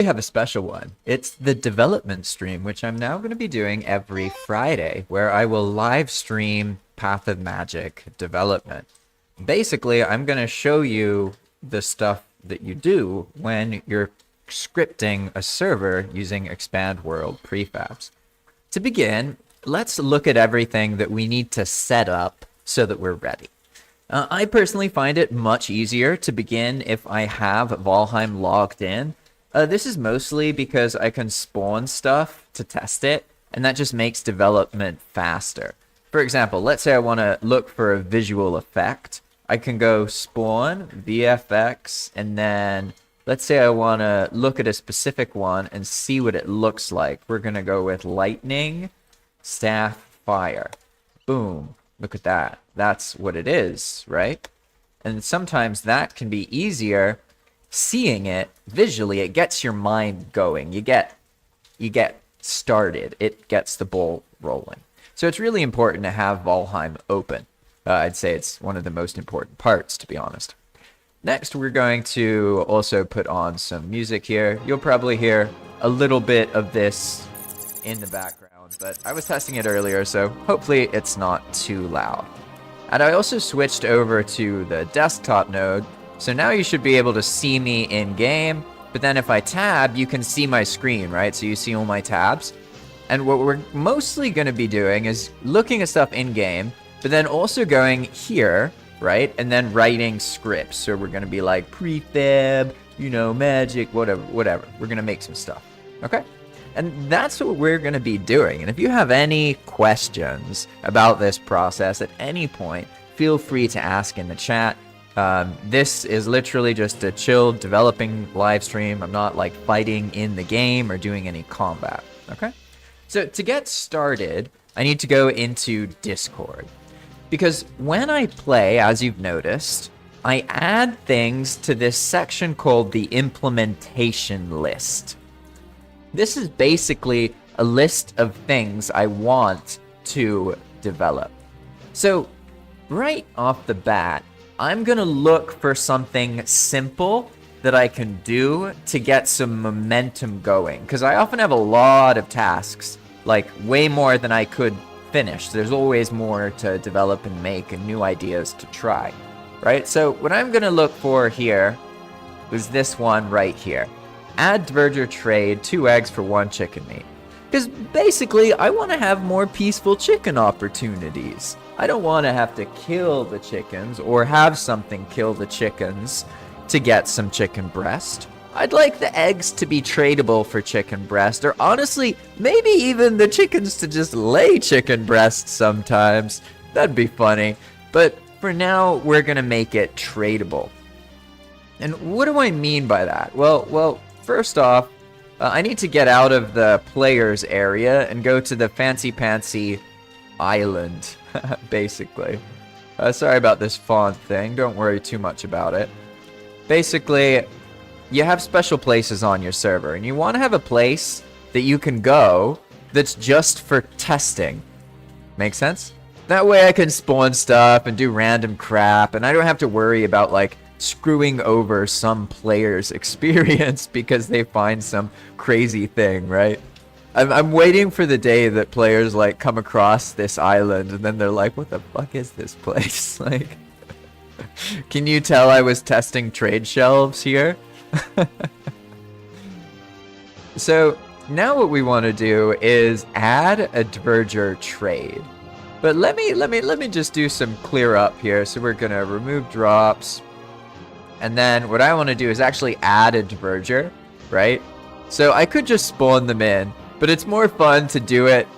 We have a special one. It's the development stream, which I'm now going to be doing every Friday, where I will live stream Path of Magic development. Basically, I'm going to show you the stuff that you do when you're scripting a server using Expand World prefabs. To begin, let's look at everything that we need to set up so that we're ready. I personally find it much easier to begin if I have Valheim logged in. This is mostly because I can spawn stuff to test it, and that just makes development faster. For example, let's say I want to look for a visual effect. I can go spawn, VFX, and then let's say I want to look at a specific one and see what it looks like. We're going to go with lightning, staff, fire. Boom. Look at that. That's what it is, right? And sometimes that can be easier. Seeing it visually, it gets your mind going. You get started. It gets the ball rolling. So it's really important to have Valheim open. I'd say it's one of the most important parts, to be honest. Next, we're going to also put on some music here. You'll probably hear a little bit of this in the background, but I was testing it earlier, so hopefully it's not too loud. And I also switched over to the desktop node. So now you should be able to see me in game, but then if I tab, you can see my screen, right? So you see all my tabs. And what we're mostly going to be doing is looking at stuff in game, but then also going here, right? And then writing scripts. So we're going to be like prefab, magic, whatever. We're going to make some stuff. Okay? And that's what we're going to be doing. And if you have any questions about this process at any point, feel free to ask in the chat. This is literally just a chill developing live stream. I'm not like fighting in the game or doing any combat. Okay? So to get started, I need to go into Discord. Because when I play, as you've noticed, I add things to this section called the implementation list. This is basically a list of things I want to develop. So right off the bat, I'm going to look for something simple that I can do to get some momentum going. Because I often have a lot of tasks, like way more than I could finish. There's always more to develop and make and new ideas to try, right? So what I'm going to look for here is this one right here. Add Diverger trade 2 eggs for 1 chicken meat. Because basically, I want to have more peaceful chicken opportunities. I don't want to have to kill the chickens or have something kill the chickens to get some chicken breast. I'd like the eggs to be tradable for chicken breast, or honestly, maybe even the chickens to just lay chicken breast sometimes. That'd be funny. But for now, we're going to make it tradable. And what do I mean by that? Well, first off, I need to get out of the players area and go to the fancy-pantsy island, basically. Sorry about this font thing. Don't worry too much about it. Basically, you have special places on your server, and you want to have a place that you can go that's just for testing. Make sense? That way I can spawn stuff and do random crap, and I don't have to worry about, like, screwing over some player's experience because they find some crazy thing, right? I'm waiting for the day that players like come across this island and then they're like, what the fuck is this place? Like, can you tell I was testing trade shelves here? So now what we want to do is add a Diverger trade. But let me just do some clear up here. So we're gonna remove drops. And then what I want to do is actually add a Diverger, right? So I could just spawn them in, but it's more fun to do it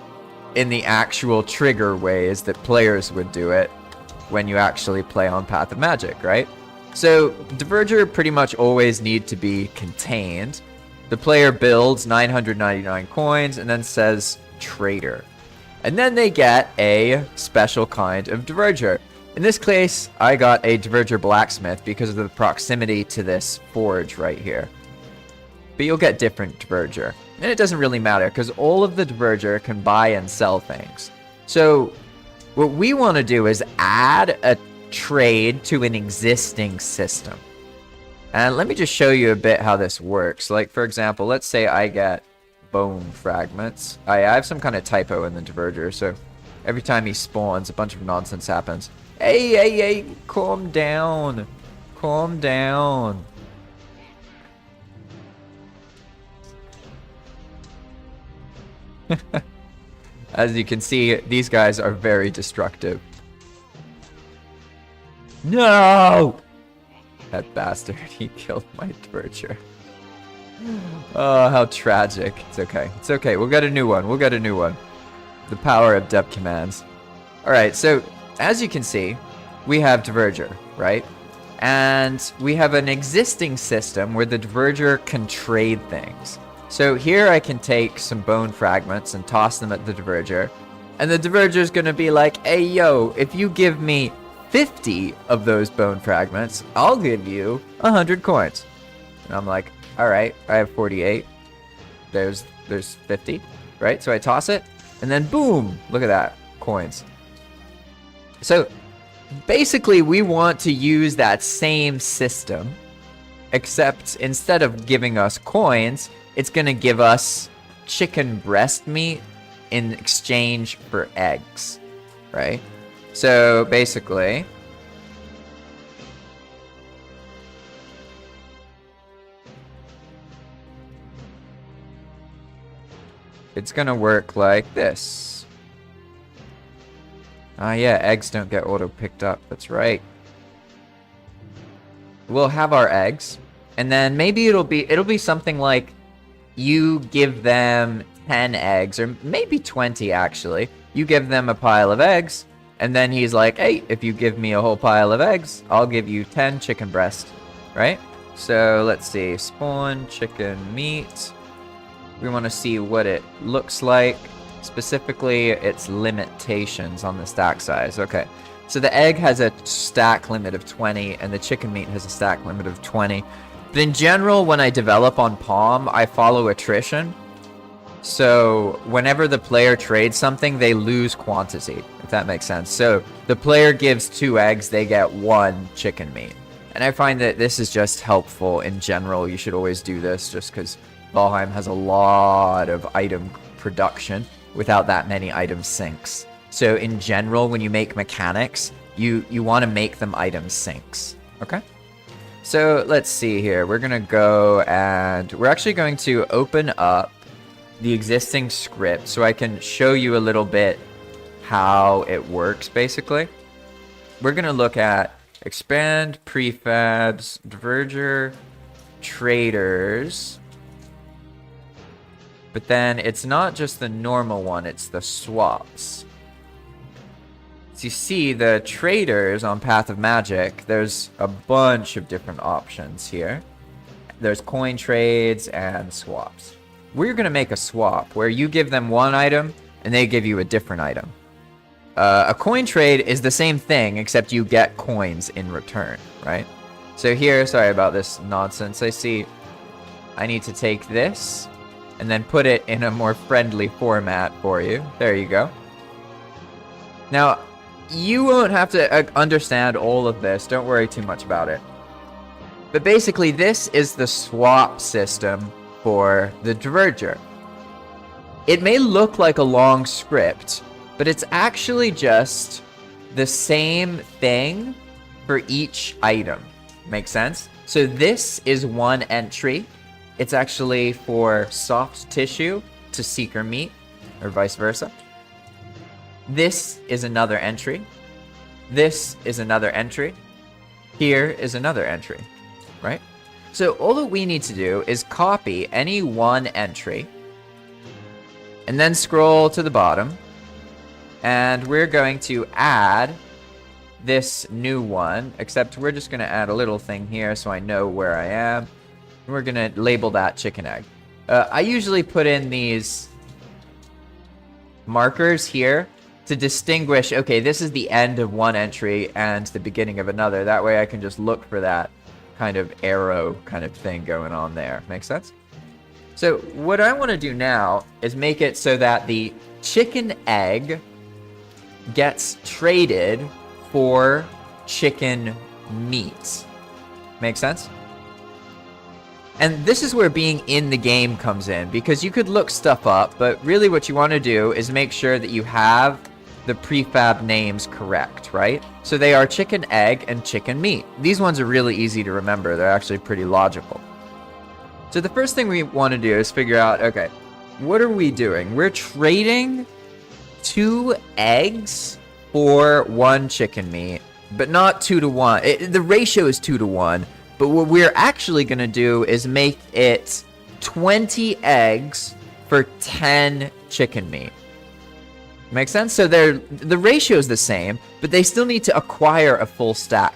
in the actual trigger ways that players would do it when you actually play on Path of Magic, right? So Diverger pretty much always need to be contained. The player builds 999 coins and then says trader. And then they get a special kind of Diverger. In this case, I got a Diverger blacksmith because of the proximity to this forge right here. But you'll get different Diverger. And it doesn't really matter because all of the Diverger can buy and sell things. So what we want to do is add a trade to an existing system. And let me just show you a bit how this works. Like, for example, let's say I get bone fragments. I have some kind of typo in the diverger, so every time he spawns, a bunch of nonsense happens. Hey, calm down. Calm down. As you can see, these guys are very destructive. No! That bastard, he killed my diverger. Oh, how tragic. It's okay. It's okay. We'll get a new one. We'll get a new one. The power of dep commands. Alright, so as you can see, we have diverger, right? And we have an existing system where the diverger can trade things. So here I can take some bone fragments and toss them at the diverger. And the diverger is going to be like, hey, yo, if you give me 50 of those bone fragments, I'll give you 100 coins. And I'm like, all right, I have 48. There's 50, right? So I toss it, and then boom, look at that, coins. So basically, we want to use that same system, except instead of giving us coins, it's going to give us chicken breast meat in exchange for eggs, right? So basically, it's going to work like this. Ah, yeah, eggs don't get auto picked up. That's right. We'll have our eggs, and then maybe it'll be something like you give them 10 eggs, or maybe 20 actually. You give them a pile of eggs, and then he's like, hey, if you give me a whole pile of eggs, I'll give you 10 chicken breast, right? So let's see, spawn chicken meat. We want to see what it looks like, specifically its limitations on the stack size. Okay, so the egg has a stack limit of 20, and the chicken meat has a stack limit of 20. But in general, when I develop on PoM, I follow attrition. So whenever the player trades something, they lose quantity, if that makes sense. So the player gives 2 eggs, they get 1 chicken meat. And I find that this is just helpful in general. You should always do this just because Valheim has a lot of item production without that many item sinks. So in general, when you make mechanics, you want to make them item sinks, okay? So let's see here. We're going to go and we're actually going to open up the existing script so I can show you a little bit how it works, basically. We're going to look at expand prefabs, diverger, traders. But then it's not just the normal one, it's the swaps. So you see the traders on Path of Magic, there's a bunch of different options here. There's coin trades and swaps. We're going to make a swap where you give them one item and they give you a different item. A coin trade is the same thing except you get coins in return, right? So here, sorry about this nonsense, I see I need to take this and then put it in a more friendly format for you. There you go. Now, you won't have to understand all of this. Don't worry too much about it. But basically, this is the swap system for the diverger. It may look like a long script, but it's actually just the same thing for each item. Make sense? So this is one entry. It's actually for soft tissue to seeker meat, or vice versa. This is another entry. This is another entry. Here is another entry, right? So all that we need to do is copy any one entry and then scroll to the bottom. And we're going to add this new one, except we're just going to add a little thing here so I know where I am. We're going to label that chicken egg. I usually put in these markers here to distinguish, okay, this is the end of one entry and the beginning of another. That way I can just look for that kind of arrow kind of thing going on there. Make sense? So what I want to do now is make it so that the chicken egg gets traded for chicken meat. Make sense? And this is where being in the game comes in, because you could look stuff up, but really what you want to do is make sure that you have the prefab names correct, right? So they are chicken egg and chicken meat. These ones are really easy to remember. They're actually pretty logical. So the first thing we want to do is figure out, okay, what are we doing? We're trading 2 eggs for 1 chicken meat, but not 2 to 1. The ratio is 2 to 1, but what we're actually going to do is make it 20 eggs for 10 chicken meat. Make sense? So the ratio is the same, but they still need to acquire a full stack,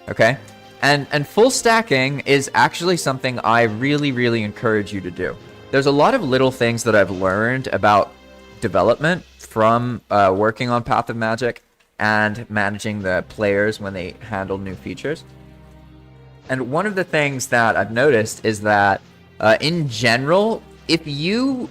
okay? And full stacking is actually something I really, really encourage you to do. There's a lot of little things that I've learned about development from working on Path of Magic and managing the players when they handle new features. And one of the things that I've noticed is that in general, if you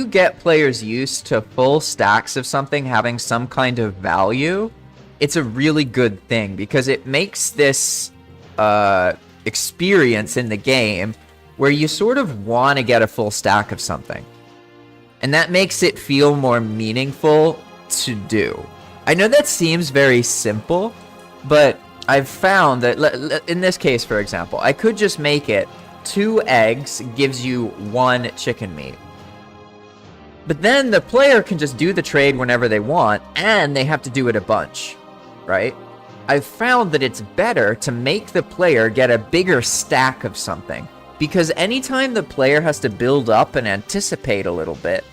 get players used to full stacks of something having some kind of value, it's a really good thing because it makes this experience in the game where you sort of want to get a full stack of something. And that makes it feel more meaningful to do. I know that seems very simple, but I've found that in this case, for example, I could just make it 2 eggs gives you 1 chicken meat. But then the player can just do the trade whenever they want, and they have to do it a bunch, right? I've found that it's better to make the player get a bigger stack of something, because anytime the player has to build up and anticipate a little bit,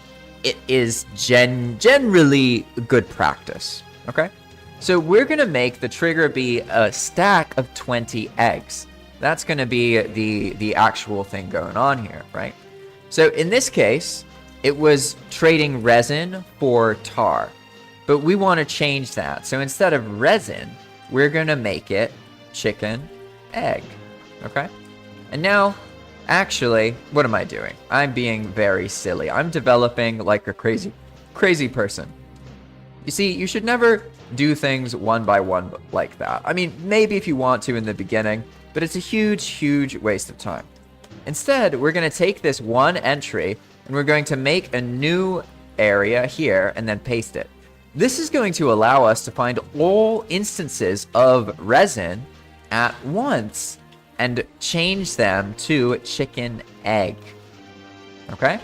it is generally good practice, okay? So we're going to make the trigger be a stack of 20 eggs. That's going to be the actual thing going on here, right? So in this case, it was trading resin for tar, but we want to change that. So instead of resin, we're going to make it chicken egg, okay? And now, actually, what am I doing? I'm being very silly. I'm developing like a crazy person. You see, you should never do things one by one like that. I mean, maybe if you want to in the beginning, but it's a huge waste of time. Instead, we're going to take this one entry and we're going to make a new area here and then paste it. This is going to allow us to find all instances of resin at once and change them to chicken egg. Okay?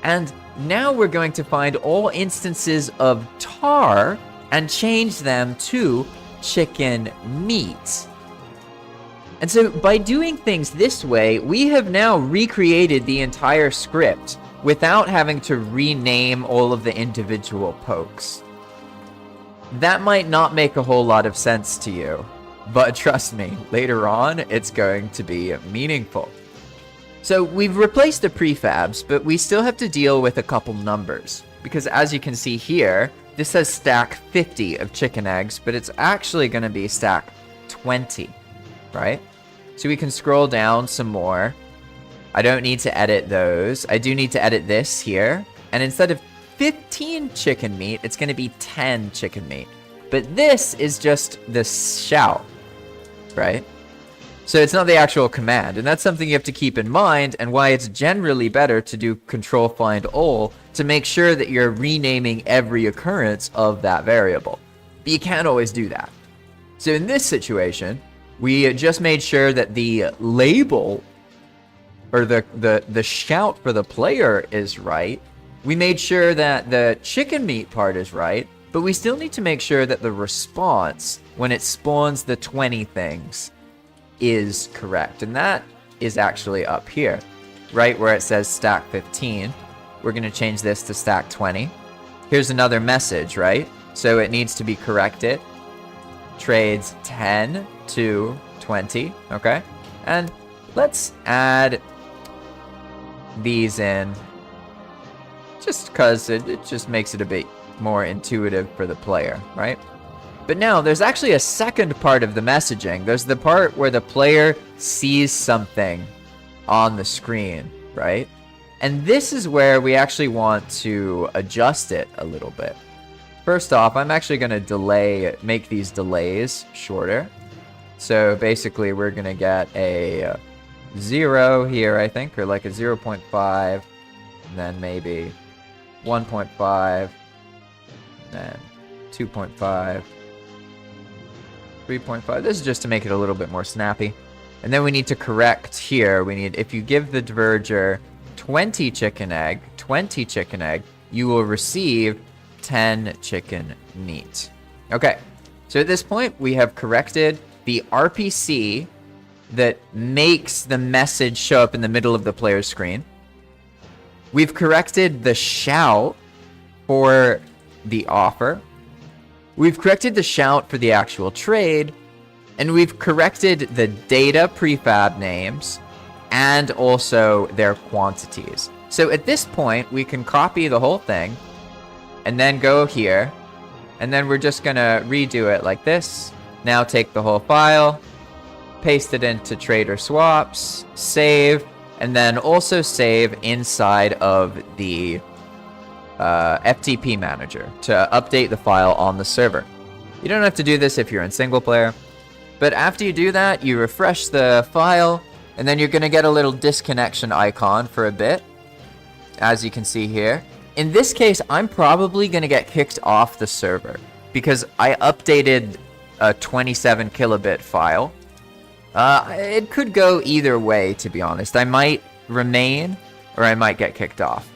And now we're going to find all instances of tar and change them to chicken meat. And so by doing things this way, we have now recreated the entire script without having to rename all of the individual pokes. That might not make a whole lot of sense to you, but trust me, later on, it's going to be meaningful. So we've replaced the prefabs, but we still have to deal with a couple numbers. Because as you can see here, this says stack 50 of chicken eggs, but it's actually going to be stack 20, right? So we can scroll down some more. I don't need to edit those. I do need to edit this here. And instead of 15 chicken meat, it's going to be 10 chicken meat. But this is just the shout, right? So it's not the actual command, and that's something you have to keep in mind, and why it's generally better to do control find all to make sure that you're renaming every occurrence of that variable. But you can't always do that. So in this situation, we just made sure that the label or the shout for the player is right. We made sure that the chicken meat part is right, but we still need to make sure that the response when it spawns the 20 things is correct. And that is actually up here, right where it says stack 15. We're going to change this to stack 20. Here's another message, right? So it needs to be corrected. Trades 10 to 20, okay? And let's add these in just because it just makes it a bit more intuitive for the player, right? But now there's actually a second part of the messaging. There's the part where the player sees something on the screen, right? And this is where we actually want to adjust it a little bit. First off, I'm actually going to make these delays shorter. So basically we're going to get a 0 here, I think, or like a 0.5, and then maybe 1.5, then 2.5, 3.5. This is just to make it a little bit more snappy. And then we need to correct here. We need, if you give the diverger 20 chicken egg, you will receive 10 chicken meat. Okay, so at this point, we have corrected the RPC that makes the message show up in the middle of the player's screen. We've corrected the shout for the offer. We've corrected the shout for the actual trade. And we've corrected the data prefab names and also their quantities. So at this point, we can copy the whole thing and then go here. And then we're just going to redo it like this. Now take the whole file, paste it into trader swaps, save, and then also save inside of the FTP manager to update the file on the server. You don't have to do this if you're in single player, but after you do that, you refresh the file, and then you're going to get a little disconnection icon for a bit, as you can see here. In this case, I'm probably going to get kicked off the server because I updated a 27 kilobit file. It could go either way, to be honest. I might remain or I might get kicked off.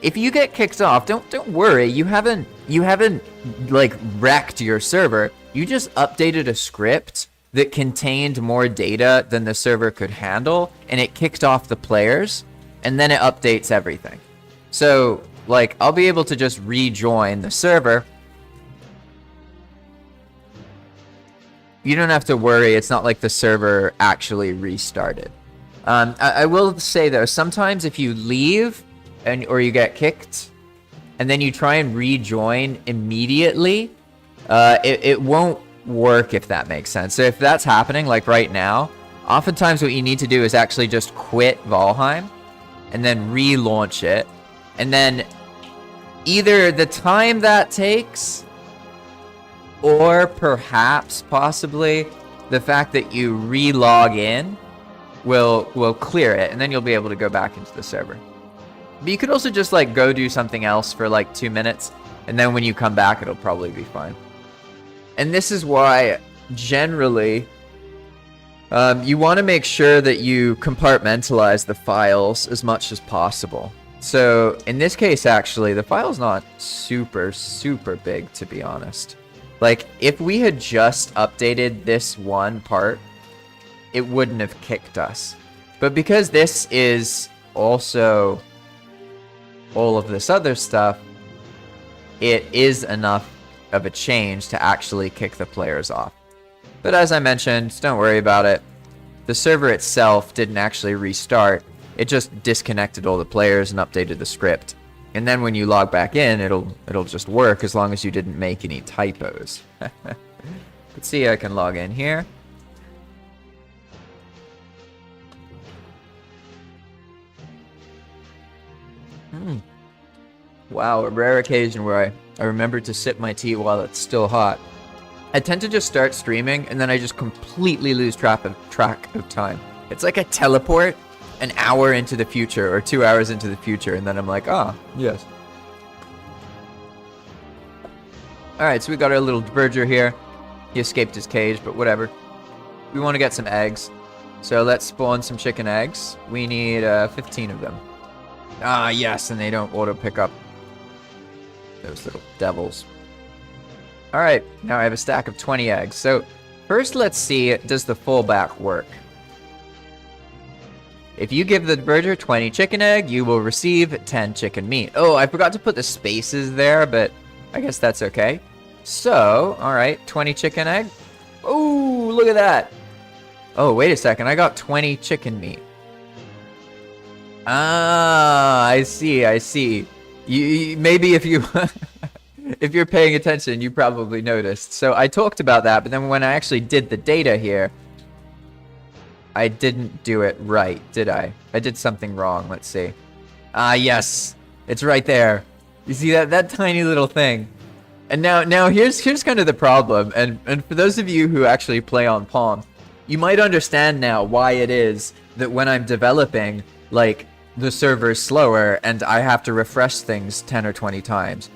If you get kicked off, don't worry. You haven't like wrecked your server. You just updated a script that contained more data than the server could handle, and it kicked off the players, and then it updates everything. So, like, I'll be able to just rejoin the server. You don't have to worry. It's not like the server actually restarted. I will say, though, sometimes if you leave or you get kicked, and then you try and rejoin immediately, it won't work, if that makes sense. So if that's happening, like right now, oftentimes what you need to do is actually just quit Valheim and then relaunch it. And then either the time that takes, or perhaps possibly the fact that you re-log in will clear it, and then you'll be able to go back into the server. But you could also just like go do something else for like 2 minutes, and then when you come back, it'll probably be fine. And this is why generally you want to make sure that you compartmentalize the files as much as possible. So in this case, actually, the file's not super big, to be honest. Like, if we had just updated this one part, it wouldn't have kicked us. But because this is also all of this other stuff, it is enough of a change to actually kick the players off. But as I mentioned, don't worry about it. The server itself didn't actually restart. It just disconnected all the players and updated the script. And then when you log back in, it'll just work as long as you didn't make any typos. Let's see, I can log in here. Wow, a rare occasion where I remember to sip my tea while it's still hot. I tend to just start streaming and then I just completely lose track of time. It's like a teleport an hour into the future or 2 hours into the future, and then I'm like, ah, yes. Alright, so we got our little verger here. He escaped his cage, but whatever. We want to get some eggs. So let's spawn some chicken eggs. We need 15 of them. Ah, yes, and they don't auto pick up. Those little devils. Alright, now I have a stack of 20 eggs. So first let's see, does the fallback work? If you give the verger 20 chicken egg, you will receive 10 chicken meat. Oh, I forgot to put the spaces there, but I guess that's okay. So, alright, 20 chicken egg. Oh, look at that. Oh, wait a second, I got 20 chicken meat. Ah, I see. You maybe if you if you're paying attention, you probably noticed. So I talked about that, but then when I actually did the data here, I didn't do it right, did I? I did something wrong. Let's see. Ah, yes. It's right there. You see that tiny little thing? And now here's kind of the problem. And for those of you who actually play on PoM, you might understand now why it is that when I'm developing, like, the server is slower and I have to refresh things 10 or 20 times.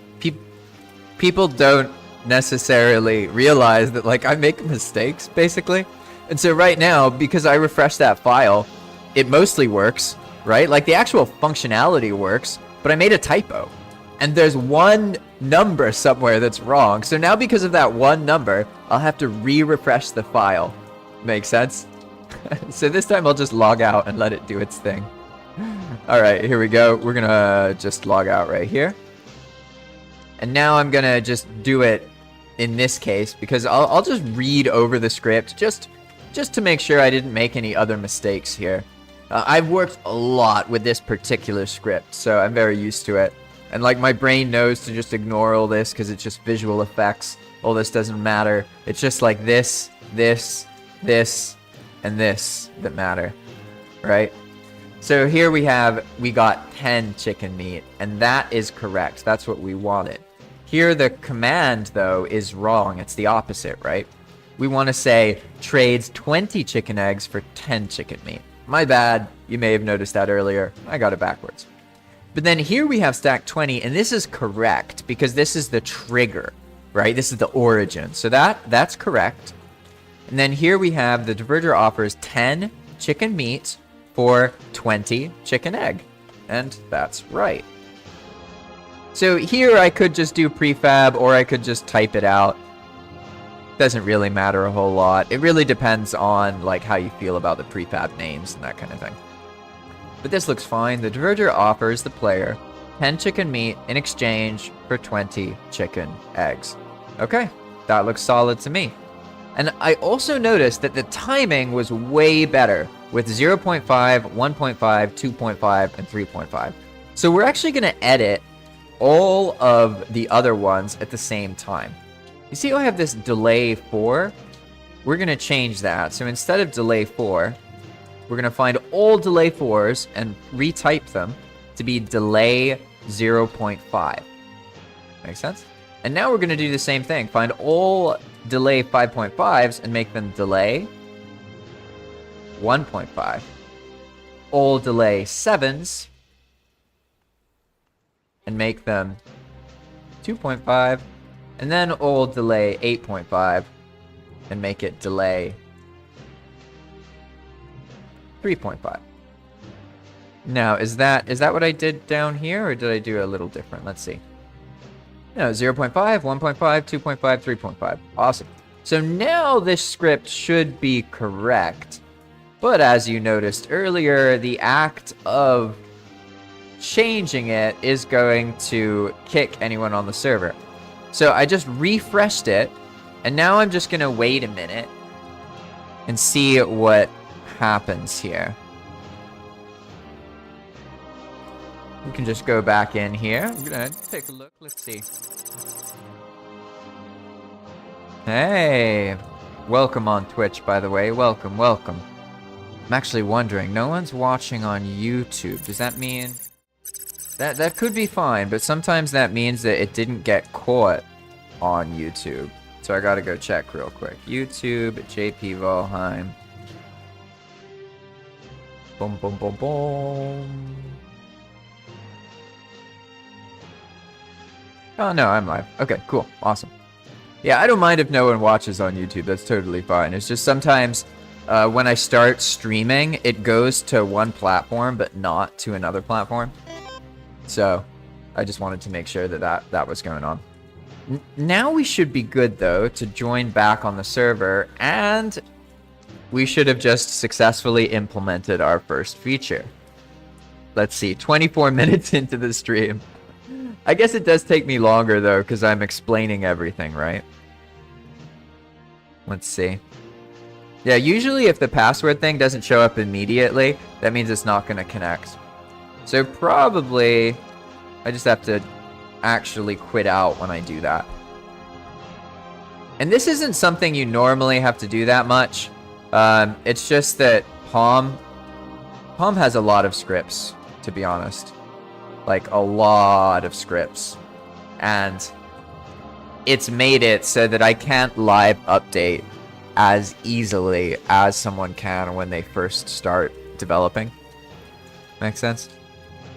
People don't necessarily realize that, like, I make mistakes, basically. And so right now, because I refreshed that file, it mostly works, right? Like, the actual functionality works, but I made a typo. And there's one number somewhere that's wrong. So now because of that one number, I'll have to re-refresh the file. Makes sense? So this time I'll just log out and let it do its thing. All right, here we go. We're gonna just log out right here. And now I'm gonna just do it in this case because I'll just read over the script just to make sure I didn't make any other mistakes here. I've worked a lot with this particular script, so I'm very used to it. And like my brain knows to just ignore all this because it's just visual effects. All this doesn't matter. It's just like this, and this that matter, right? So here we got 10 chicken meat, and that is correct. That's what we wanted. Here the command, though, is wrong. It's the opposite, right? We want to say trades 20 chicken eggs for 10 chicken meat. My bad. You may have noticed that earlier. I got it backwards. But then here we have stack 20, and this is correct because this is the trigger, right? This is the origin. So that's correct. And then here we have the diverger offers 10 chicken meat for 20 chicken egg. And that's right. So here I could just do prefab or I could just type it out. Doesn't really matter a whole lot. It really depends on like how you feel about the prefab names and that kind of thing. But this looks fine. The diverger offers the player 10 chicken meat in exchange for 20 chicken eggs. Okay, that looks solid to me. And I also noticed that the timing was way better with 0.5, 1.5, 2.5, and 3.5. So we're actually going to edit all of the other ones at the same time. You see how I have this delay 4? We're going to change that. So instead of delay 4, we're going to find all delay 4s and retype them to be delay 0.5. Make sense? And now we're going to do the same thing. Find all delay 5.5s and make them delay 1.5. All delay 7s and make them 2.5. And then all delay 8.5 and make it delay 3.5. Now, is that what I did down here, or did I do a little different? Let's see. No, 0.5, 1.5, 2.5, 3.5. Awesome. So now this script should be correct. But as you noticed earlier, the act of changing it is going to kick anyone on the server. So I just refreshed it, and now I'm just going to wait a minute and see what happens here. We can just go back in here. I'm going to take a look. Let's see. Hey, welcome on Twitch, by the way. Welcome, welcome. I'm actually wondering, no one's watching on YouTube. Does that mean... That could be fine, but sometimes that means that it didn't get caught on YouTube. So I gotta go check real quick. YouTube, JP Valheim. Boom, boom, boom, boom. Oh, no, I'm live. Okay, cool. Awesome. Yeah, I don't mind if no one watches on YouTube. That's totally fine. It's just sometimes when I start streaming, it goes to one platform, but not to another platform. So I just wanted to make sure that was going on. Now we should be good, though, to join back on the server, and we should have just successfully implemented our first feature. Let's see, 24 minutes into the stream. I guess it does take me longer, though, because I'm explaining everything, right? Let's see. Yeah, usually if the password thing doesn't show up immediately, that means it's not going to connect. So probably I just have to actually quit out when I do that. And this isn't something you normally have to do that much. It's just that PoM has a lot of scripts, to be honest. Like a lot of scripts. And it's made it so that I can't live update as easily as someone can when they first start developing. Make sense?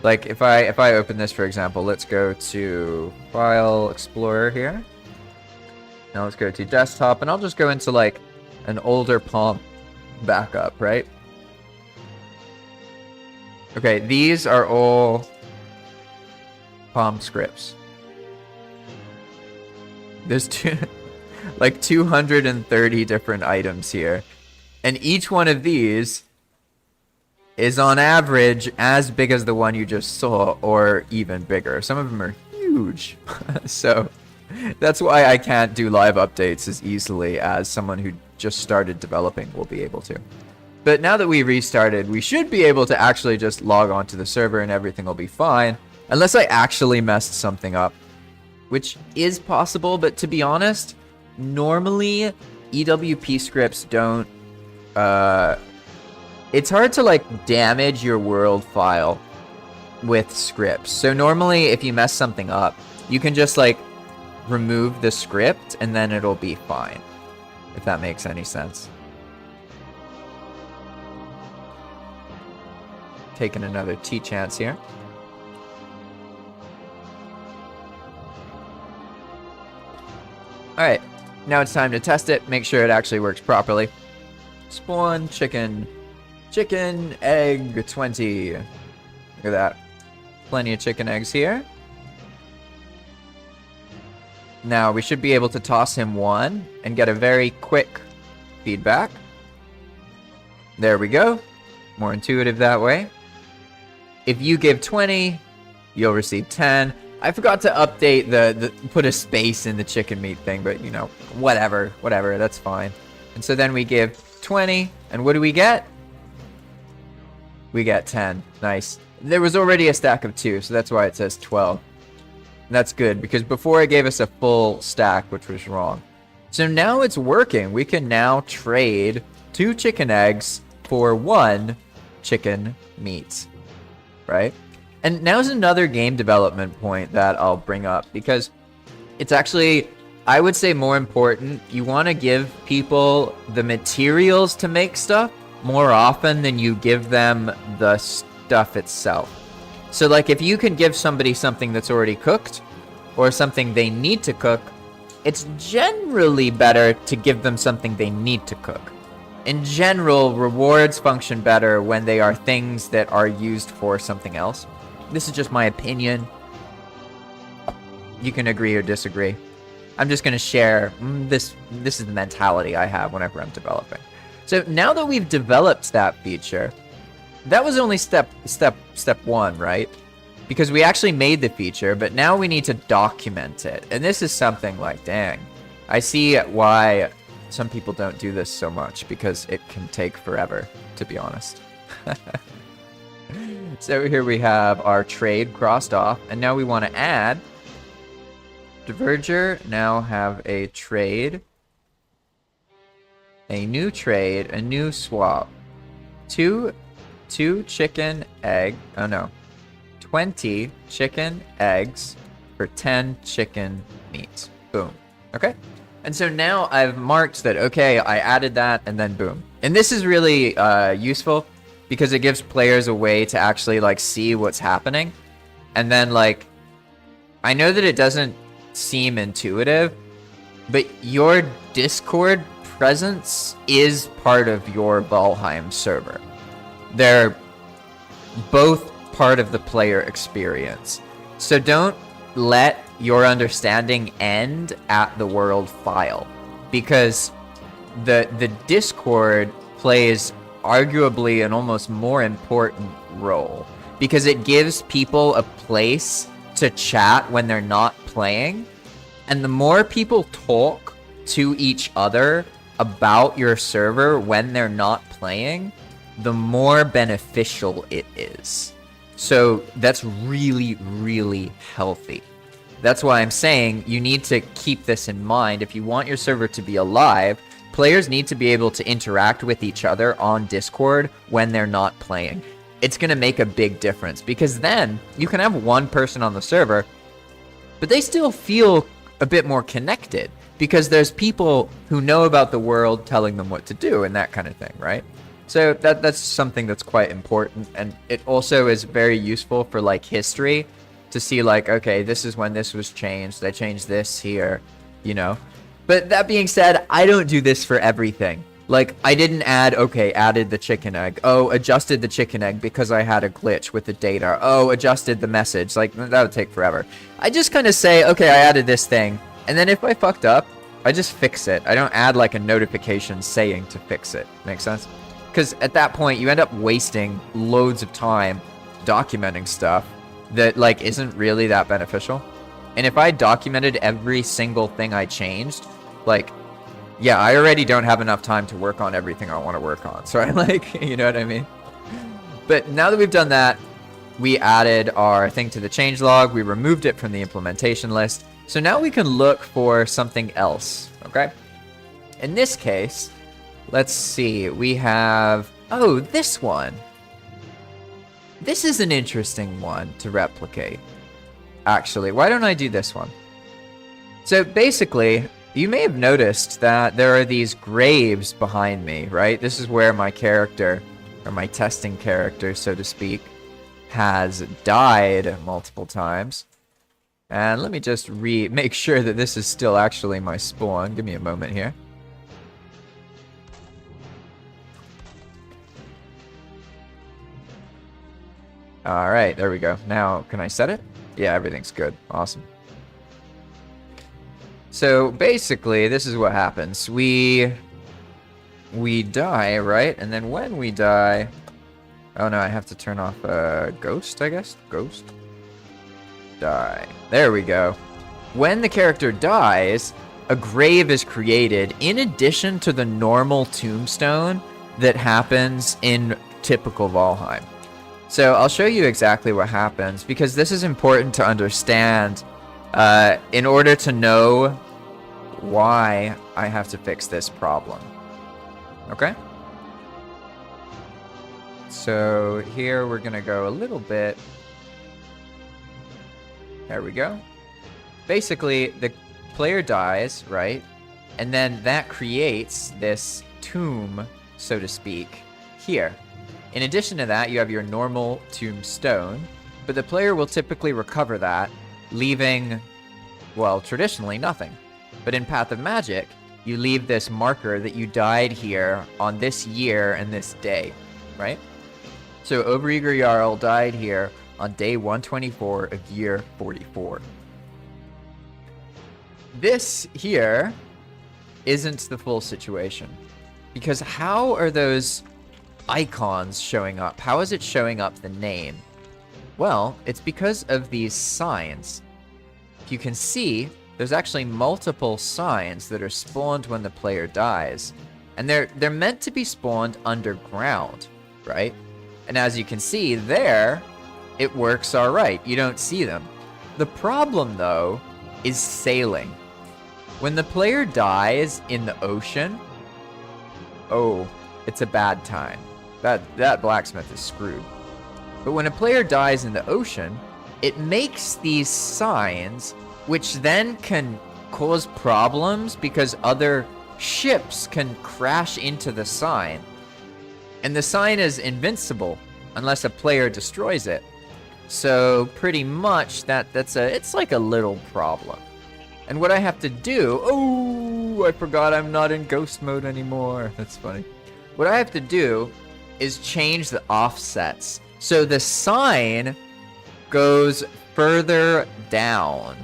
Like if I open this, for example, let's go to File Explorer here. Now let's go to Desktop, and I'll just go into like an older PoM backup, right? Okay, these are all PoM scripts. There's like 230 different items here, and each one of these is on average as big as the one you just saw, or even bigger. Some of them are huge. So that's why I can't do live updates as easily as someone who just started developing will be able to. But now that we restarted, we should be able to actually just log on to the server and everything will be fine, unless I actually messed something up, which is possible. But to be honest, normally EWP scripts don't it's hard to like damage your world file with scripts. So normally if you mess something up, you can just like remove the script and then it'll be fine, if that makes any sense. Taking another T chance here. Alright, now it's time to test it, make sure it actually works properly. Spawn chicken egg 20. Look at that. Plenty of chicken eggs here. Now we should be able to toss him one and get a very quick feedback. There we go. More intuitive that way. If you give 20, you'll receive 10. I forgot to update the put a space in the chicken meat thing, but you know, whatever, that's fine. And so then we give 20, and what do we get? We get 10. Nice. There was already a stack of 2, so that's why it says 12. And that's good, because before it gave us a full stack, which was wrong. So now it's working. We can now trade 2 chicken eggs for 1 chicken meat, right? And now's another game development point that I'll bring up, because it's actually, I would say, more important. You want to give people the materials to make stuff more often than you give them the stuff itself. So like if you can give somebody something that's already cooked or something they need to cook, it's generally better to give them something they need to cook. In general, rewards function better when they are things that are used for something else. This is just my opinion. You can agree or disagree. I'm just going to share this is the mentality I have whenever I'm developing. So now that we've developed that feature, that was only step 1, right? Because we actually made the feature, but now we need to document it. And this is something like, dang, I see why some people don't do this so much, because it can take forever, to be honest. So here we have our trade crossed off, and now we want to add Diverger. Now have a trade, a new trade, a new swap. 2 chicken egg, 20 chicken eggs for 10 chicken meat. Boom. Okay. And so now I've marked that, okay, I added that, and then boom. And this is really useful, because it gives players a way to actually like see what's happening. And then like, I know that it doesn't seem intuitive, but your Discord presence is part of your Valheim server. They're both part of the player experience. So don't let your understanding end at the world file, because the Discord plays arguably an almost more important role, because it gives people a place to chat when they're not playing. And the more people talk to each other about your server when they're not playing, the more beneficial it is. So that's really, really healthy. That's why I'm saying you need to keep this in mind. If you want your server to be alive, players need to be able to interact with each other on Discord when they're not playing. It's going to make a big difference, because then you can have one person on the server, but they still feel a bit more connected because there's people who know about the world telling them what to do and that kind of thing, right? So that's something that's quite important, and it also is very useful for like history to see like, okay, this is when this was changed. I changed this here, you know. But that being said, I don't do this for everything. Like, I didn't added the chicken egg. Oh, adjusted the chicken egg because I had a glitch with the data. Oh, adjusted the message. Like, that would take forever. I just kind of say, okay, I added this thing. And then if I fucked up, I just fix it. I don't add like a notification saying to fix it. Make sense? Because at that point, you end up wasting loads of time documenting stuff that like isn't really that beneficial. And if I documented every single thing I changed, like, yeah, I already don't have enough time to work on everything I want to work on. So I like, you know what I mean? But now that we've done that, we added our thing to the changelog. We removed it from the implementation list. So now we can look for something else, okay? In this case, let's see. We have, oh, this one. This is an interesting one to replicate. Actually, why don't I do this one? So basically, you may have noticed that there are these graves behind me, right? This is where my character, or my testing character, so to speak, has died multiple times. And let me just make sure that this is still actually my spawn. Give me a moment here. Alright, there we go. Now, can I set it? Yeah, everything's good. Awesome. So, basically, this is what happens. We die, right? And then when we die... Oh no, I have to turn off ghost, I guess? Ghost? Die. There we go. When the character dies, a grave is created in addition to the normal tombstone that happens in typical Valheim. So I'll show you exactly what happens, because this is important to understand in order to know why I have to fix this problem. Okay? So here we're going to go a little bit. There we go. Basically, the player dies, right? And then that creates this tomb, so to speak, here. In addition to that, you have your normal tombstone, but the player will typically recover that, leaving, well, traditionally nothing. But in Path of Magic, you leave this marker that you died here on this year and this day, right? So Overeager Jarl died here on day 124 of year 44. This here isn't the full situation, because how are those icons showing up? How is it showing up the name? Well, it's because of these signs. If you can see, there's actually multiple signs that are spawned when the player dies, and they're meant to be spawned underground, right? And as you can see there, it works all right. You don't see them. The problem though is sailing. When the player dies in the ocean, oh, it's a bad time. That blacksmith is screwed. But when a player dies in the ocean, it makes these signs, which then can cause problems because other ships can crash into the sign. And the sign is invincible unless a player destroys it. So pretty much it's like a little problem. And what I have to do, oh, I forgot I'm not in ghost mode anymore. That's funny. What I have to do is change the offsets. So the sign goes further down.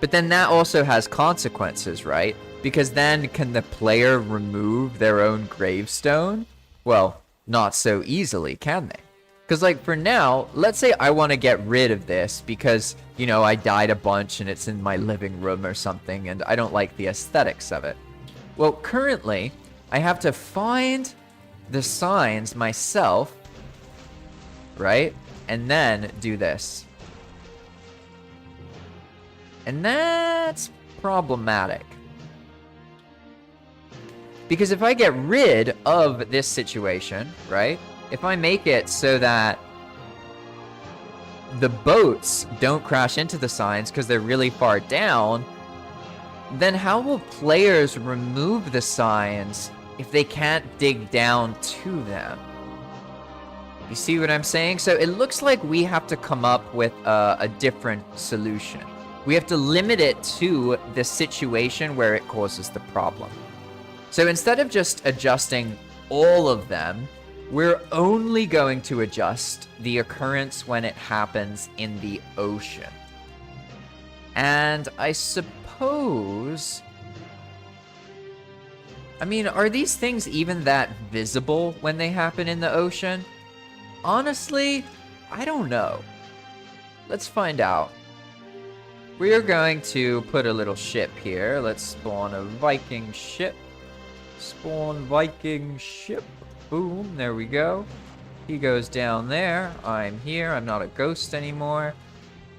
But then that also has consequences, right? Because then can the player remove their own gravestone? Well, not so easily, can they? Because like for now, let's say I want to get rid of this because, you know, I died a bunch and it's in my living room or something and I don't like the aesthetics of it. Well, currently, I have to find the signs myself, right? And then do this. And that's problematic. Because if I get rid of this situation, right? If I make it so that the boats don't crash into the signs because they're really far down, then how will players remove the signs if they can't dig down to them? You see what I'm saying? So it looks like we have to come up with a different solution. We have to limit it to the situation where it causes the problem. So instead of just adjusting all of them, we're only going to adjust the occurrence when it happens in the ocean. And I suppose... I mean, are these things even that visible when they happen in the ocean? Honestly, I don't know. Let's find out. We are going to put a little ship here. Let's spawn a Viking ship. Spawn Viking ship. Boom, there we go. He goes down there. I'm here. I'm not a ghost anymore.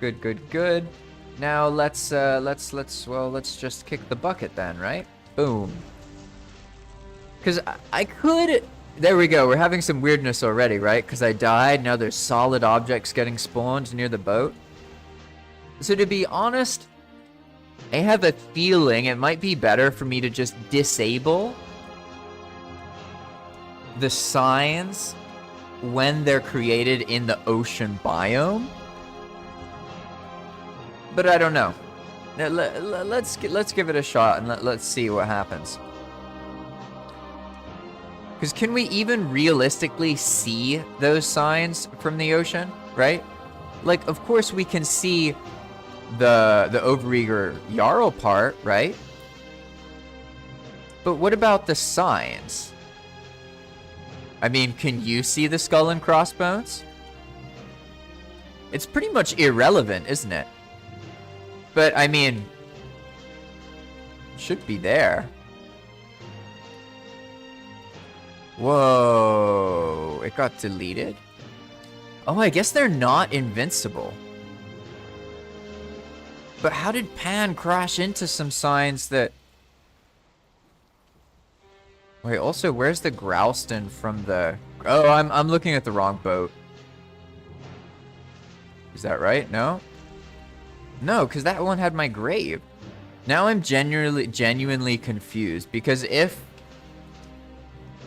Good, good, good. Now let's just kick the bucket then, right? Boom. Because I could... There we go. We're having some weirdness already, right? Because I died. Now there's solid objects getting spawned near the boat. So to be honest, I have a feeling it might be better for me to just disable the signs when they're created in the ocean biome. But I don't know. Let's give it a shot and let's see what happens. Because can we even realistically see those signs from the ocean, right? Like, of course we can see the Overeager Jarl part, right? But what about the signs? I mean, can you see the skull and crossbones? It's pretty much irrelevant, isn't it? But, I mean, it should be there. Whoa, it got deleted? Oh, I guess they're not invincible. But how did Pan crash into some signs that... Wait, also, where's the Growston from the... Oh, I'm looking at the wrong boat. Is that right? No? No, because that one had my grave. Now I'm genuinely confused, because if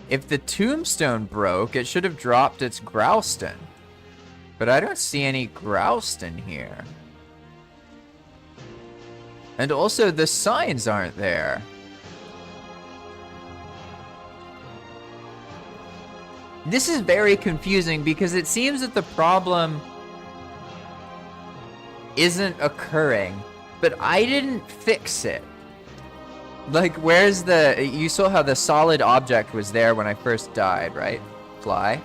the tombstone broke, it should have dropped its Growston. But I don't see any Growston here. And also, the signs aren't there. This is very confusing because it seems that the problem isn't occurring, but I didn't fix it. Like, where's the... You saw how the solid object was there when I first died, right? Fly.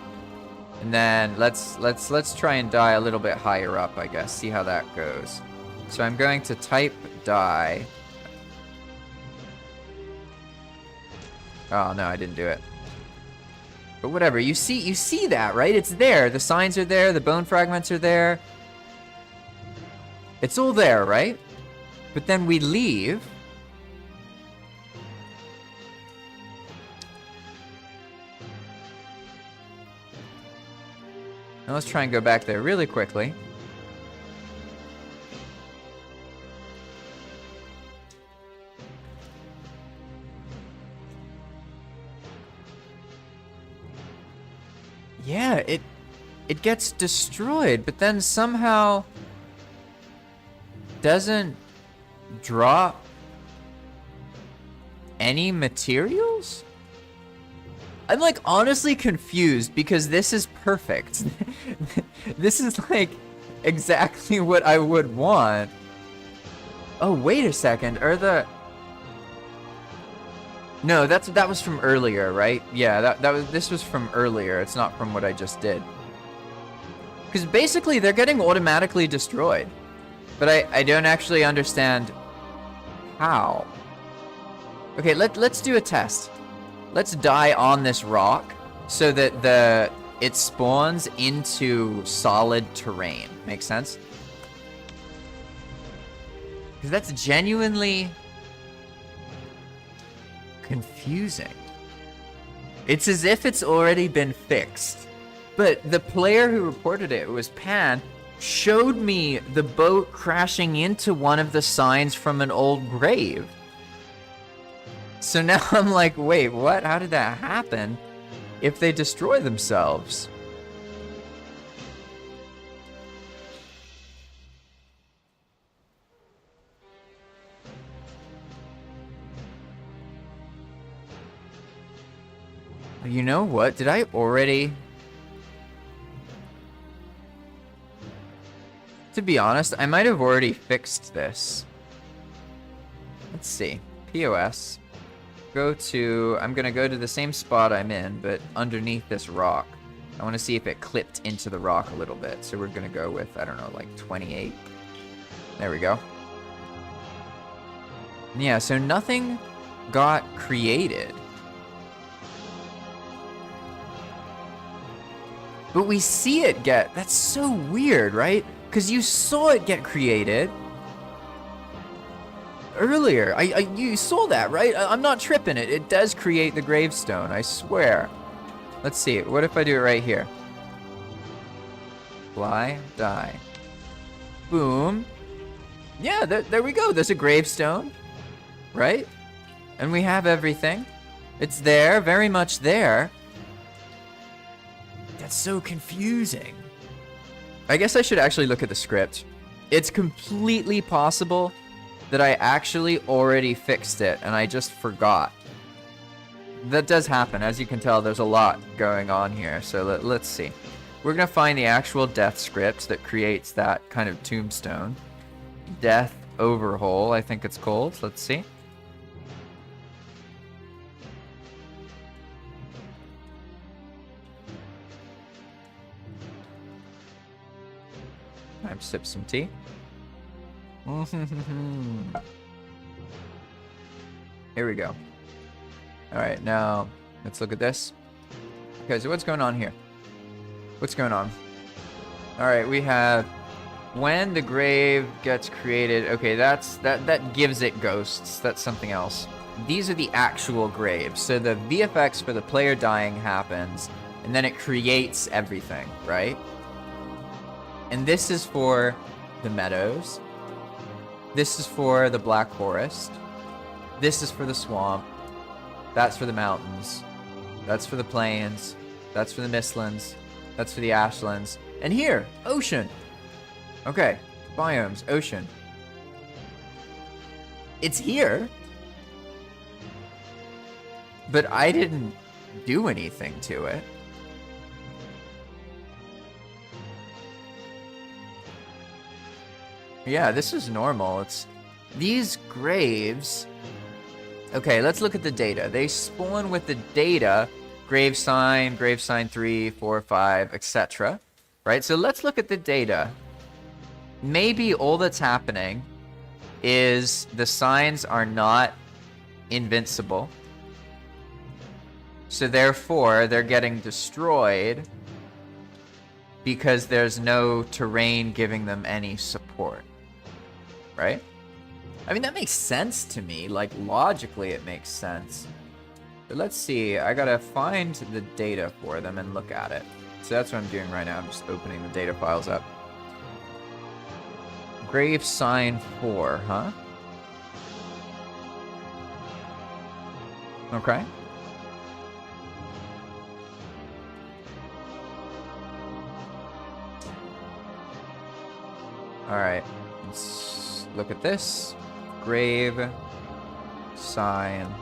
And then let's try and die a little bit higher up, I guess. See how that goes. So I'm going to type die. Oh, no, I didn't do it. But whatever, you see that, right? It's there. The signs are there, the bone fragments are there. It's all there, right? But then we leave. Now let's try and go back there really quickly. Yeah, it gets destroyed, but then somehow doesn't drop any materials? I'm like honestly confused because this is perfect. This is like exactly what I would want. Oh, wait a second. Are the... No, that was from earlier, right? Yeah, this was from earlier. It's not from what I just did. Because basically they're getting automatically destroyed. But I don't actually understand how. Okay, let's do a test. Let's die on this rock so that it spawns into solid terrain. Makes sense? Because that's genuinely confusing. It's as if it's already been fixed. But the player who reported it was Pan. showed me the boat crashing into one of the signs from an old grave. So now I'm like, wait, what? How did that happen if they destroy themselves? You know what? Did I already... To be honest, I might have already fixed this. Let's see. POS. Go to... I'm going to go to the same spot I'm in, but underneath this rock. I want to see if it clipped into the rock a little bit. So we're going to go with, I don't know, like 28. There we go. Yeah, so nothing got created. But we see it get... That's so weird, right? Because you saw it get created earlier. You saw that, right? I'm not tripping it. It does create the gravestone, I swear. Let's see. What if I do it right here? Fly, die. Boom. Yeah, there we go. There's a gravestone, right? And we have everything. It's there, very much there. That's so confusing. I guess I should actually look at the script. It's completely possible that I actually already fixed it and I just forgot. That does happen. As you can tell, there's a lot going on here. So let's see. We're going to find the actual death script that creates that kind of tombstone. Death overhaul, I think it's called. Let's see. Time to sip some tea. Here we go. Alright, now let's look at this. Okay, so what's going on here? What's going on? Alright, we have when the grave gets created. Okay, that gives it ghosts. That's something else. These are the actual graves. So the VFX for the player dying happens, and then it creates everything, right? And this is for the meadows. This is for the Black Forest. This is for the swamp. That's for the mountains. That's for the plains. That's for the mistlands. That's for the ashlands. And here, ocean. Okay, biomes, ocean. It's here. But I didn't do anything to it. Yeah, this is normal. It's these graves. Okay, let's look at the data. They spawn with the data, grave sign 3, 4, 5, etc. Right? So let's look at the data. Maybe all that's happening is the signs are not invincible. So therefore, they're getting destroyed because there's no terrain giving them any support. Right? I mean, that makes sense to me. Like, logically, it makes sense. But let's see. I gotta find the data for them and look at it. So that's what I'm doing right now. I'm just opening the data files up. Grave sign 4, huh? Okay. Alright. Let's look at this. Grave sign.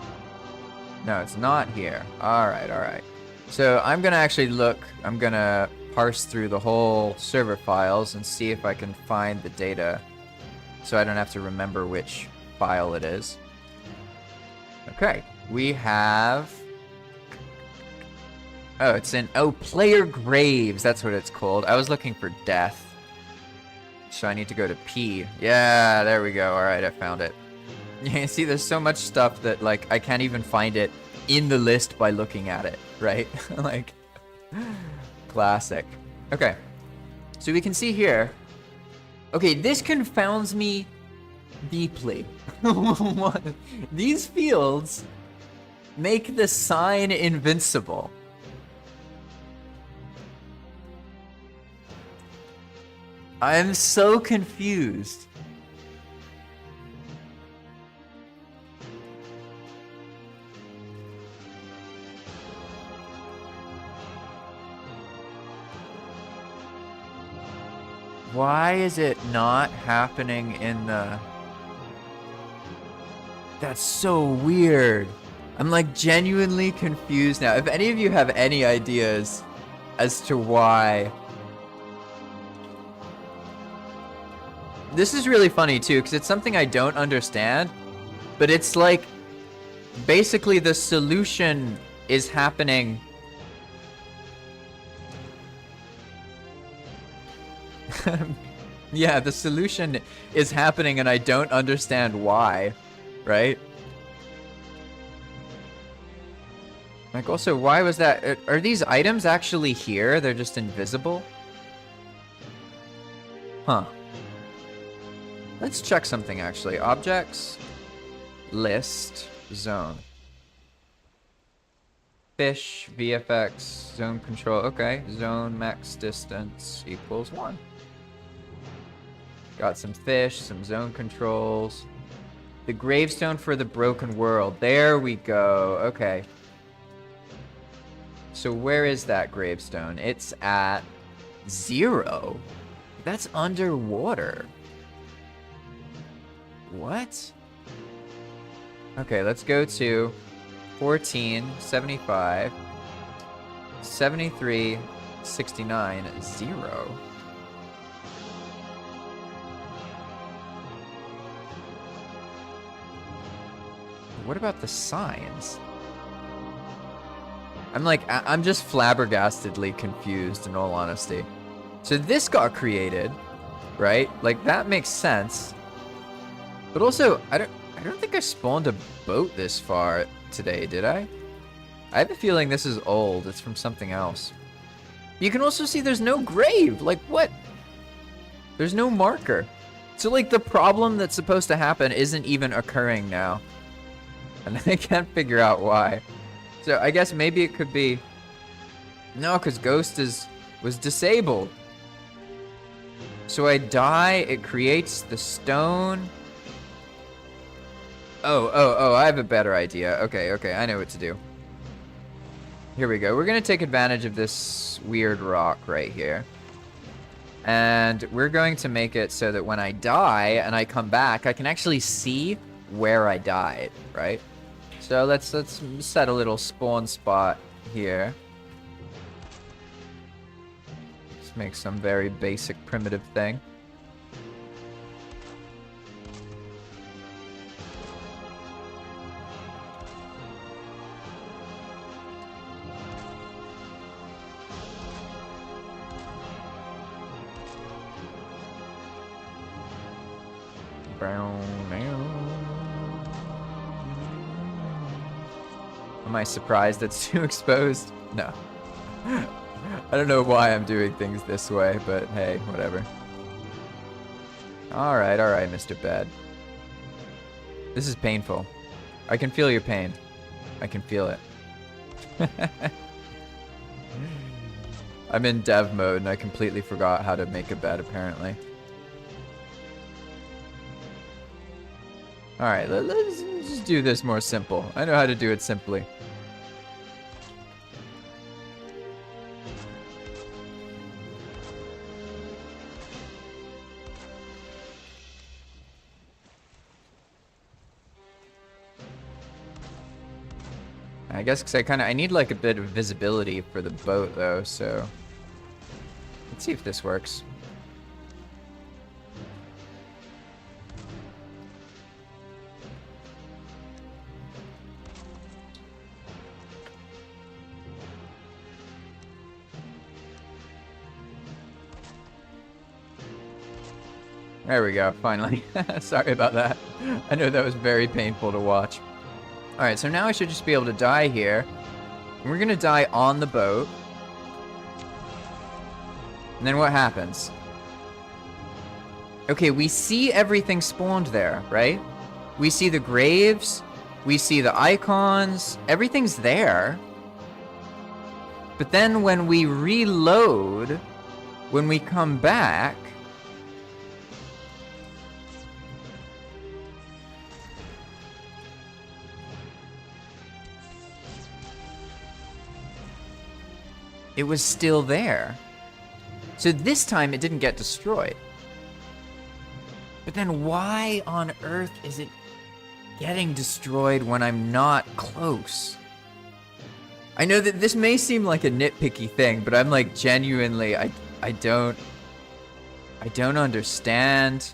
No, it's not here. Alright, alright. So I'm gonna actually look. I'm gonna parse through the whole server files and see if I can find the data so I don't have to remember which file it is. Okay. We have... Oh, it's in... Oh, player graves. That's what it's called. I was looking for death. So I need to go to P. Yeah, there we go. Alright, I found it. You see, there's so much stuff that, like, I can't even find it in the list by looking at it, right? Like, classic. Okay. So we can see here. Okay, this confounds me deeply. What? These fields make the sign invincible. I'm so confused. Why is it not happening in the... That's so weird. I'm like genuinely confused now. If any of you have any ideas as to why... This is really funny too, because it's something I don't understand, but it's like basically the solution is happening. Yeah, the solution is happening and I don't understand why, right? Like also, why was that? Are these items actually here? They're just invisible? Huh. Let's check something actually. Objects, list, zone. Fish, VFX, zone control. Okay, zone max distance equals 1. Got some fish, some zone controls. The gravestone for the broken world. There we go. Okay. So where is that gravestone? It's at 0. That's underwater. What? Okay, let's go to 14, 75, 73, 69, 0. What about the signs? I'm just flabbergastedly confused in all honesty. So this got created, right? Like that makes sense. But also, I don't think I spawned a boat this far today, did I? I have a feeling this is old. It's from something else. You can also see there's no grave. Like what? There's no marker. So like the problem that's supposed to happen isn't even occurring now. And I can't figure out why. So I guess maybe it could be... No, because Ghost was disabled. So I die, it creates the stone. Oh, I have a better idea. Okay, I know what to do. Here we go. We're going to take advantage of this weird rock right here. And we're going to make it so that when I die and I come back, I can actually see where I died, right? So let's set a little spawn spot here. Let's make some very basic primitive thing. Am I surprised it's too exposed? No. I don't know why I'm doing things this way, but hey, whatever. Alright, Mr. Bed. This is painful. I can feel your pain. I can feel it. I'm in dev mode and I completely forgot how to make a bed, apparently. Alright, let's just do this more simple. I know how to do it simply. I guess because I need like a bit of visibility for the boat though, so let's see if this works. There we go, finally. Sorry about that. I know that was very painful to watch. Alright, so now I should just be able to die here. And we're gonna die on the boat. And then what happens? Okay, we see everything spawned there, right? We see the graves. We see the icons. Everything's there. But then when we reload, when we come back, it was still there. So this time it didn't get destroyed. But then why on earth is it getting destroyed when I'm not close? I know that this may seem like a nitpicky thing, but I'm like genuinely, I don't understand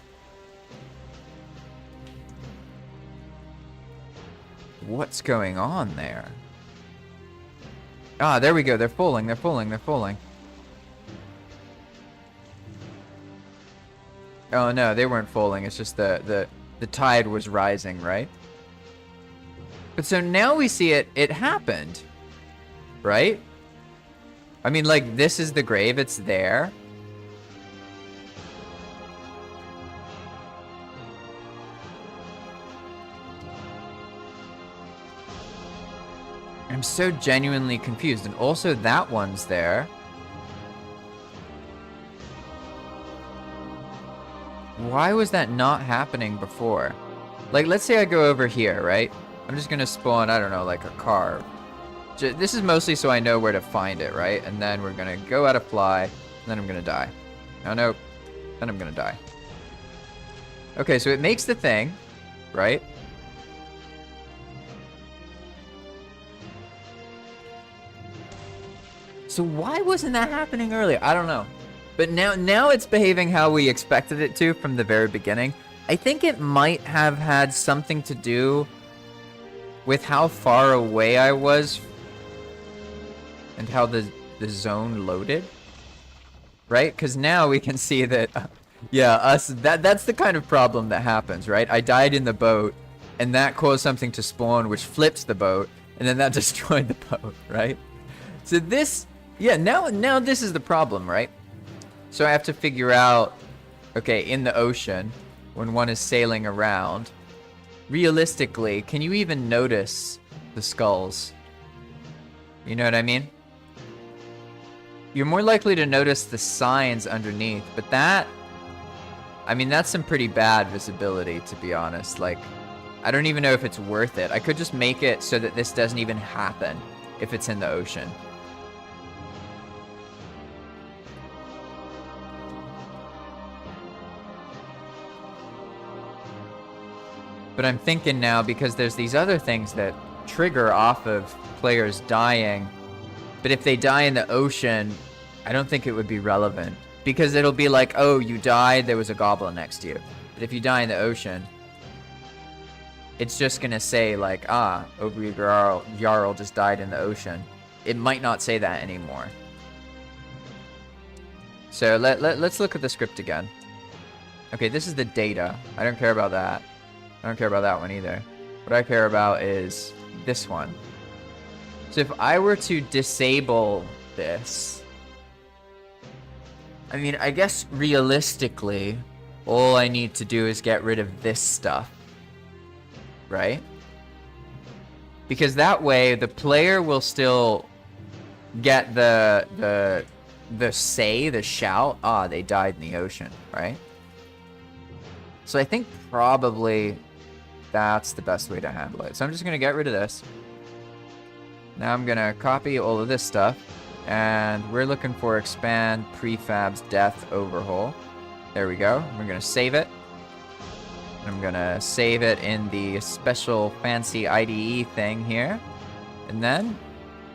what's going on there. Ah, there we go. They're falling. They're falling. They're falling. Oh no, they weren't falling. It's just the tide was rising, right? But so now we see it happened, right? I mean, like, this is the grave. It's there. I'm so genuinely confused. And also that one's there. Why was that not happening before? Like, let's say I go over here, right? I'm just gonna spawn, I don't know, like a car. This is mostly so I know where to find it, right? And then we're gonna go out of fly, and then I'm gonna die. Oh no, then I'm gonna die. Okay, so it makes the thing, right? So why wasn't that happening earlier? I don't know. But now it's behaving how we expected it to from the very beginning. I think it might have had something to do with how far away I was and how the zone loaded. Right? Because now we can see that, yeah, that's the kind of problem that happens, right? I died in the boat, and that caused something to spawn, which flips the boat, and then that destroyed the boat, right? So this, yeah, now this is the problem, right? So I have to figure out, okay, in the ocean, when one is sailing around, realistically, can you even notice the skulls? You know what I mean? You're more likely to notice the signs underneath, but that, I mean, that's some pretty bad visibility, to be honest. Like, I don't even know if it's worth it. I could just make it so that this doesn't even happen if it's in the ocean. But I'm thinking now, because there's these other things that trigger off of players dying, but if they die in the ocean, I don't think it would be relevant. Because it'll be like, oh, you died, there was a goblin next to you. But if you die in the ocean, it's just gonna say like, ah, Ogre Jarl just died in the ocean. It might not say that anymore. So let's look at the script again. Okay, this is the data. I don't care about that. I don't care about that one either. What I care about is this one. So if I were to disable this, I mean, I guess realistically, all I need to do is get rid of this stuff, right? Because that way the player will still get the shout, ah, they died in the ocean, right? So I think probably that's the best way to handle it. So I'm just gonna get rid of this. Now I'm gonna copy all of this stuff, and we're looking for expand prefabs death overhaul. There we go. We're gonna save it. I'm gonna save it in the special fancy IDE thing here. And then,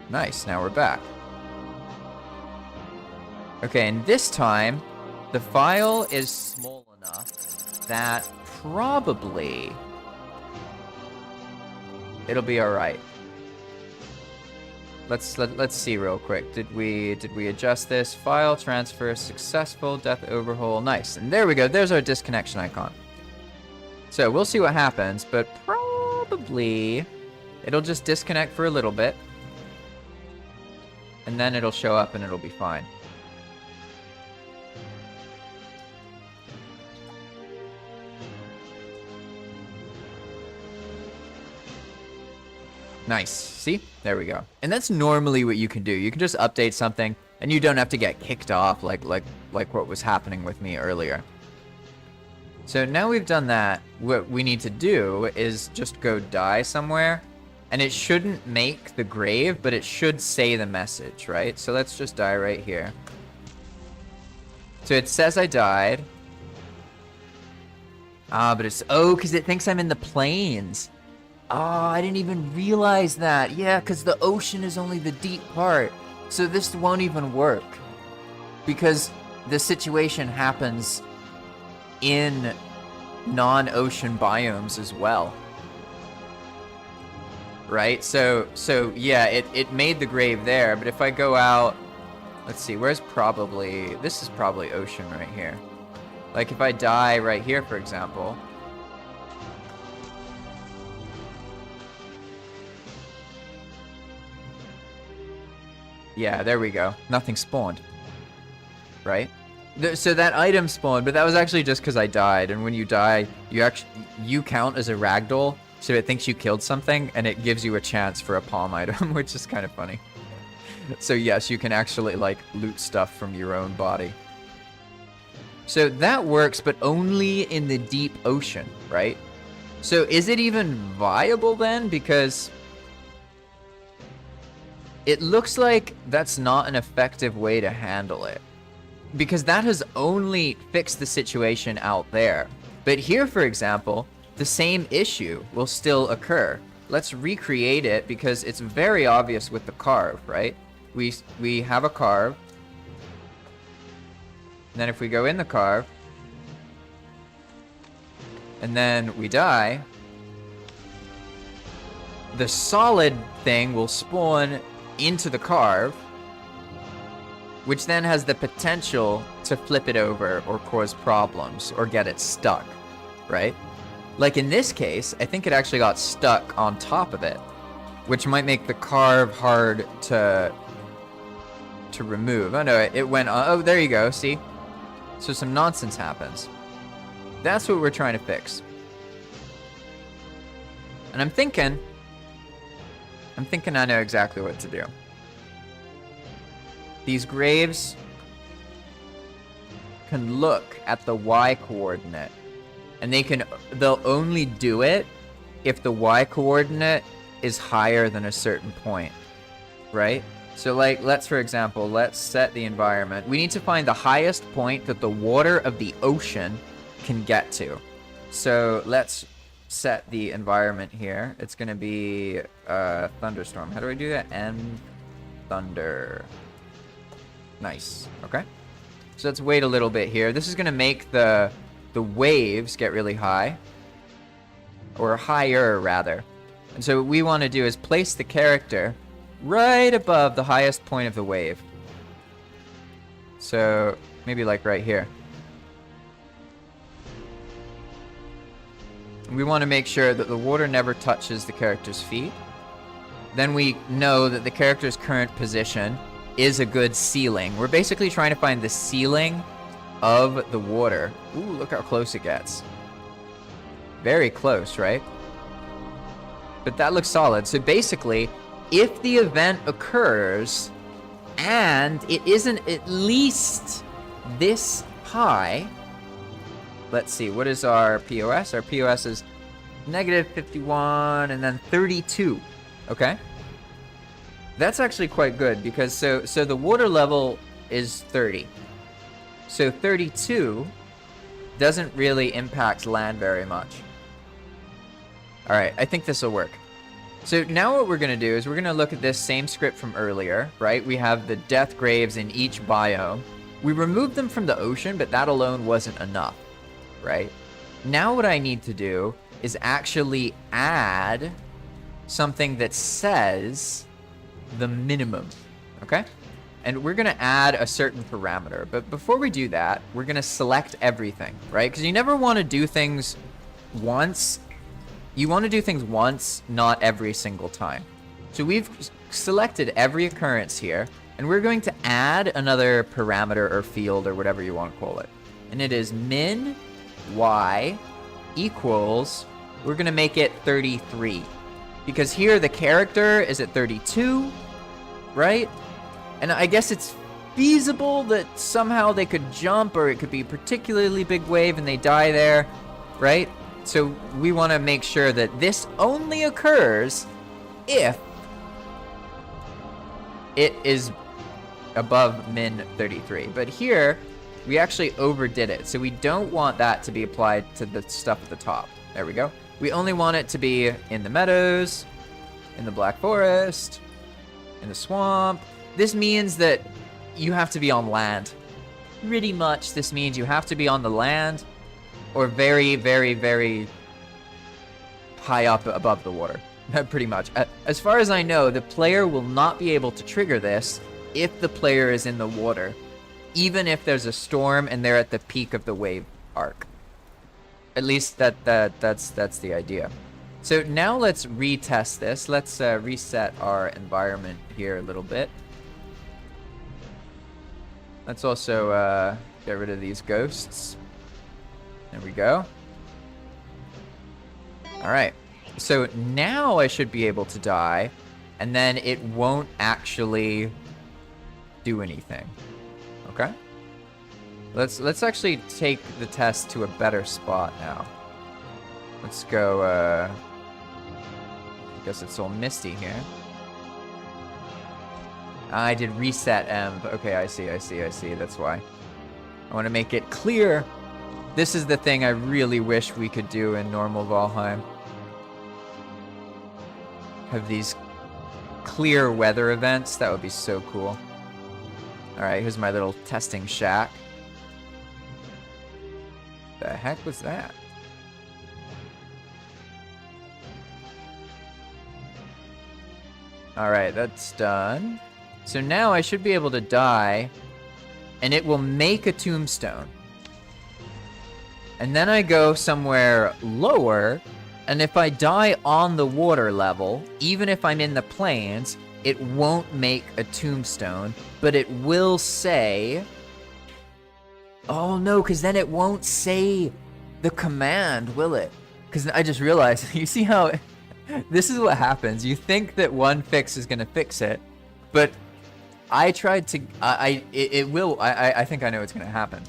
nice, now we're back. Okay, and this time, the file is small enough that probably it'll be alright. Let's see real quick. Did we adjust this? File transfer successful, death overhaul, nice. And there we go, there's our disconnection icon. So we'll see what happens, but probably it'll just disconnect for a little bit. And then it'll show up and it'll be fine. Nice. See? There we go. And that's normally what you can do. You can just update something and you don't have to get kicked off like what was happening with me earlier. So now we've done that, what we need to do is just go die somewhere And it shouldn't make the grave, but it should say the message, right? So let's just die right here. So it says I died. Ah, but it's... Oh, because it thinks I'm in the plains. Oh, I didn't even realize that. Yeah, because the ocean is only the deep part. So this won't even work. Because the situation happens in non-ocean biomes as well. Right? So yeah, it made the grave there, but if I go out... Let's see, where's probably... This is probably ocean right here. Like, if I die right here, for example... Yeah, there we go. Nothing spawned. Right? So that item spawned, but that was actually just because I died, and when you die, you count as a ragdoll, so it thinks you killed something, and it gives you a chance for a PoM item, which is kind of funny. So yes, you can actually, like, loot stuff from your own body. So that works, but only in the deep ocean, right? So is it even viable then? Because it looks like that's not an effective way to handle it. Because that has only fixed the situation out there. But here, for example, the same issue will still occur. Let's recreate it because it's very obvious with the carve, right? We have a carve. And then if we go in the carve, and then we die, the solid thing will spawn into the carve, which then has the potential to flip it over or cause problems or get it stuck, right? Like in this case, I think it actually got stuck on top of it, which might make the carve hard to remove. Oh no, it went on. Oh, there you go, see? So some nonsense happens. That's what we're trying to fix. And I'm thinking I know exactly what to do. These graves can look at the Y coordinate, and they'll only do it if the Y coordinate is higher than a certain point, right? So like, for example, let's set the environment. We need to find the highest point that the water of the ocean can get to. So let's set the environment here. It's gonna be thunderstorm. How do I do that? M thunder. Nice. Okay. So let's wait a little bit here. This is gonna make the waves get really high, or higher rather. And so what we want to do is place the character right above the highest point of the wave. So maybe like right here. We want to make sure that the water never touches the character's feet. Then we know that the character's current position is a good ceiling. We're basically trying to find the ceiling of the water. Ooh, look how close it gets. Very close, right? But that looks solid. So basically, if the event occurs and it isn't at least this high, let's see, what is our POS? Our POS is -51 and then 32. Okay? That's actually quite good because so the water level is 30. So 32 doesn't really impact land very much. All right, I think this will work. So now what we're going to do is we're going to look at this same script from earlier, right? We have the death graves in each biome. We removed them from the ocean, but that alone wasn't enough, right? Now what I need to do is actually add something that says the minimum, okay? And we're gonna add a certain parameter, but before we do that, we're gonna select everything, right? Because you never want to do things once. You want to do things once, not every single time. So we've selected every occurrence here, and we're going to add another parameter or field or whatever you want to call it. And it is min y equals, we're gonna make it 33. Because here the character is at 32, right? And I guess it's feasible that somehow they could jump, or it could be a particularly big wave and they die there, right? So we want to make sure that this only occurs if it is above min 33. But here, we actually overdid it. So we don't want that to be applied to the stuff at the top. There we go. We only want it to be in the meadows, in the Black Forest, in the swamp. This means that you have to be on land. Pretty much this means you have to be on the land or very, very, very high up above the water. Pretty much. As far as I know, the player will not be able to trigger this if the player is in the water, even if there's a storm and they're at the peak of the wave arc. At least that's the idea. So now let's retest this. Let's reset our environment here a little bit. Let's also get rid of these ghosts. There we go. All right. So now I should be able to die, and then it won't actually do anything. Okay? Let's actually take the test to a better spot now. Let's go, I guess it's all misty here. I did reset M. Okay, I see. That's why. I want to make it clear. This is the thing I really wish we could do in normal Valheim. Have these clear weather events. That would be so cool. Alright, here's my little testing shack. The heck was that? Alright, that's done. So now I should be able to die, and it will make a tombstone. And then I go somewhere lower, and if I die on the water level, even if I'm in the plains, it won't make a tombstone, but it will say... Oh no, because then it won't say the command, will it? Because I just realized, you see how... This is what happens. You think that one fix is going to fix it, but I tried to... It will... I think I know what's going to happen.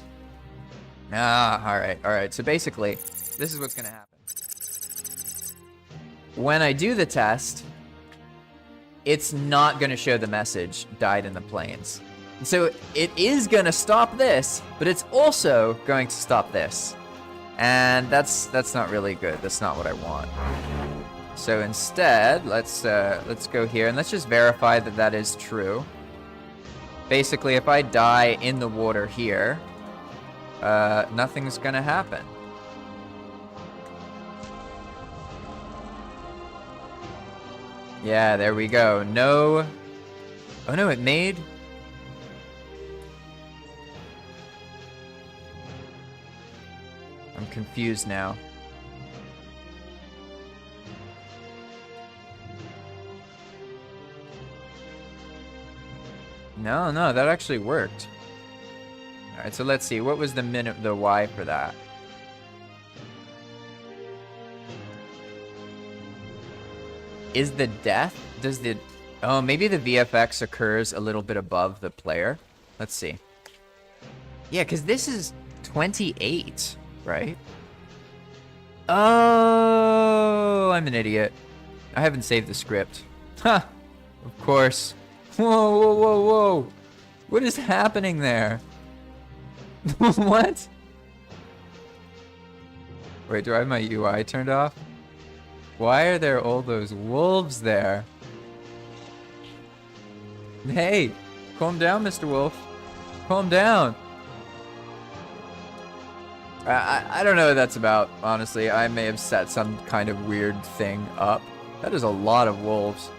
Alright. So basically, this is what's going to happen. When I do the test, it's not going to show the message, died in the plains. So it is going to stop this, but it's also going to stop this. And that's not really good. That's not what I want. So instead, let's go here and let's just verify that that is true. Basically, if I die in the water here, nothing's going to happen. Yeah, there we go. No. Oh no, it made... I'm confused now. No, that actually worked. Alright, so let's see. What was the Y for that? Is the death... Does the... Oh, maybe the VFX occurs a little bit above the player. Let's see. Yeah, because this is 28, right? Oh, I'm an idiot. I haven't saved the script. Huh. Of course. Whoa. What is happening there? What? Wait, do I have my UI turned off? Why are there all those wolves there? Hey, calm down, Mr. Wolf. Calm down. I don't know what that's about, honestly. I may have set some kind of weird thing up. That is a lot of wolves.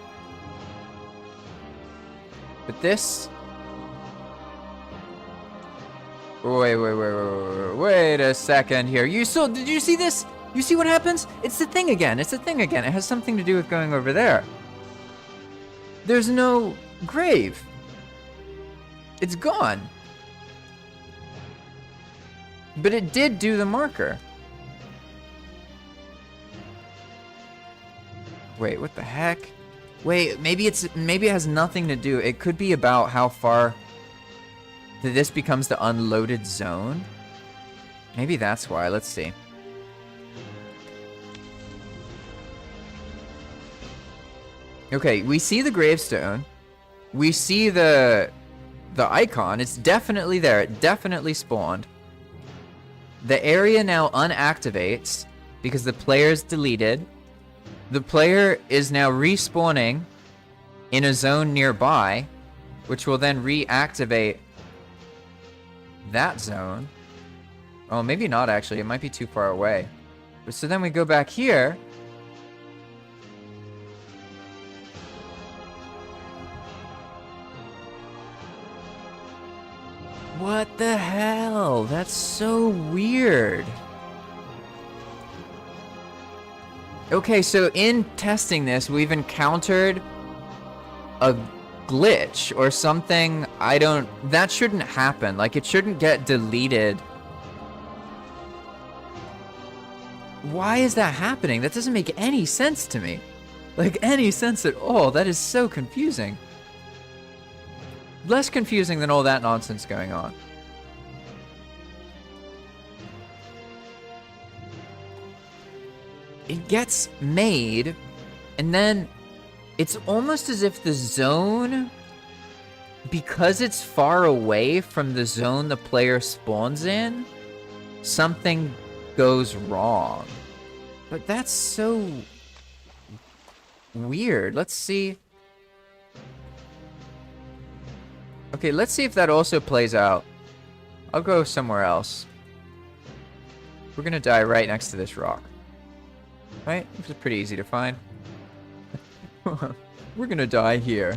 But this... Wait a second here. Did you see this? You see what happens? It's the thing again. It has something to do with going over there. There's no grave. It's gone. But it did do the marker. Wait, what the heck? Wait, maybe it has nothing to do. It could be about how far this becomes the unloaded zone. Maybe that's why. Let's see. Okay, we see the gravestone. We see the icon. It's definitely there. It definitely spawned. The area now unactivates because the player's deleted. The player is now respawning in a zone nearby, which will then reactivate that zone. Oh, maybe not actually. It might be too far away. So then we go back here. What the hell? That's so weird. Okay, so in testing this, we've encountered a glitch or something. That shouldn't happen. Like, it shouldn't get deleted. Why is that happening? That doesn't make any sense to me. Like, any sense at all. That is so confusing. Less confusing than all that nonsense going on. It gets made, and then it's almost as if the zone, because it's far away from the zone the player spawns in, something goes wrong. But that's so weird. Let's see. Okay, let's see if that also plays out. I'll go somewhere else. We're gonna die right next to this rock. Right? Which is pretty easy to find. We're gonna die here.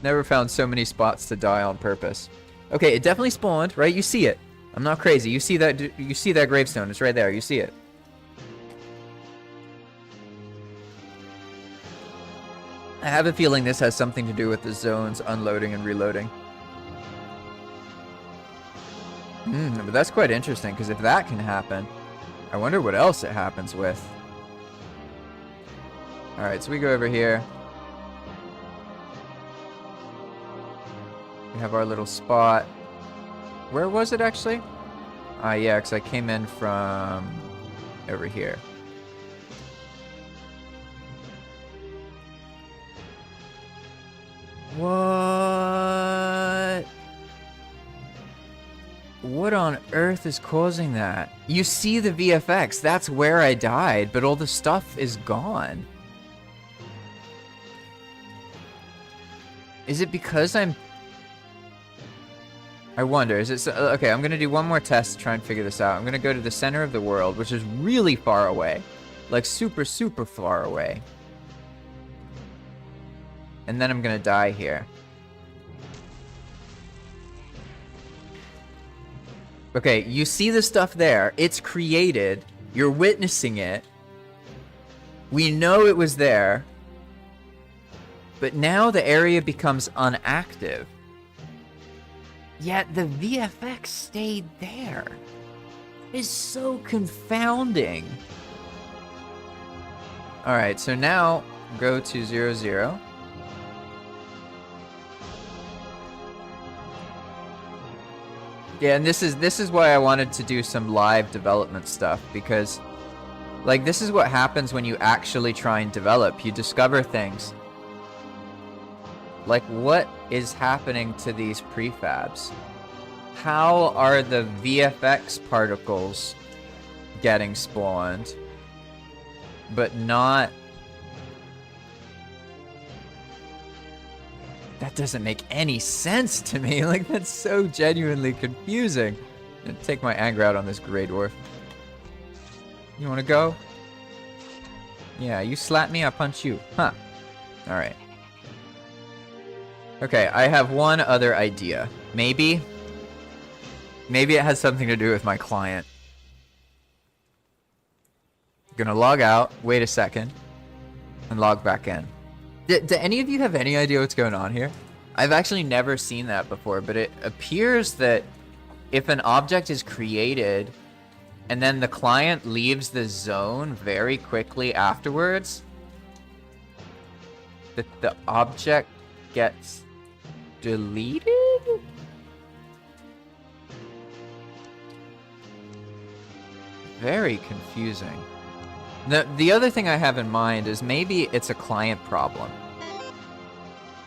Never found so many spots to die on purpose. Okay, it definitely spawned, right? You see it. I'm not crazy. You see that gravestone. It's right there. You see it. I have a feeling this has something to do with the zones unloading and reloading. But that's quite interesting, because if that can happen, I wonder what else it happens with. Alright, so we go over here. We have our little spot. Where was it actually? Yeah, because I came in from over here. What? What on earth is causing that? You see the VFX. That's where I died, but all the stuff is gone. Is it because I wonder, is it... Okay, I'm going to do one more test to try and figure this out. I'm going to go to the center of the world, which is really far away. Like, super, super far away. And then I'm going to die here. Okay, you see the stuff there. It's created. You're witnessing it. We know it was there. But now the area becomes unactive. Yet the VFX stayed there. It's so confounding. Alright, so now go to 0, 0. Yeah, and this is why I wanted to do some live development stuff, because like this is what happens when you actually try and develop. You discover things. Like, what is happening to these prefabs? How are the VFX particles getting spawned, but not... That doesn't make any sense to me. Like, that's so genuinely confusing. I'm gonna take my anger out on this Grey Dwarf. You wanna go? Yeah, you slap me, I punch you. Huh. Alright. Okay, I have one other idea. Maybe it has something to do with my client. Gonna log out, wait a second, and log back in. Do any of you have any idea what's going on here? I've actually never seen that before, but it appears that if an object is created and then the client leaves the zone very quickly afterwards, that the object gets deleted? Very confusing. The other thing I have in mind is maybe it's a client problem.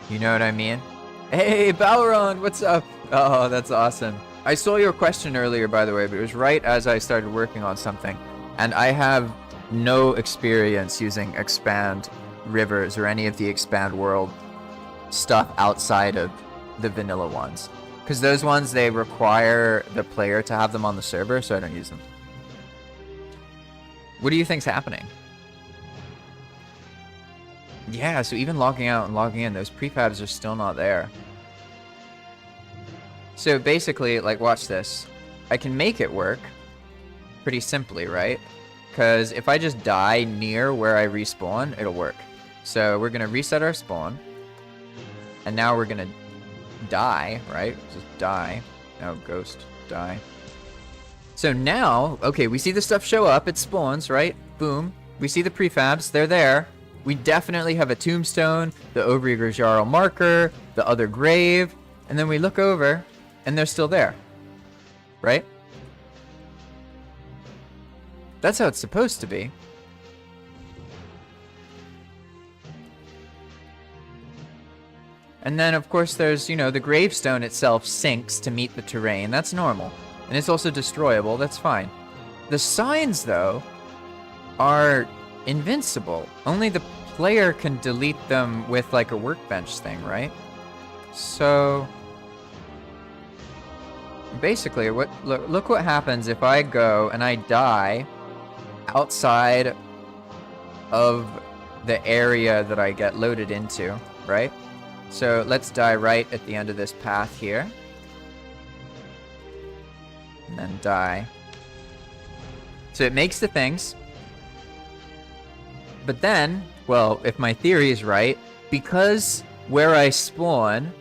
You know what I mean? Hey, Balron, what's up? Oh, that's awesome. I saw your question earlier, by the way, but it was right as I started working on something. And I have no experience using expand rivers or any of the expand world stuff outside of the vanilla ones. Because those ones, they require the player to have them on the server, so I don't use them. What do you think's happening? Yeah, so even logging out and logging in, those prefabs are still not there. So basically, like, watch this. I can make it work pretty simply, right? Because if I just die near where I respawn, it'll work. So we're going to reset our spawn. And now we're going to die, right? Just die. Oh, ghost, die. So now, okay, we see the stuff show up. It spawns, right? Boom. We see the prefabs. They're there. We definitely have a tombstone, the Overeager Jarl marker, the other grave, and then we look over, and they're still there. Right? That's how it's supposed to be. And then, of course, there's, you know, the gravestone itself sinks to meet the terrain. That's normal. And it's also destroyable. That's fine. The signs, though, are invincible. Only the player can delete them with, like, a workbench thing, right? So basically, look what happens if I go and I die outside of the area that I get loaded into, right? So let's die right at the end of this path here. And then die. So it makes the things. But then, well, if my theory is right, because where I spawn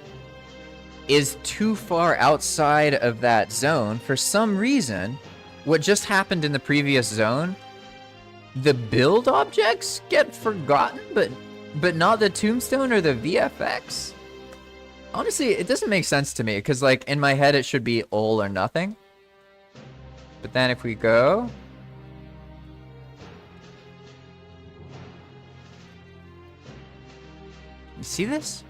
is too far outside of that zone, for some reason, what just happened in the previous zone, the build objects get forgotten, but not the tombstone or the VFX? Honestly, it doesn't make sense to me, because, like, in my head it should be all or nothing. But then if we go... You see this?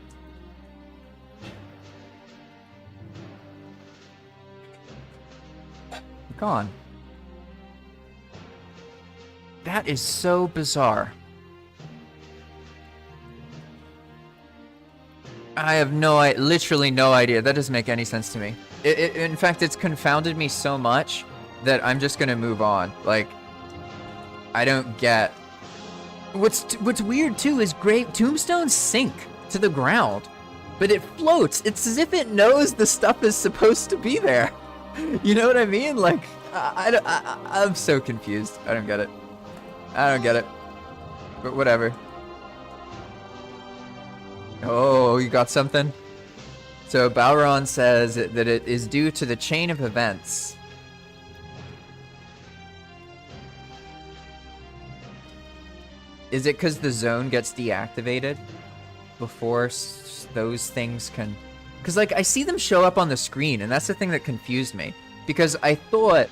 Gone. That is so bizarre. I have literally no idea. That doesn't make any sense to me. In fact, it's confounded me so much that I'm just gonna move on. Like, I don't get... What's weird too is tombstones sink to the ground, but it floats. It's as if it knows the stuff is supposed to be there. You know what I mean? Like, I'm so confused. I don't get it. I don't get it. But whatever. Oh, you got something? So Balron says that it is due to the chain of events. Is it because the zone gets deactivated before those things can... Because, like, I see them show up on the screen, and that's the thing that confused me. Because I thought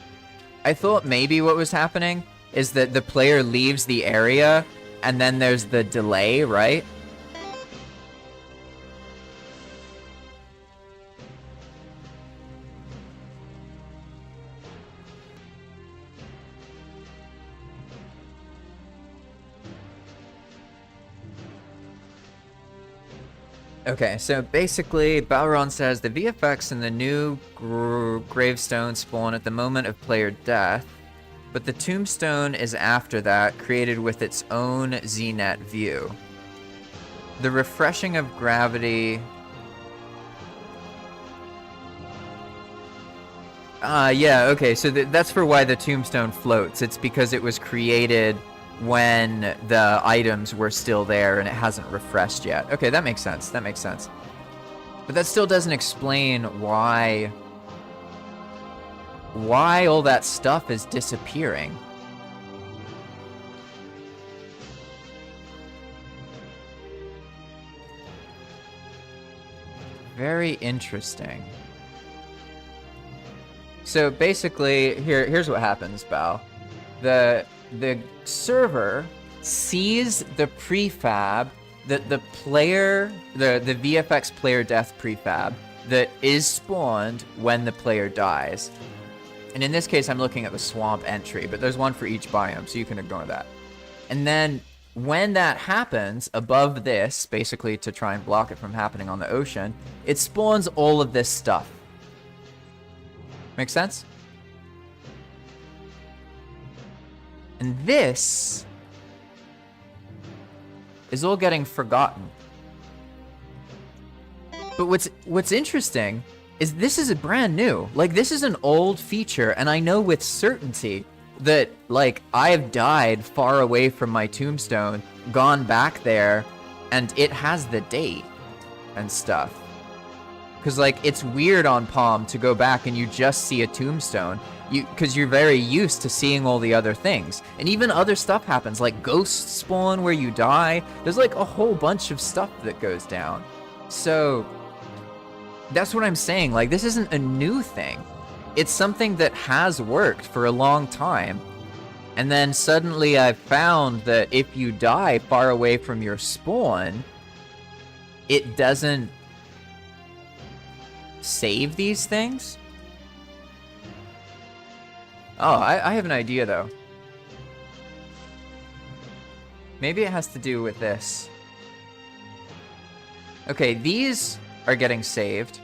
maybe what was happening is that the player leaves the area, and then there's the delay, right? Okay, so basically, Balron says the VFX in the new gravestone spawn at the moment of player death, but the tombstone is after that, created with its own ZNet view. The refreshing of gravity... yeah, okay, so that's for why the tombstone floats. It's because it was created when the items were still there and it hasn't refreshed yet. Okay, that makes sense. That makes sense. But that still doesn't explain why all that stuff is disappearing. Very interesting. So basically, here's what happens, Bao. The server sees the prefab the player, the VFX player death prefab that is spawned when the player dies. And in this case, I'm looking at the swamp entry, but there's one for each biome, so you can ignore that. And then when that happens, above this, basically to try and block it from happening on the ocean, it spawns all of this stuff. Make sense? And this is all getting forgotten. But what's interesting is this is a brand new. Like, this is an old feature, and I know with certainty that, like, I've died far away from my tombstone, gone back there, and it has the date and stuff. Because, like, it's weird on PoM to go back and you just see a tombstone. Because you're very used to seeing all the other things. And even other stuff happens, like ghosts spawn where you die. There's, like, a whole bunch of stuff that goes down. So that's what I'm saying. Like, this isn't a new thing. It's something that has worked for a long time. And then suddenly I found that if you die far away from your spawn, it doesn't save these things. Oh, I have an idea, though. Maybe it has to do with this. Okay, these are getting saved.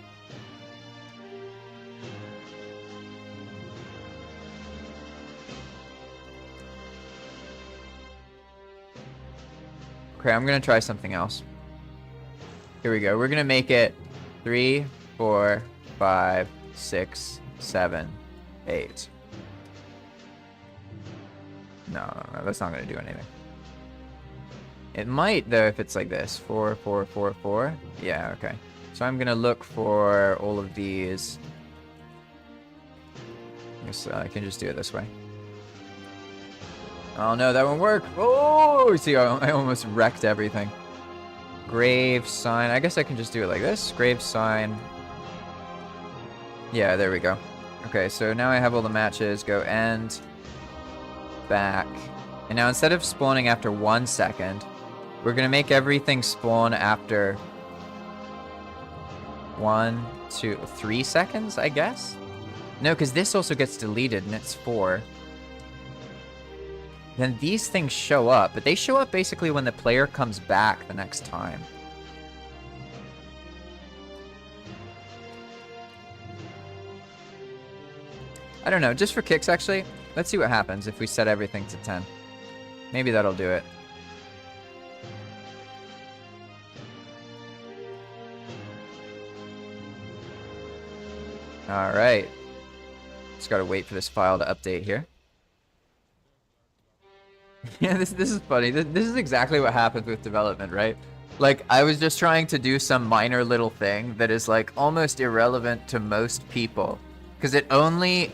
Okay, I'm gonna try something else. Here we go. We're gonna make it 3, 4, 5, 6, 7, 8. No, that's not gonna do anything. It might, though, if it's like this. 4, 4, 4, 4. Yeah, okay. So I'm gonna look for all of these. I guess I can just do it this way. Oh no, that won't work. Oh, see, I almost wrecked everything. Grave sign. I guess I can just do it like this. Grave sign. Yeah, there we go. Okay, so now I have all the matches. Go end. Back. And now instead of spawning after 1 second, we're gonna make everything spawn after 1, 2, 3 seconds, I guess? No, because this also gets deleted and it's 4. Then these things show up, but they show up basically when the player comes back the next time. I don't know, just for kicks actually, let's see what happens if we set everything to 10. Maybe that'll do it. Alright. Just gotta wait for this file to update here. Yeah, this is funny. This is exactly what happens with development, right? Like, I was just trying to do some minor little thing that is, like, almost irrelevant to most people. Because it only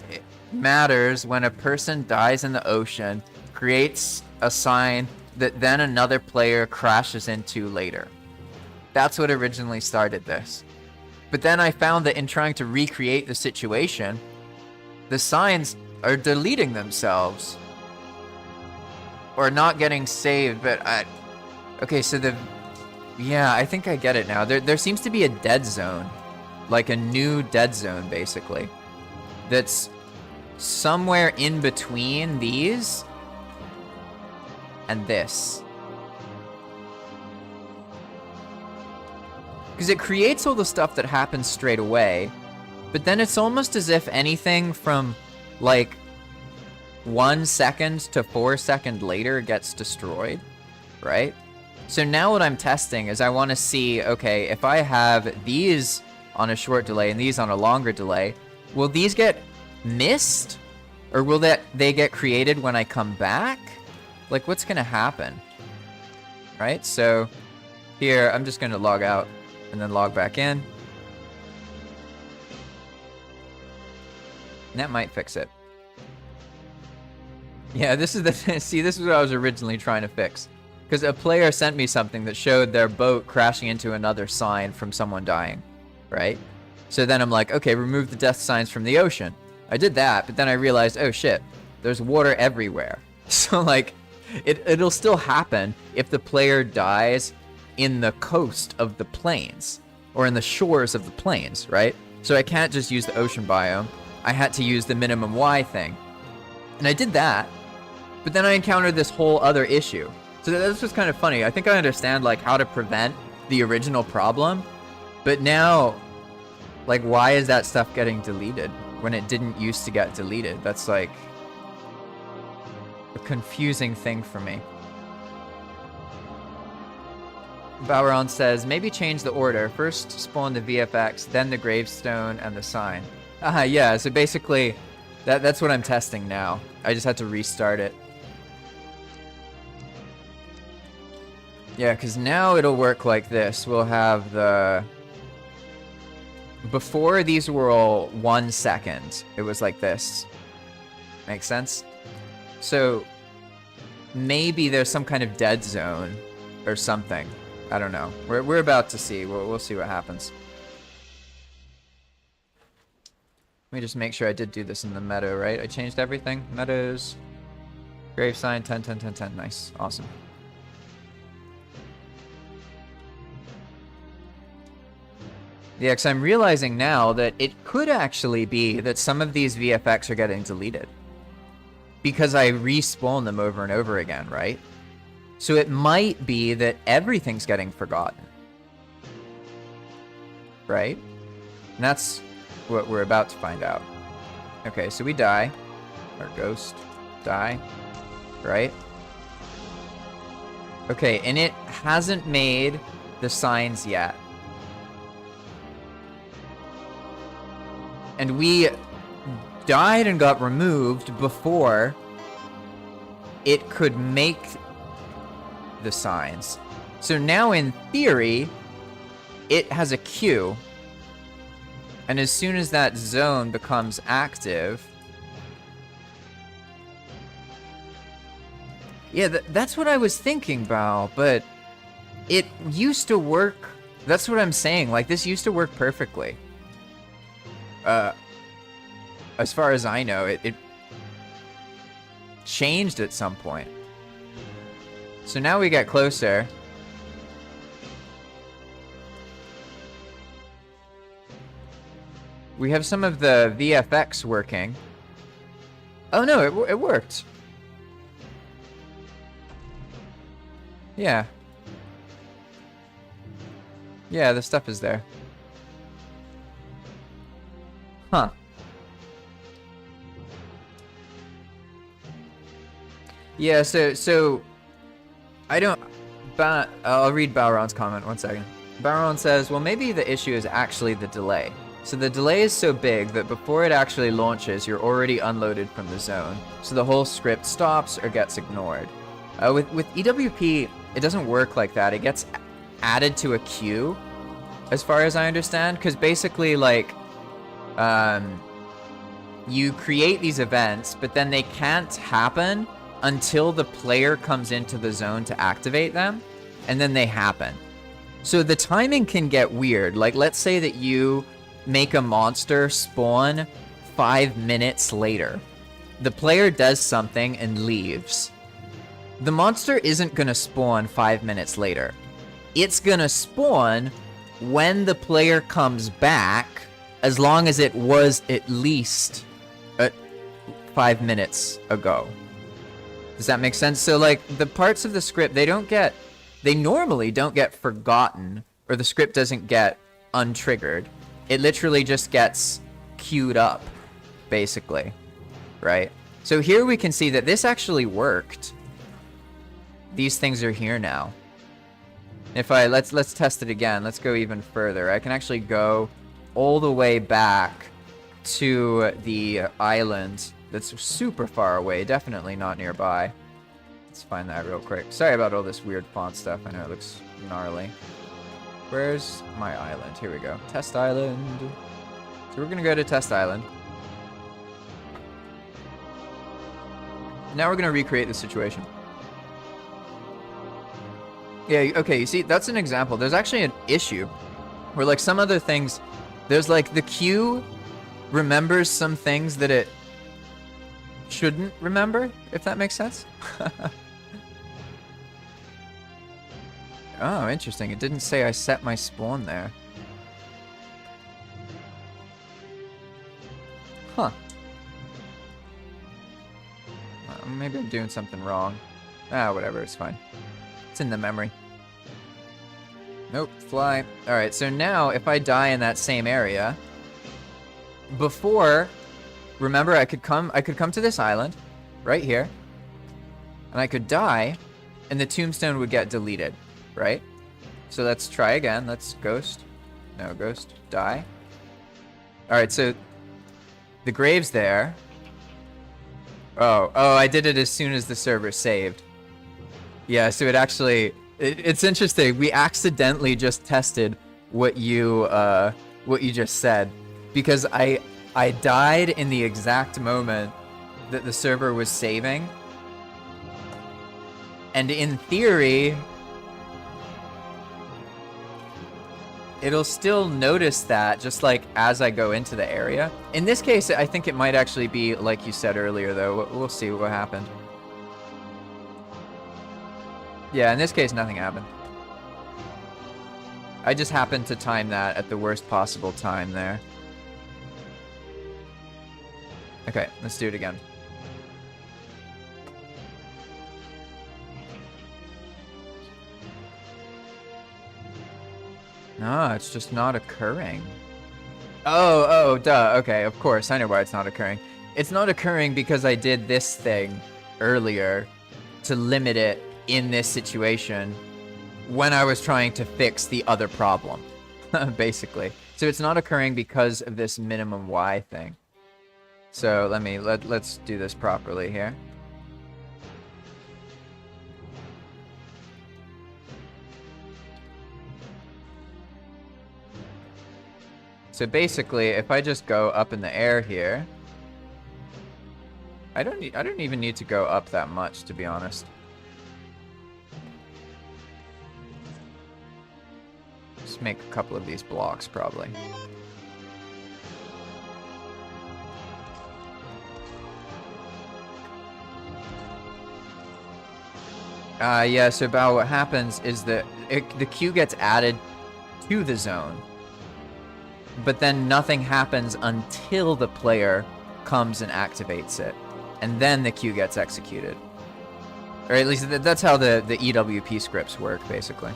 matters when a person dies in the ocean, creates a sign that then another player crashes into later. That's what originally started this. But then I found that in trying to recreate the situation, the signs are deleting themselves. Or not getting saved, but okay, so yeah, I think I get it now. There seems to be a dead zone. Like a new dead zone, basically. That's somewhere in between these and this. Because it creates all the stuff that happens straight away, but then it's almost as if anything from, like, 1 second to 4 seconds later gets destroyed, right? So now what I'm testing is I want to see, okay, if I have these on a short delay and these on a longer delay, will these get missed? Or will they get created when I come back? Like, what's going to happen? Right? So here, I'm just going to log out and then log back in. And that might fix it. Yeah, this is the see, this is what I was originally trying to fix. Because a player sent me something that showed their boat crashing into another sign from someone dying, right? So then I'm like, okay, remove the death signs from the ocean. I did that, but then I realized, oh shit, there's water everywhere. So like, it'll still happen if the player dies in the coast of the plains, or in the shores of the plains, right? So I can't just use the ocean biome. I had to use the minimum Y thing. And I did that, but then I encountered this whole other issue. So that's just kind of funny. I think I understand like how to prevent the original problem, but now, like, why is that stuff getting deleted when it didn't used to get deleted? That's like a confusing thing for me. Bauron says, maybe change the order. First spawn the VFX, then the gravestone and the sign. Yeah, so basically, that's what I'm testing now. I just had to restart it. Yeah, because now it'll work like this. We'll have the... Before, these were all 1 second. It was like this. Make sense? So, maybe there's some kind of dead zone or something. I don't know. We're about to see. We'll see what happens. Let me just make sure I did do this in the meadow, right? I changed everything. Meadows. Grave sign, 10, 10, 10, 10. Nice. Awesome. Yeah, because I'm realizing now that it could actually be that some of these VFX are getting deleted. Because I respawn them over and over again, right? So it might be that everything's getting forgotten. Right? And that's what we're about to find out. Okay, so we die. Our ghost die. Right? Okay, and it hasn't made the signs yet. And we died and got removed before it could make the signs. So now in theory, it has a queue. And as soon as that zone becomes active... Yeah, that's what I was thinking, Bao, but it used to work... That's what I'm saying, like, this used to work perfectly. As far as I know, it changed at some point. So now we get closer. We have some of the VFX working. Oh no, it worked. Yeah. Yeah, the stuff is there. Huh. Yeah, so I don't... I'll read Balron's comment, 1 second. Balron says, well, maybe the issue is actually the delay. So the delay is so big that before it actually launches, you're already unloaded from the zone. So the whole script stops or gets ignored. With EWP, it doesn't work like that. It gets added to a queue, as far as I understand. Because basically, like, you create these events, but then they can't happen until the player comes into the zone to activate them, and then they happen. So the timing can get weird. Like, let's say that you make a monster spawn 5 minutes later. The player does something and leaves. The monster isn't gonna spawn 5 minutes later. It's gonna spawn when the player comes back, as long as it was at least 5 minutes ago. Does that make sense? So, like, the parts of the script, they normally don't get forgotten, or the script doesn't get untriggered. It literally just gets queued up, basically, right? So here we can see that this actually worked. These things are here now. If let's test it again. Let's go even further. I can actually go all the way back to the island that's super far away, definitely not nearby. Let's find that real quick. Sorry about all this weird font stuff. I know it looks gnarly. Where's my island? Here we go. Test Island. So we're gonna go to Test Island. Now we're gonna recreate the situation. Yeah, okay, you see, that's an example. There's actually an issue where, like, some other things, there's, like, the queue remembers some things that it shouldn't remember, if that makes sense. Oh, interesting. It didn't say I set my spawn there. Huh. Maybe I'm doing something wrong. Ah, whatever, it's fine. It's in the memory. Nope, fly. Alright, so now if I die in that same area, before, remember I could come to this island, right here, and I could die, and the tombstone would get deleted, right? So let's try again. Let's ghost. No, ghost. Die. Alright, so the grave's there. Oh, I did it as soon as the server saved. Yeah, so it actually... It's interesting. We accidentally just tested what you just said. Because I died in the exact moment that the server was saving. And in theory... it'll still notice that just like as I go into the area. In this case, I think it might actually be like you said earlier though. We'll see what happened. Yeah, in this case, nothing happened. I just happened to time that at the worst possible time there. Okay, let's do it again. No, it's just not occurring. Oh, duh. Okay, of course. I know why it's not occurring. It's not occurring because I did this thing earlier to limit it in this situation when I was trying to fix the other problem, basically. So it's not occurring because of this minimum Y thing. So let's do this properly here. So basically, if I just go up in the air here, I don't even need to go up that much, to be honest. Just make a couple of these blocks, probably. Yeah, so about what happens is that the queue gets added to the zone. But then nothing happens until the player comes and activates it. And then the queue gets executed. Or at least that's how the EWP scripts work, basically.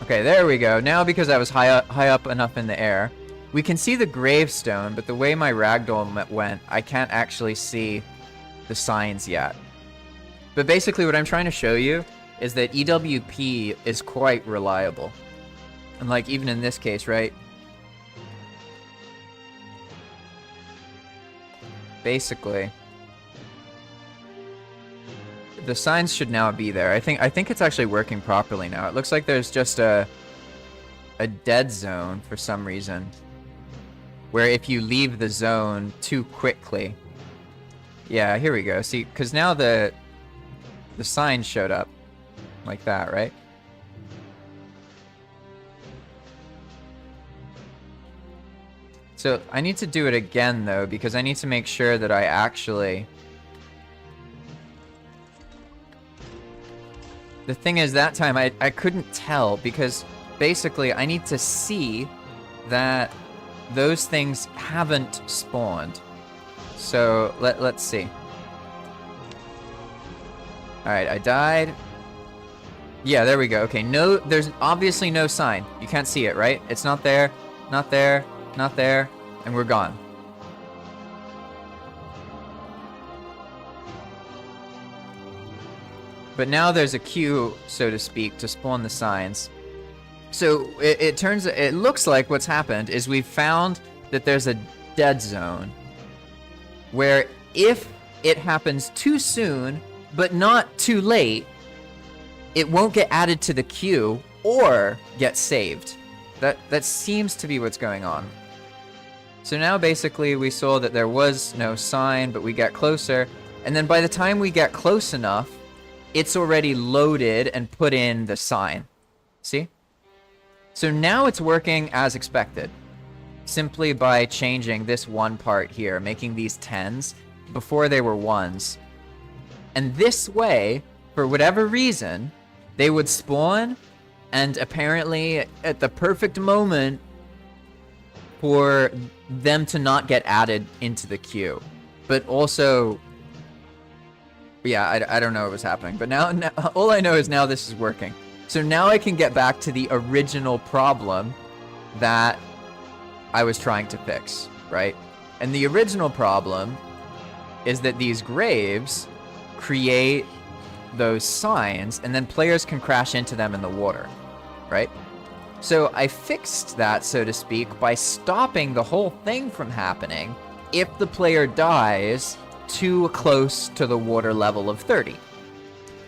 Okay, there we go. Now because I was high up enough in the air, we can see the gravestone, but the way my ragdoll went, I can't actually see the signs yet. But basically what I'm trying to show you is that EWP is quite reliable. And like, even in this case, right? Basically, the signs should now be there. I think it's actually working properly now. It looks like there's just a dead zone for some reason. Where if you leave the zone too quickly. Yeah, here we go. See, because now the sign showed up. Like that, right? So I need to do it again though, because I need to make sure that I actually... The thing is, that time I couldn't tell because basically I need to see that those things haven't spawned. So let's see. Alright, I died. Yeah, there we go. Okay, no, there's obviously no sign. You can't see it, right? It's not there, not there. Not there, and we're gone. But now there's a queue, so to speak, to spawn the signs. So it looks like what's happened is we've found that there's a dead zone where if it happens too soon, but not too late, it won't get added to the queue or get saved. That seems to be what's going on. So now basically we saw that there was no sign, but we get closer. And then by the time we get close enough, it's already loaded and put in the sign. See? So now it's working as expected. Simply by changing this one part here, making these 10s before they were 1s. And this way, for whatever reason, they would spawn, and apparently at the perfect moment for them to not get added into the queue. But also, yeah, I don't know what was happening. But now all I know is now this is working. So now I can get back to the original problem that I was trying to fix, right? And the original problem is that these graves create those signs, and then players can crash into them in the water, right? So I fixed that, so to speak, by stopping the whole thing from happening if the player dies too close to the water level of 30.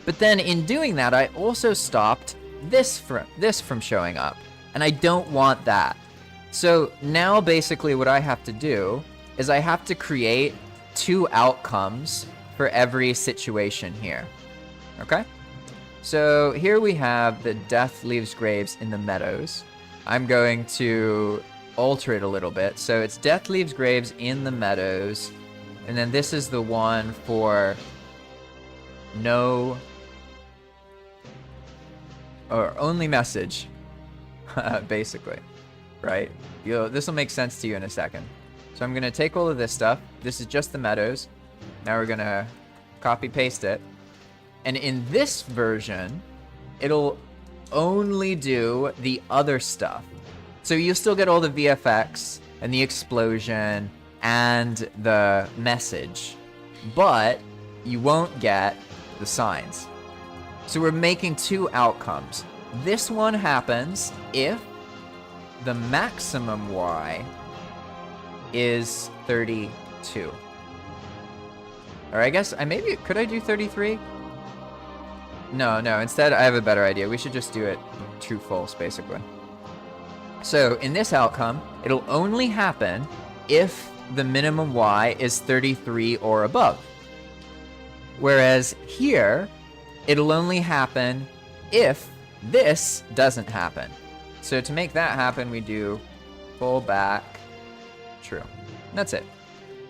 But then in doing that, I also stopped this from showing up, and I don't want that. So now basically what I have to do is I have to create 2 outcomes for every situation here. Okay? So here we have the death leaves graves in the meadows. I'm going to alter it a little bit. So it's death leaves graves in the meadows. And then this is the one for no or only message, basically, right? This will make sense to you in a second. So I'm going to take all of this stuff. This is just the meadows. Now we're going to copy paste it. And in this version, it'll only do the other stuff. So you'll still get all the VFX and the explosion and the message, but you won't get the signs. So we're making 2 outcomes. This one happens if the maximum Y is 32. Or I guess could I do 33? No, instead I have a better idea. We should just do it true false, basically. So in this outcome, it'll only happen if the minimum Y is 33 or above. Whereas here, it'll only happen if this doesn't happen. So to make that happen, we do full back true. And that's it.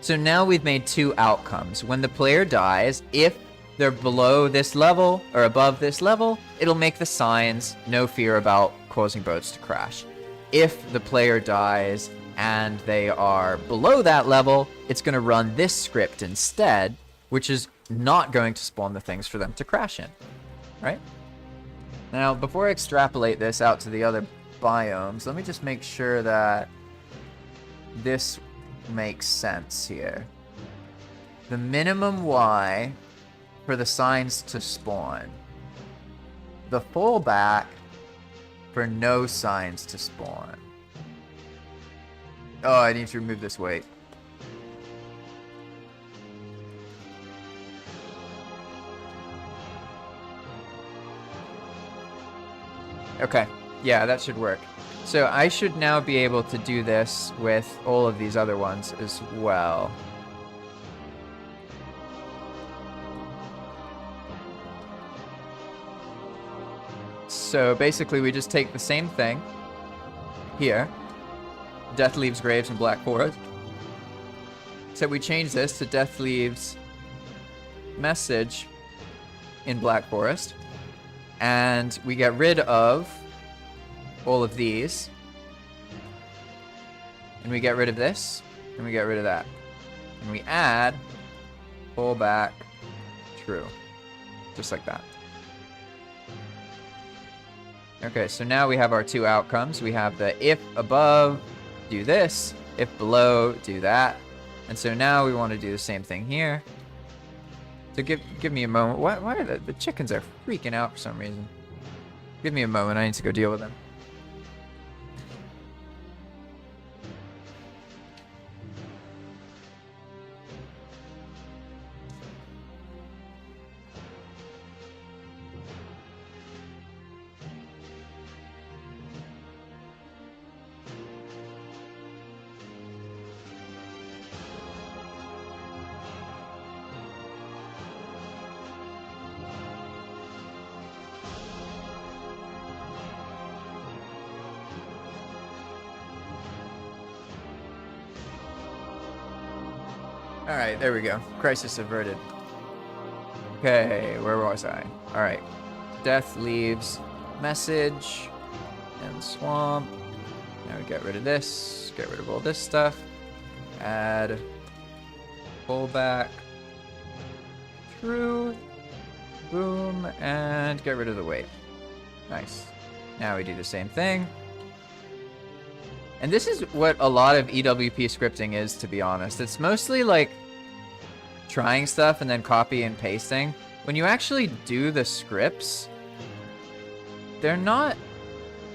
So now we've made 2 outcomes. When the player dies, if they're below this level or above this level, it'll make the signs, no fear about causing boats to crash. If the player dies and they are below that level, it's going to run this script instead, which is not going to spawn the things for them to crash in, right? Now, before I extrapolate this out to the other biomes, let me just make sure that this makes sense here. The minimum Y for the signs to spawn. The fallback for no signs to spawn. Oh, I need to remove this weight. Okay, yeah, that should work. So I should now be able to do this with all of these other ones as well. So basically we just take the same thing here, death leaves graves in Black Forest. So we change this to death leaves message in Black Forest. And we get rid of all of these. And we get rid of this. And we get rid of that. And we add fallback true. Just like that. Okay, so now we have our 2 outcomes. We have the if above, do this. If below, do that. And so now we want to do the same thing here. So give me a moment. Why are the chickens are freaking out for some reason? Give me a moment. I need to go deal with them. Alright, there we go. Crisis averted. Okay, where was I? Alright. Death leaves message and swamp. Now we get rid of this, get rid of all this stuff. Add pullback, true, boom, and get rid of the weight. Nice. Now we do the same thing. And this is what a lot of EWP scripting is, to be honest. It's mostly like trying stuff and then copy and pasting. When you actually do the scripts, they're not...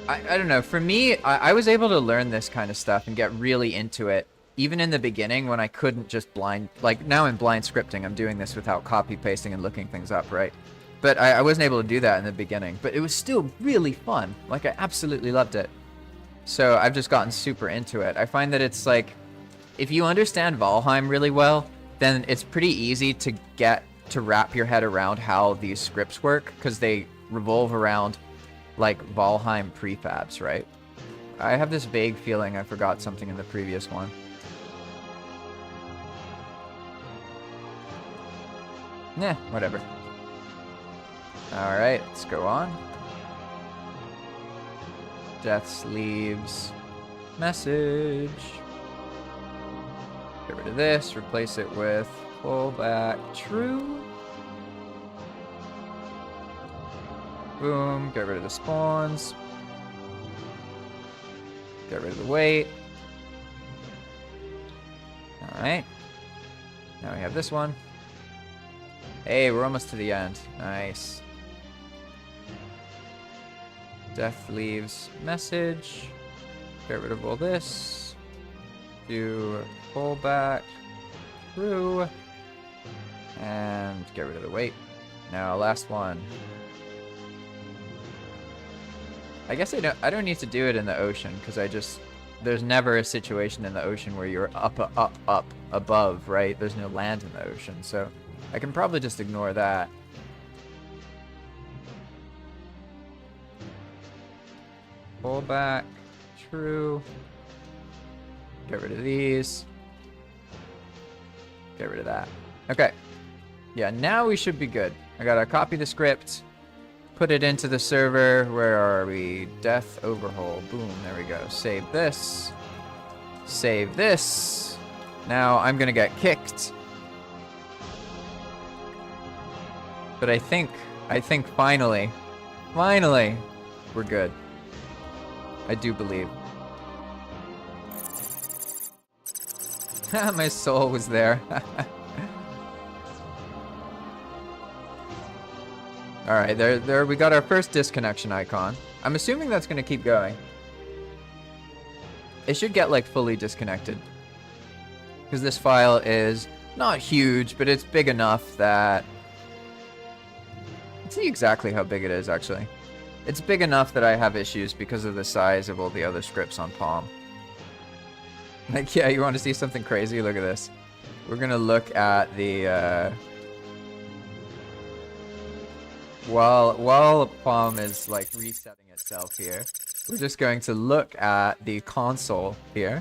I don't know. For me, I was able to learn this kind of stuff and get really into it, even in the beginning when I couldn't just blind... Like, now in blind scripting, I'm doing this without copy pasting and looking things up, right? But I wasn't able to do that in the beginning. But it was still really fun. Like, I absolutely loved it. So I've just gotten super into it. I find that it's like, if you understand Valheim really well, then it's pretty easy to get to wrap your head around how these scripts work, because they revolve around like Valheim prefabs, right? I have this vague feeling I forgot something in the previous one. Nah, whatever. Alright, let's go on. Death's leaves message. Get rid of this, replace it with pullback true. Boom, get rid of the spawns. Get rid of the weight. Alright. Now we have this one. Hey, we're almost to the end. Nice. Death leaves message. Get rid of all this. Do pullback through. And get rid of the weight. Now, last one. I guess I don't need to do it in the ocean, because there's never a situation in the ocean where you're up, above, right? There's no land in the ocean, so I can probably just ignore that. Pull back, true. Get rid of these. Get rid of that. Okay. Yeah, now we should be good. I gotta copy the script. Put it into the server. Where are we? Death overhaul. Boom. There we go. Save this. Save this. Now I'm gonna get kicked. But I think finally, we're good. I do believe. My soul was there. Alright, there we got our first disconnection icon. I'm assuming that's gonna keep going. It should get like fully disconnected. Because this file is not huge, but it's big enough that... Let's see exactly how big it is, actually. It's big enough that I have issues because of the size of all the other scripts on PoM. Like, yeah, you want to see something crazy? Look at this. We're gonna look at the, While PoM is, like, resetting itself here, we're just going to look at the console here.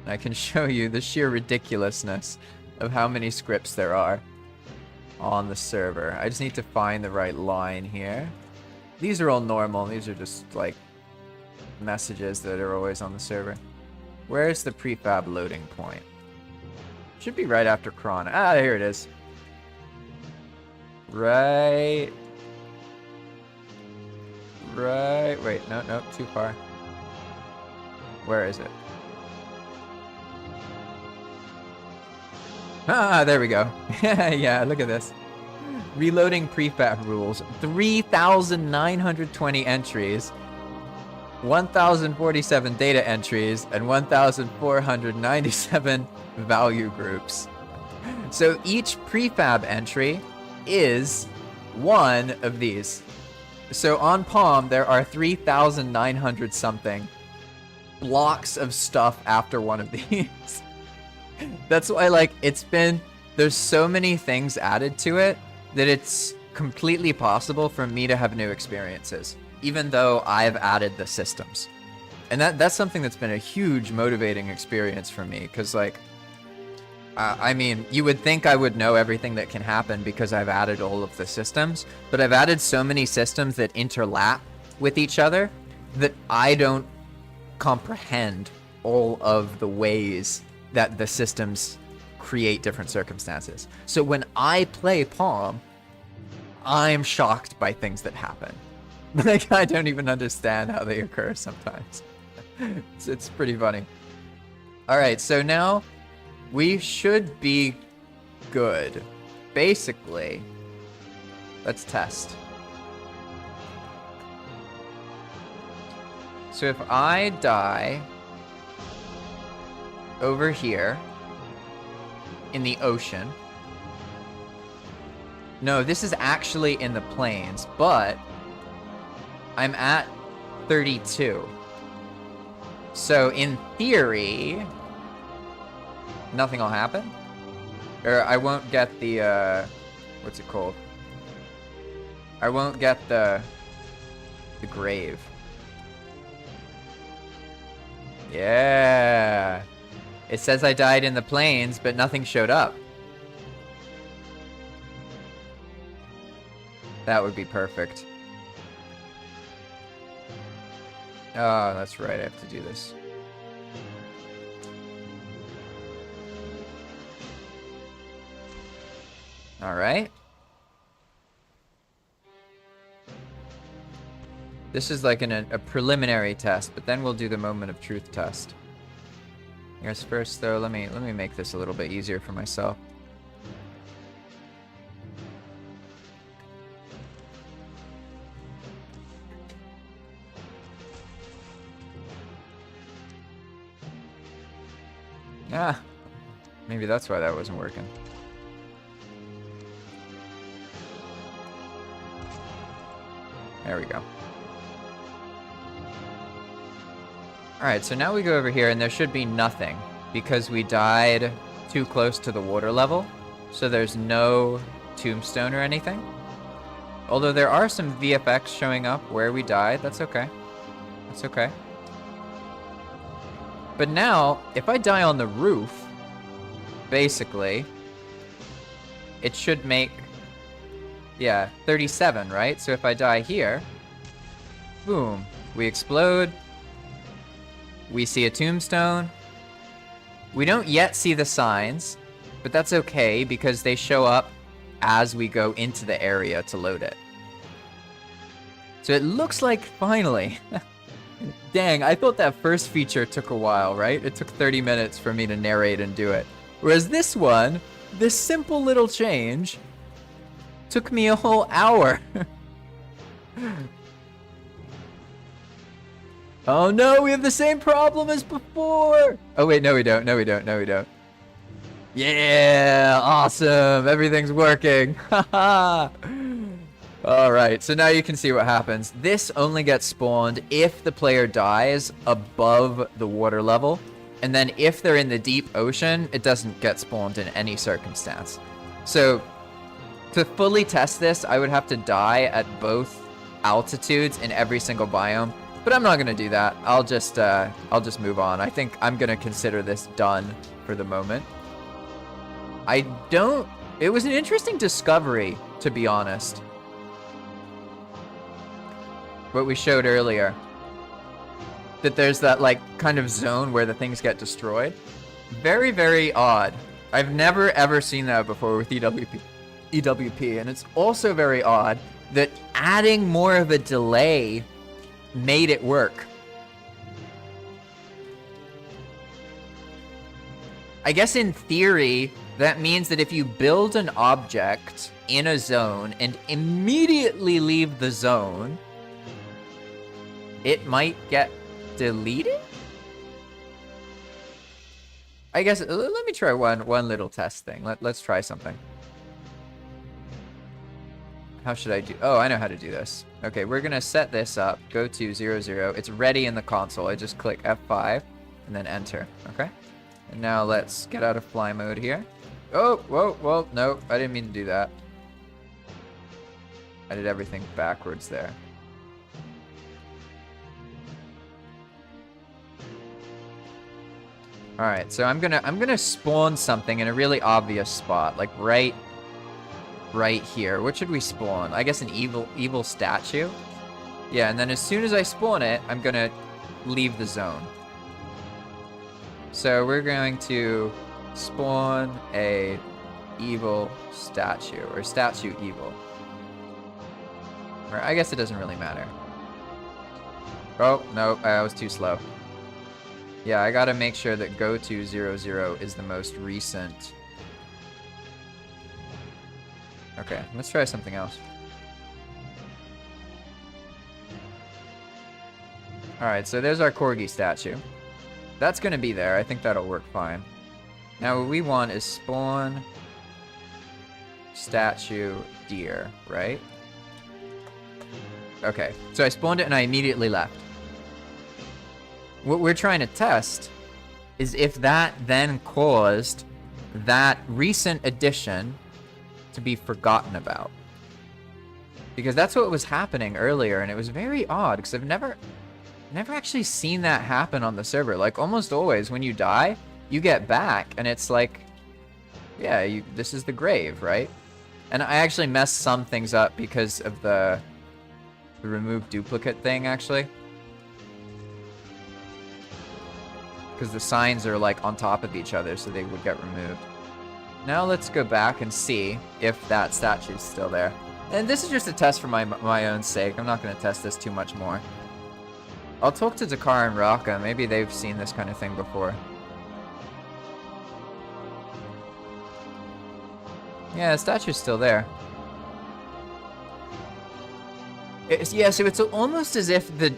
I can show you the sheer ridiculousness of how many scripts there are on the server. I just need to find the right line here. These are all normal. These are just, like, messages that are always on the server. Where's the prefab loading point? Should be right after cron. Ah, here it is. Right. Wait, no, too far. Where is it? Ah, there we go. Yeah, look at this. Reloading prefab rules. 3,920 entries, 1,047 data entries, and 1,497 value groups. So each prefab entry is one of these. So on PoM, there are 3,900 something blocks of stuff after one of these. That's why, like, there's so many things added to it that it's completely possible for me to have new experiences, even though I've added the systems. And that's something that's been a huge motivating experience for me, because, like, I mean, you would think I would know everything that can happen because I've added all of the systems, but I've added so many systems that interlap with each other that I don't comprehend all of the ways that the systems create different circumstances. So when I play PoM, I'm shocked by things that happen. Like, I don't even understand how they occur sometimes. It's pretty funny. All right, so now we should be good. Basically, let's test. So if I die over here in the ocean. No, this is actually in the plains, but I'm at 32. So in theory, nothing will happen. Or I won't get the, what's it called? I won't get the grave. Yeah. It says I died in the plains, but nothing showed up. That would be perfect. Oh, that's right. I have to do this. All right. This is like a preliminary test, but then we'll do the moment of truth test. I guess first though, let me make this a little bit easier for myself. Ah, maybe that's why that wasn't working. There we go. Alright, so now we go over here and there should be nothing because we died too close to the water level. So there's no tombstone or anything. Although there are some VFX showing up where we died. That's okay. That's okay. But now, if I die on the roof, basically, it should make, yeah, 37, right? So if I die here, boom, we explode. We see a tombstone. We don't yet see the signs, but that's okay because they show up as we go into the area to load it. So it looks like finally. Dang, I thought that first feature took a while, right? It took 30 minutes for me to narrate and do it. Whereas this one, this simple little change, took me a whole hour. Oh no, we have the same problem as before! Oh wait, no we don't, no we don't, no we don't. Yeah, awesome, everything's working. Haha. Alright, so now you can see what happens. This only gets spawned if the player dies above the water level. And then if they're in the deep ocean, it doesn't get spawned in any circumstance. So, to fully test this, I would have to die at both altitudes in every single biome. But I'm not gonna do that. I'll just move on. I think I'm gonna consider this done for the moment. It was an interesting discovery, to be honest. What we showed earlier. That there's that, like, kind of zone where the things get destroyed. Very, very odd. I've never, ever seen that before with EWP. And it's also very odd that adding more of a delay made it work. I guess in theory, that means that if you build an object in a zone and immediately leave the zone, it might get deleted? I guess, let me try one little test thing. Let's try something. How should I do? Oh, I know how to do this. Okay, we're gonna set this up. Go to 0, 0. It's ready in the console. I just click F5 and then enter. Okay. And now let's get out of fly mode here. Oh, whoa, well, no, I didn't mean to do that. I did everything backwards there. All right, so I'm gonna spawn something in a really obvious spot, like right here. What should we spawn? I guess an evil statue. Yeah, and then as soon as I spawn it, I'm gonna leave the zone. So we're going to spawn a evil statue, or statue evil. Or I guess it doesn't really matter. Oh, no, I was too slow. Yeah, I gotta make sure that go200 is the most recent. Okay, let's try something else. Alright, so there's our corgi statue. That's gonna be there. I think that'll work fine. Now what we want is spawn statue deer, right? Okay, so I spawned it and I immediately left. What we're trying to test is if that then caused that recent addition to be forgotten about. Because that's what was happening earlier, and it was very odd, because I've never actually seen that happen on the server. Like, almost always, when you die, you get back, and it's like, yeah, this is the grave, right? And I actually messed some things up because of the remove duplicate thing, actually. Because the signs are, like, on top of each other, so they would get removed. Now let's go back and see if that statue's still there. And this is just a test for my own sake. I'm not going to test this too much more. I'll talk to Dakar and Raka. Maybe they've seen this kind of thing before. Yeah, the statue's still there. Yeah, so it's almost as if the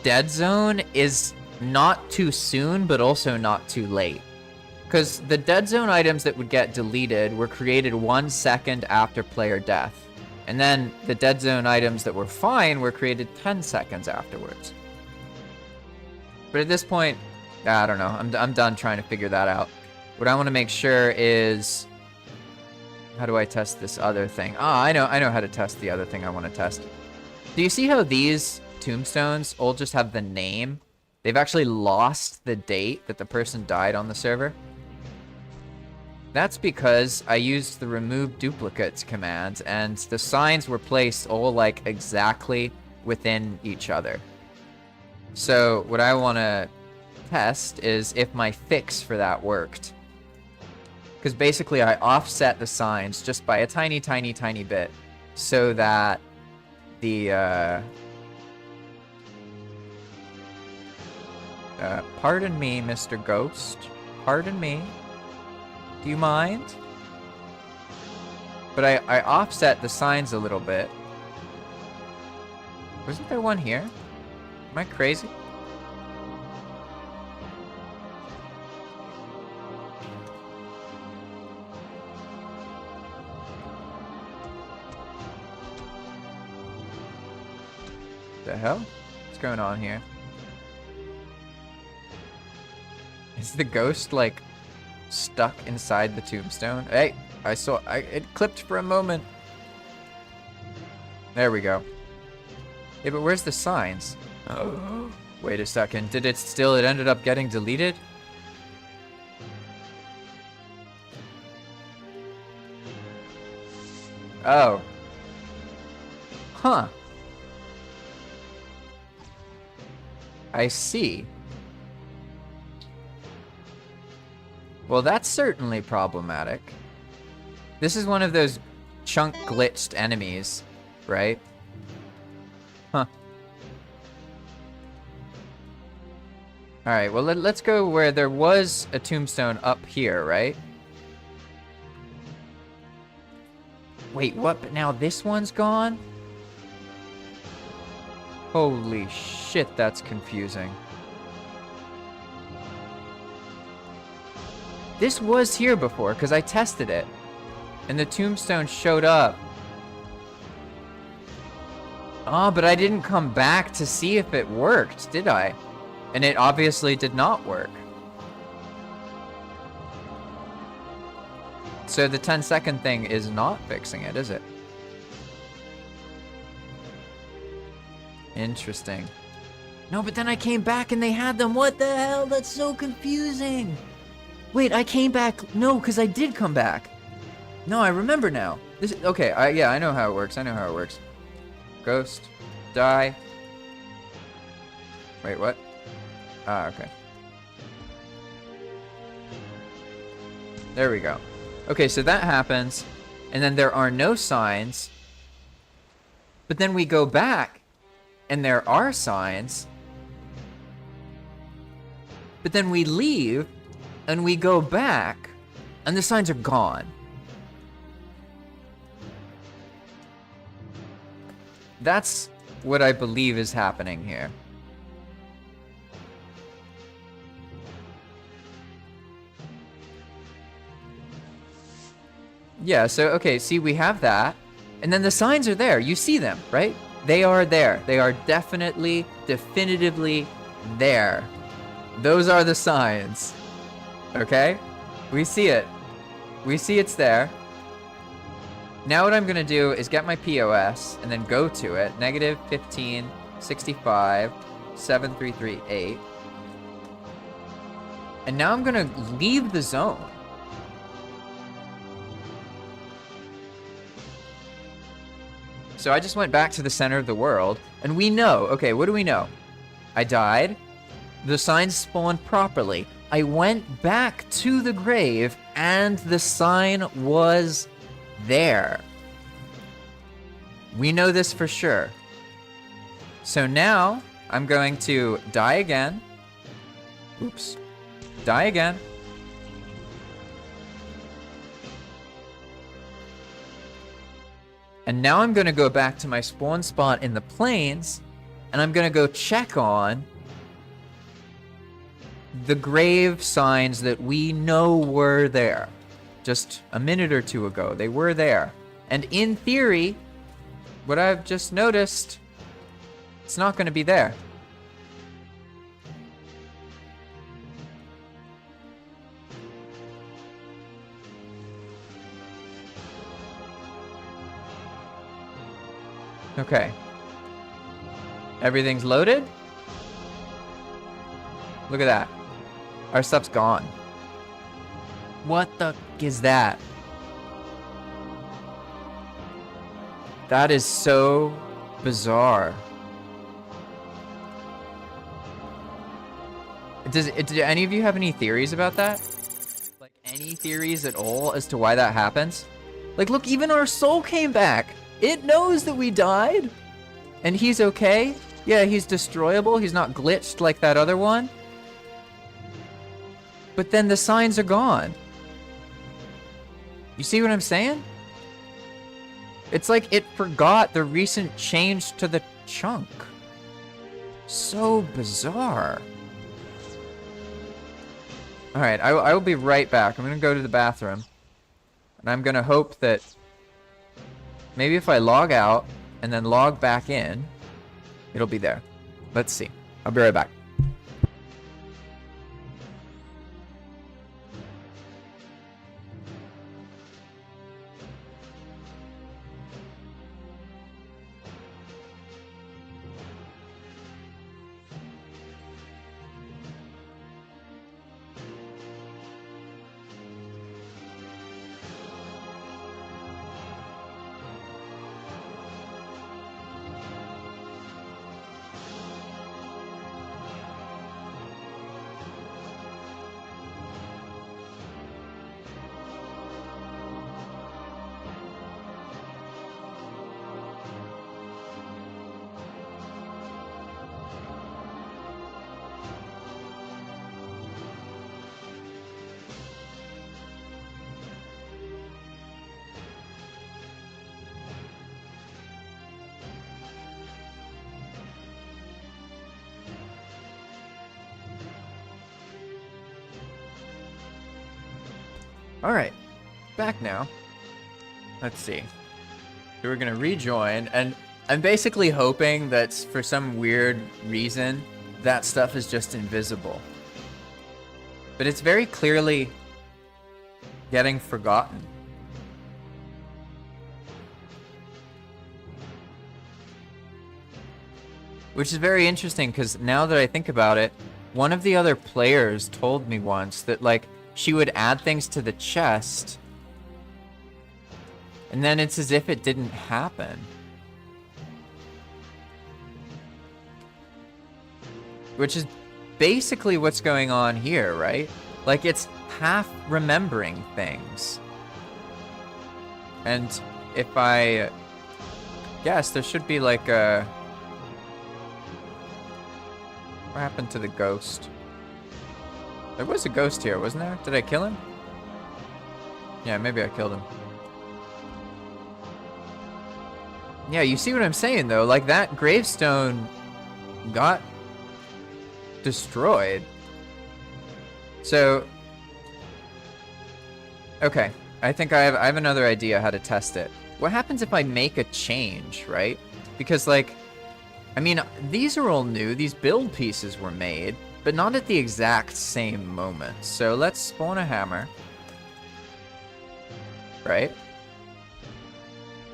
dead zone is not too soon, but also not too late. Because the dead zone items that would get deleted were created 1 second after player death. And then the dead zone items that were fine were created 10 seconds afterwards. But at this point, I don't know. I'm done trying to figure that out. What I want to make sure is, how do I test this other thing? Ah, I know how to test the other thing I want to test. Do you see how these tombstones all just have the name? They've actually lost the date that the person died on the server. That's because I used the remove duplicates command, and the signs were placed all like exactly within each other. So what I want to test is if my fix for that worked. Because basically I offset the signs just by a tiny bit so that the pardon me, Mr. Ghost. Pardon me. Do you mind? But I offset the signs a little bit. Wasn't there one here? Am I crazy? The hell? What's going on here? Is the ghost, like, stuck inside the tombstone? Hey, it clipped for a moment. There we go. Yeah, but where's the signs? Oh, wait a second. It ended up getting deleted? Oh. Huh. I see. Well, that's certainly problematic. This is one of those chunk glitched enemies, right? Huh. Alright, well, let's go where there was a tombstone up here, right? Wait, what? But now this one's gone? Holy shit, that's confusing. This was here before, because I tested it. And the tombstone showed up. Oh, but I didn't come back to see if it worked, did I? And it obviously did not work. So the 10-second thing is not fixing it, is it? Interesting. No, but then I came back and they had them. What the hell? That's so confusing. Wait, I came back. No, because I did come back. No, I remember now. This okay, yeah, I know how it works. I know how it works. Ghost. Die. Wait, what? Ah, okay. There we go. Okay, so that happens, and then there are no signs. But then we go back, and there are signs. But then we leave, and we go back, and the signs are gone. That's what I believe is happening here. Yeah, so, okay, see, we have that. And then the signs are there. You see them, right? They are there. They are definitely, definitively there. Those are the signs. Okay? We see it. We see it's there. Now what I'm going to do is get my POS and then go to it. Negative 15, 65, 7338. And now I'm going to leave the zone. So I just went back to the center of the world, and we know, okay, what do we know? I died, the signs spawned properly. I went back to the grave, and the sign was there. We know this for sure. So now, I'm going to die again. Oops. Die again. And now I'm going to go back to my spawn spot in the plains, and I'm going to go check on the grave signs that we know were there. Just a minute or two ago, they were there. And in theory, what I've just noticed, it's not going to be there. Okay. Everything's loaded. Look at that. Our stuff's gone. What the is that? That is so bizarre. Do any of you have any theories about that? Like any theories at all as to why that happens? Like, look, even our soul came back. It knows that we died, and he's okay. Yeah, he's destroyable. He's not glitched like that other one. But then the signs are gone. You see what I'm saying? It's like it forgot the recent change to the chunk. So bizarre. Alright, I will be right back. I'm going to go to the bathroom. And I'm going to hope that maybe if I log out and then log back in, it'll be there. Let's see. I'll be right back. Alright, back now. Let's see. So we're gonna rejoin, and I'm basically hoping that for some weird reason, that stuff is just invisible. But it's very clearly getting forgotten. Which is very interesting, because now that I think about it, one of the other players told me once that, like, she would add things to the chest, and then it's as if it didn't happen. Which is basically what's going on here, right? Like, it's half remembering things. And if I guess, there should be like a... What happened to the ghost? There was a ghost here, wasn't there? Did I kill him? Yeah, maybe I killed him. Yeah, you see what I'm saying, though? Like, that gravestone got destroyed. So... Okay, I think I have another idea how to test it. What happens if I make a change, right? Because, like... I mean, these are all new. These build pieces were made, but not at the exact same moment. So let's spawn a hammer. Right?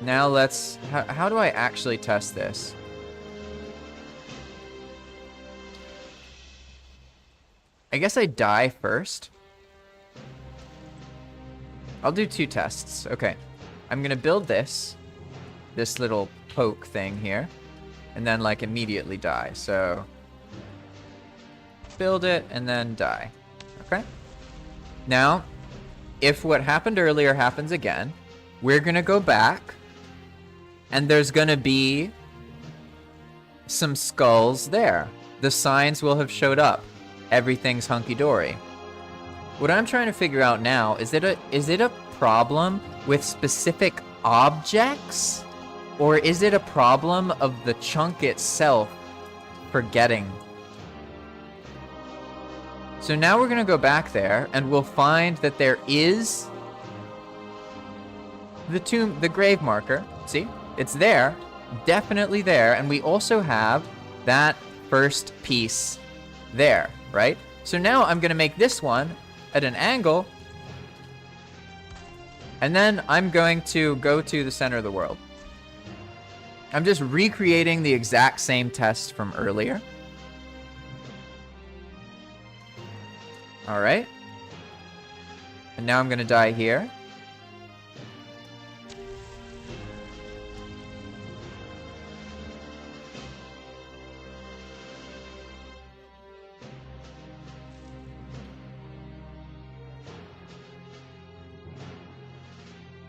Now let's... How do I actually test this? I guess I die first. I'll do 2 tests. Okay. I'm gonna build this little poke thing here. And then, like, immediately die. So, build it and then die. Okay? Now, if what happened earlier happens again, we're gonna go back, and there's gonna be some skulls there. The signs will have showed up. Everything's hunky-dory. What I'm trying to figure out now, is it a problem with specific objects? Or is it a problem of the chunk itself forgetting? So now we're gonna go back there, and we'll find that there is the grave marker. See? It's there. Definitely there. And we also have that first piece there, right? So now I'm gonna make this one at an angle, and then I'm going to go to the center of the world. I'm just recreating the exact same test from earlier. Alright. And now I'm gonna die here.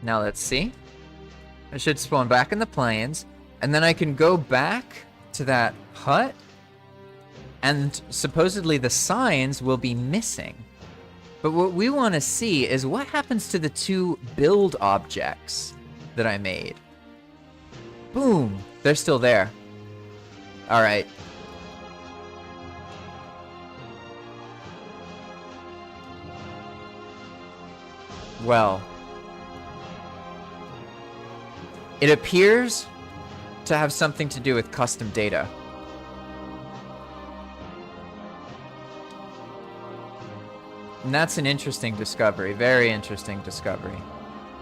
Now let's see. I should spawn back in the plains. And then I can go back to that hut, and supposedly the signs will be missing. But what we want to see is what happens to the 2 build objects that I made. Boom! They're still there. Alright. Well. It appears to have something to do with custom data. And that's an interesting discovery, very interesting discovery.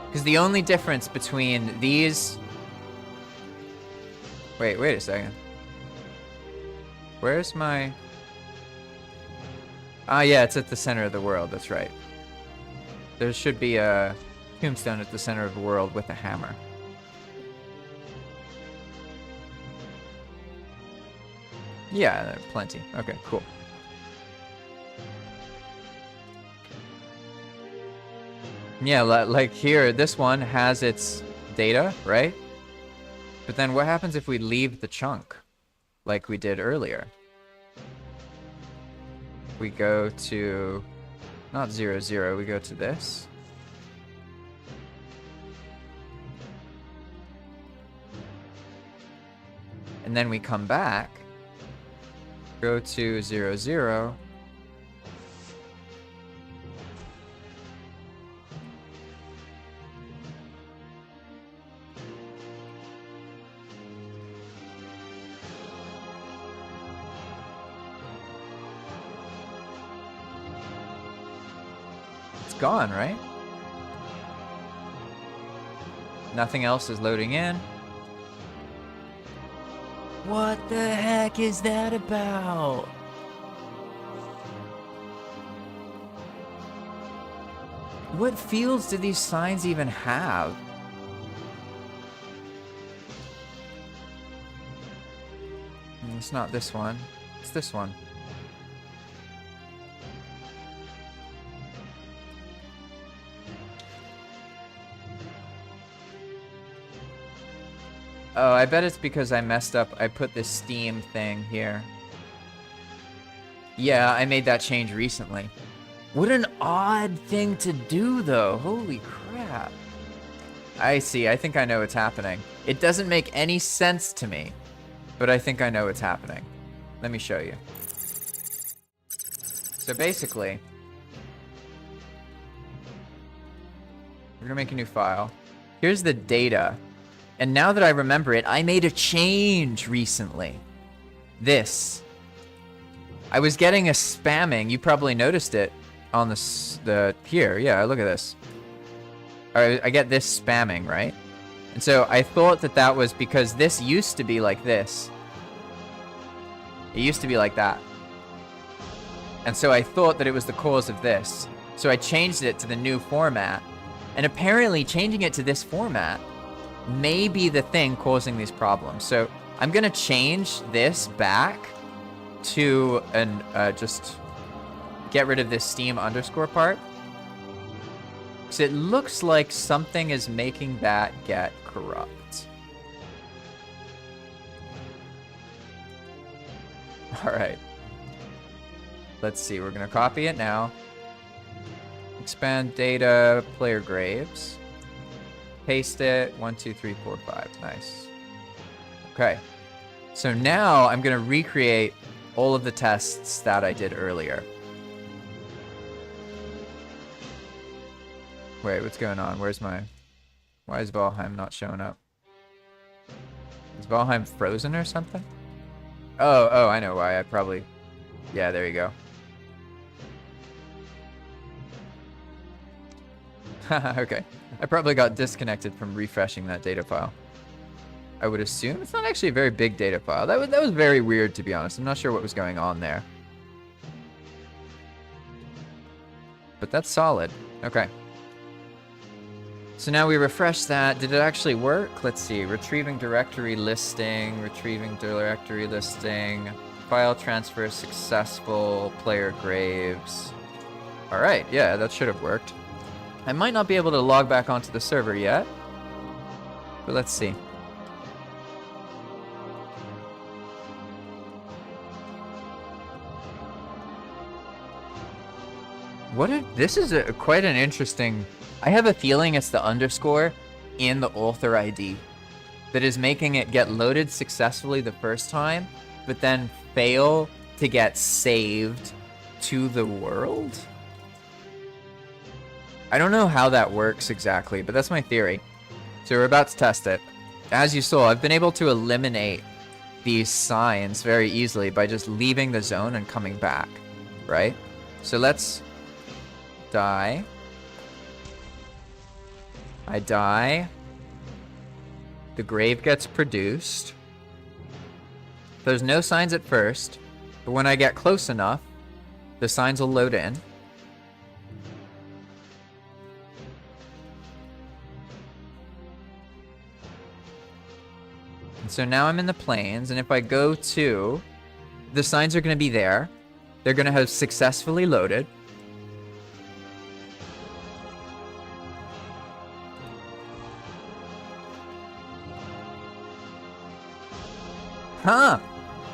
Because the only difference between these... Wait a second. Where's my... Ah, yeah, it's at the center of the world, that's right. There should be a tombstone at the center of the world with a hammer. Yeah, there are plenty. Okay, cool. Yeah, like here, this one has its data, right? But then what happens if we leave the chunk, like we did earlier? We go to, not 0, 0, we go to this. And then we come back. Go to 0, 0. It's gone, right? Nothing else is loading in. What the heck is that about? What fields do these signs even have? It's not this one. It's this one. Oh, I bet it's because I messed up. I put this Steam thing here. Yeah, I made that change recently. What an odd thing to do, though. Holy crap. I see. I think I know what's happening. It doesn't make any sense to me, but I think I know what's happening. Let me show you. So basically, we're gonna make a new file. Here's the data. And now that I remember it, I made a change recently. This. I was getting a spamming. You probably noticed it on the here. Yeah, look at this. I get this spamming, right? And so I thought that that was because this used to be like this. It used to be like that. And so I thought that it was the cause of this. So I changed it to the new format. And apparently changing it to this format may be the thing causing these problems. So I'm gonna change this back to an just get rid of this Steam underscore part. So it looks like something is making that get corrupt. All right. Let's see. We're gonna copy it now. Expand data, player graves. Paste it. 1, 2, 3, 4, 5. Nice. Okay. So now I'm gonna recreate all of the tests that I did earlier. Wait, what's going on? Where's my... Why is Valheim not showing up? Is Valheim frozen or something? Oh, I know why. I probably... Yeah, there you go. Okay. I probably got disconnected from refreshing that data file. I would assume. It's not actually a very big data file. That was very weird, to be honest. I'm not sure what was going on there. But that's solid. Okay. So now we refresh that. Did it actually work? Let's see. Retrieving directory listing. Retrieving directory listing. File transfer successful. Player graves. All right. Yeah, that should have worked. I might not be able to log back onto the server yet. But let's see. This is quite an interesting... I have a feeling it's the underscore in the author ID that is making it get loaded successfully the first time, but then fail to get saved to the world? I don't know how that works exactly, but that's my theory. So we're about to test it. As you saw, I've been able to eliminate these signs very easily by just leaving the zone and coming back, right? So let's die. I die. The grave gets produced. There's no signs at first, but when I get close enough, the signs will load in. And so now I'm in the plains, and if I go to... The signs are going to be there. They're going to have successfully loaded. Huh,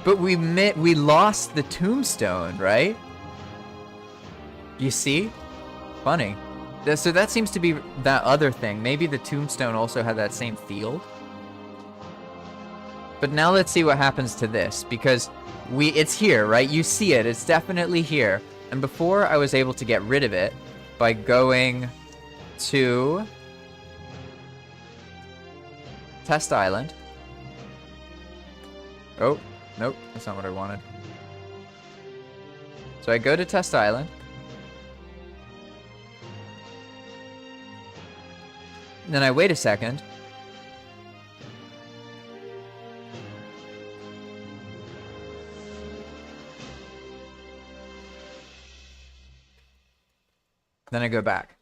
but we lost the tombstone, right? You see? Funny. So that seems to be that other thing. Maybe the tombstone also had that same field. But now let's see what happens to this, because it's here, right? You see it, it's definitely here. And before I was able to get rid of it by going to Test Island. Oh, nope, that's not what I wanted. So I go to Test Island. And then I wait a second. Then I go back.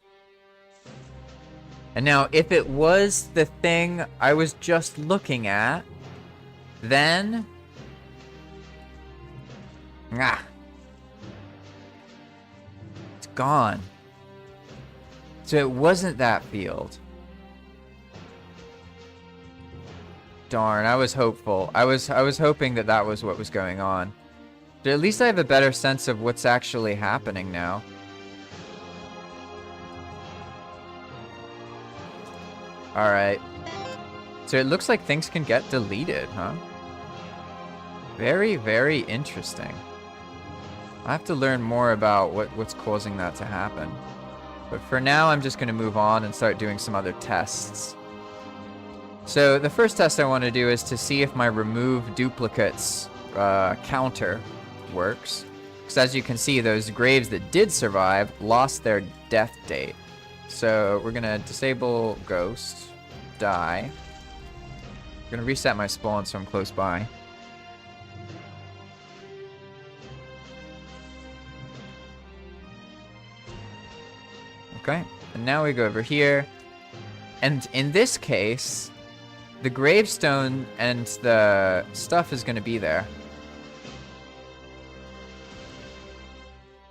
And now, if it was the thing I was just looking at, then... It's gone. So it wasn't that field. Darn, I was hopeful. I was hoping that that was what was going on. But at least I have a better sense of what's actually happening now. Alright. So it looks like things can get deleted, huh? Very, very interesting. I have to learn more about what's causing that to happen. But for now, I'm just going to move on and start doing some other tests. So the first test I want to do is to see if my remove duplicates counter works. Because as you can see, those graves that did survive lost their death date. So we're going to disable ghost, die. I'm going to reset my spawn so I'm close by. Okay, and now we go over here. And in this case, the gravestone and the stuff is going to be there.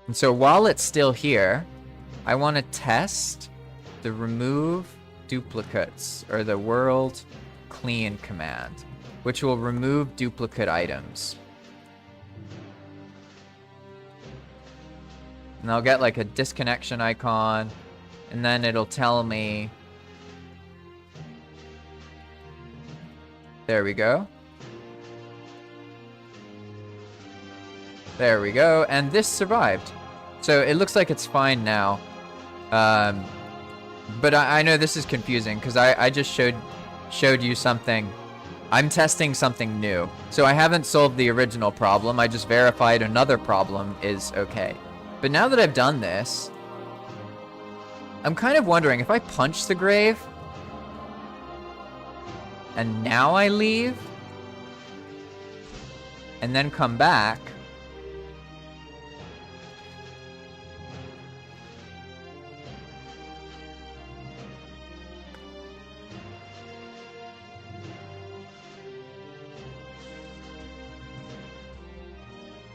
And so while it's still here, I want to test the remove duplicates, or the world clean command, which will remove duplicate items. And I'll get like a disconnection icon, and then it'll tell me... There we go. There we go, and this survived. So it looks like it's fine now. But I know this is confusing, because I just showed you something. I'm testing something new. So I haven't solved the original problem, I just verified another problem is okay. But now that I've done this, I'm kind of wondering, if I punch the grave, and now I leave, and then come back,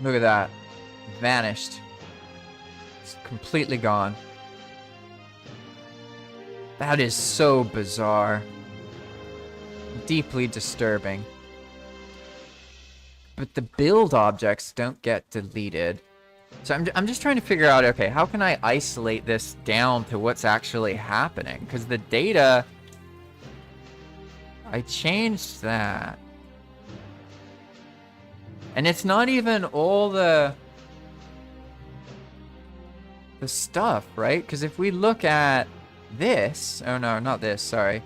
look at that. Vanished. It's completely gone. That is so bizarre. Deeply disturbing. But the build objects don't get deleted. So I'm just trying to figure out, okay, how can I isolate this down to what's actually happening? Because the data... I changed that. And it's not even all the stuff, right? Because if we look at this... Oh no, not this, sorry.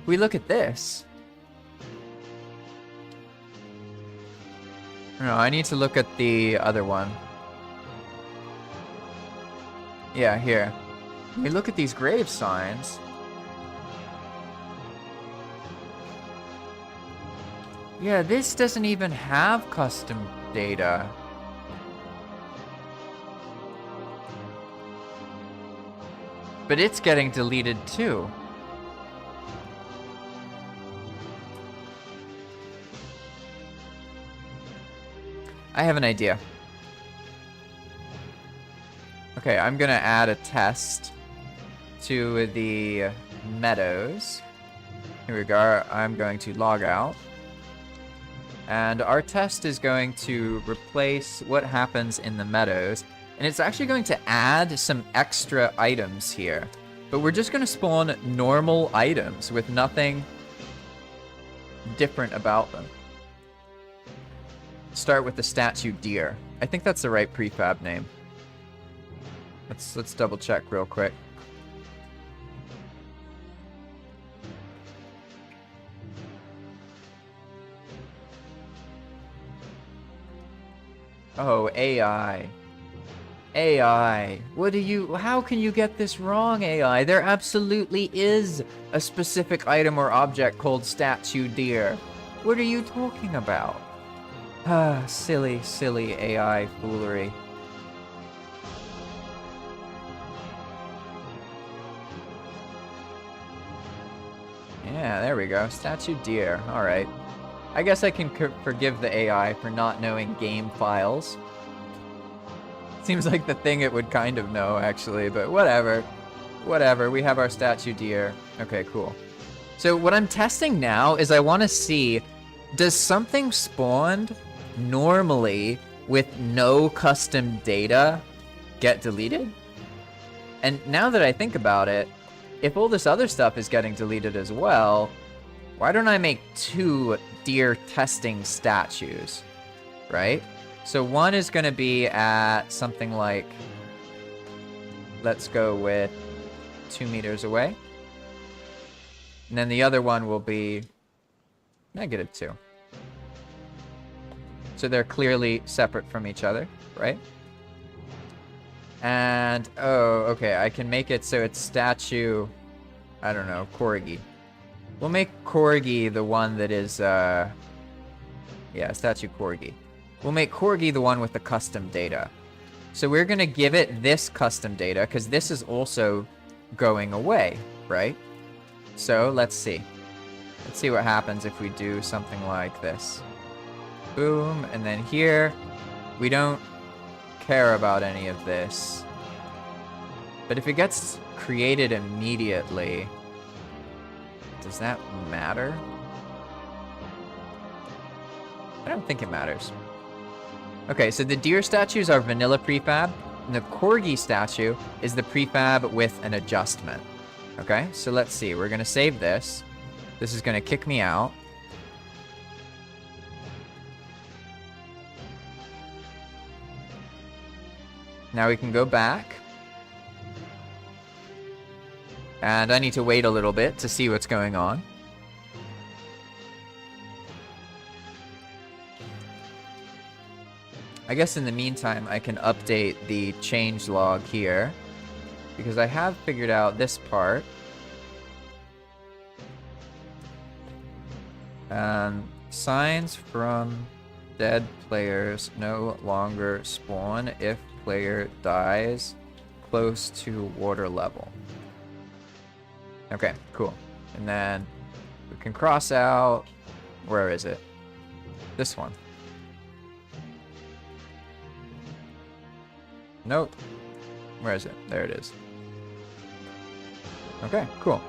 If we look at this... No, I need to look at the other one. Yeah, here. When we look at these grave signs... Yeah, this doesn't even have custom data. But it's getting deleted too. I have an idea. Okay, I'm gonna add a test to the meadows. Here we go. I'm going to log out. And our test is going to replace what happens in the meadows. And it's actually going to add some extra items here. But we're just going to spawn normal items with nothing different about them. Start with the statue deer. I think that's the right prefab name. Let's double check real quick. Oh, AI. AI. How can you get this wrong, AI? There absolutely is a specific item or object called statue deer. What are you talking about? Ah, silly, silly AI foolery. Yeah, there we go. Statue deer. All right. I guess I can forgive the AI for not knowing game files. Seems like the thing it would kind of know, actually, but whatever. Whatever, we have our statue deer. Okay, cool. So what I'm testing now is I want to see, does something spawned normally with no custom data get deleted? And now that I think about it, if all this other stuff is getting deleted as well, why don't I make 2 deer testing statues, right? So one is going to be at something like, let's go with 2 meters away. And then the other one will be -2. So they're clearly separate from each other, right? And, oh, okay, I can make it so it's statue, I don't know, Corgi. We'll make Corgi the one that is, yeah, statue Corgi. We'll make Corgi the one with the custom data. So we're going to give it this custom data, because this is also going away, right? So let's see. Let's see what happens if we do something like this. Boom, and then here, we don't care about any of this. But if it gets created immediately, does that matter? I don't think it matters. Okay, so the deer statues are vanilla prefab, and the Corgi statue is the prefab with an adjustment. Okay, so let's see. We're going to save this. This is going to kick me out. Now we can go back. And I need to wait a little bit to see what's going on. I guess in the meantime, I can update the change log here, because I have figured out this part. Signs from dead players no longer spawn if player dies close to water level. Okay, cool. And then we can cross out, where is it? This one. Nope. Where is it? There it is. Okay, cool.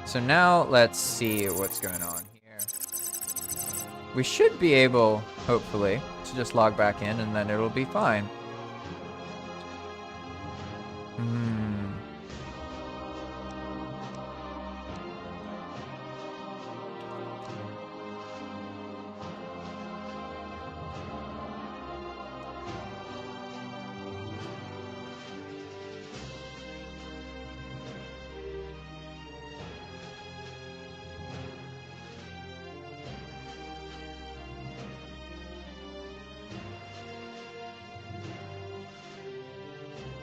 So now let's see what's going on here. We should be able, hopefully, to just log back in and then it'll be fine.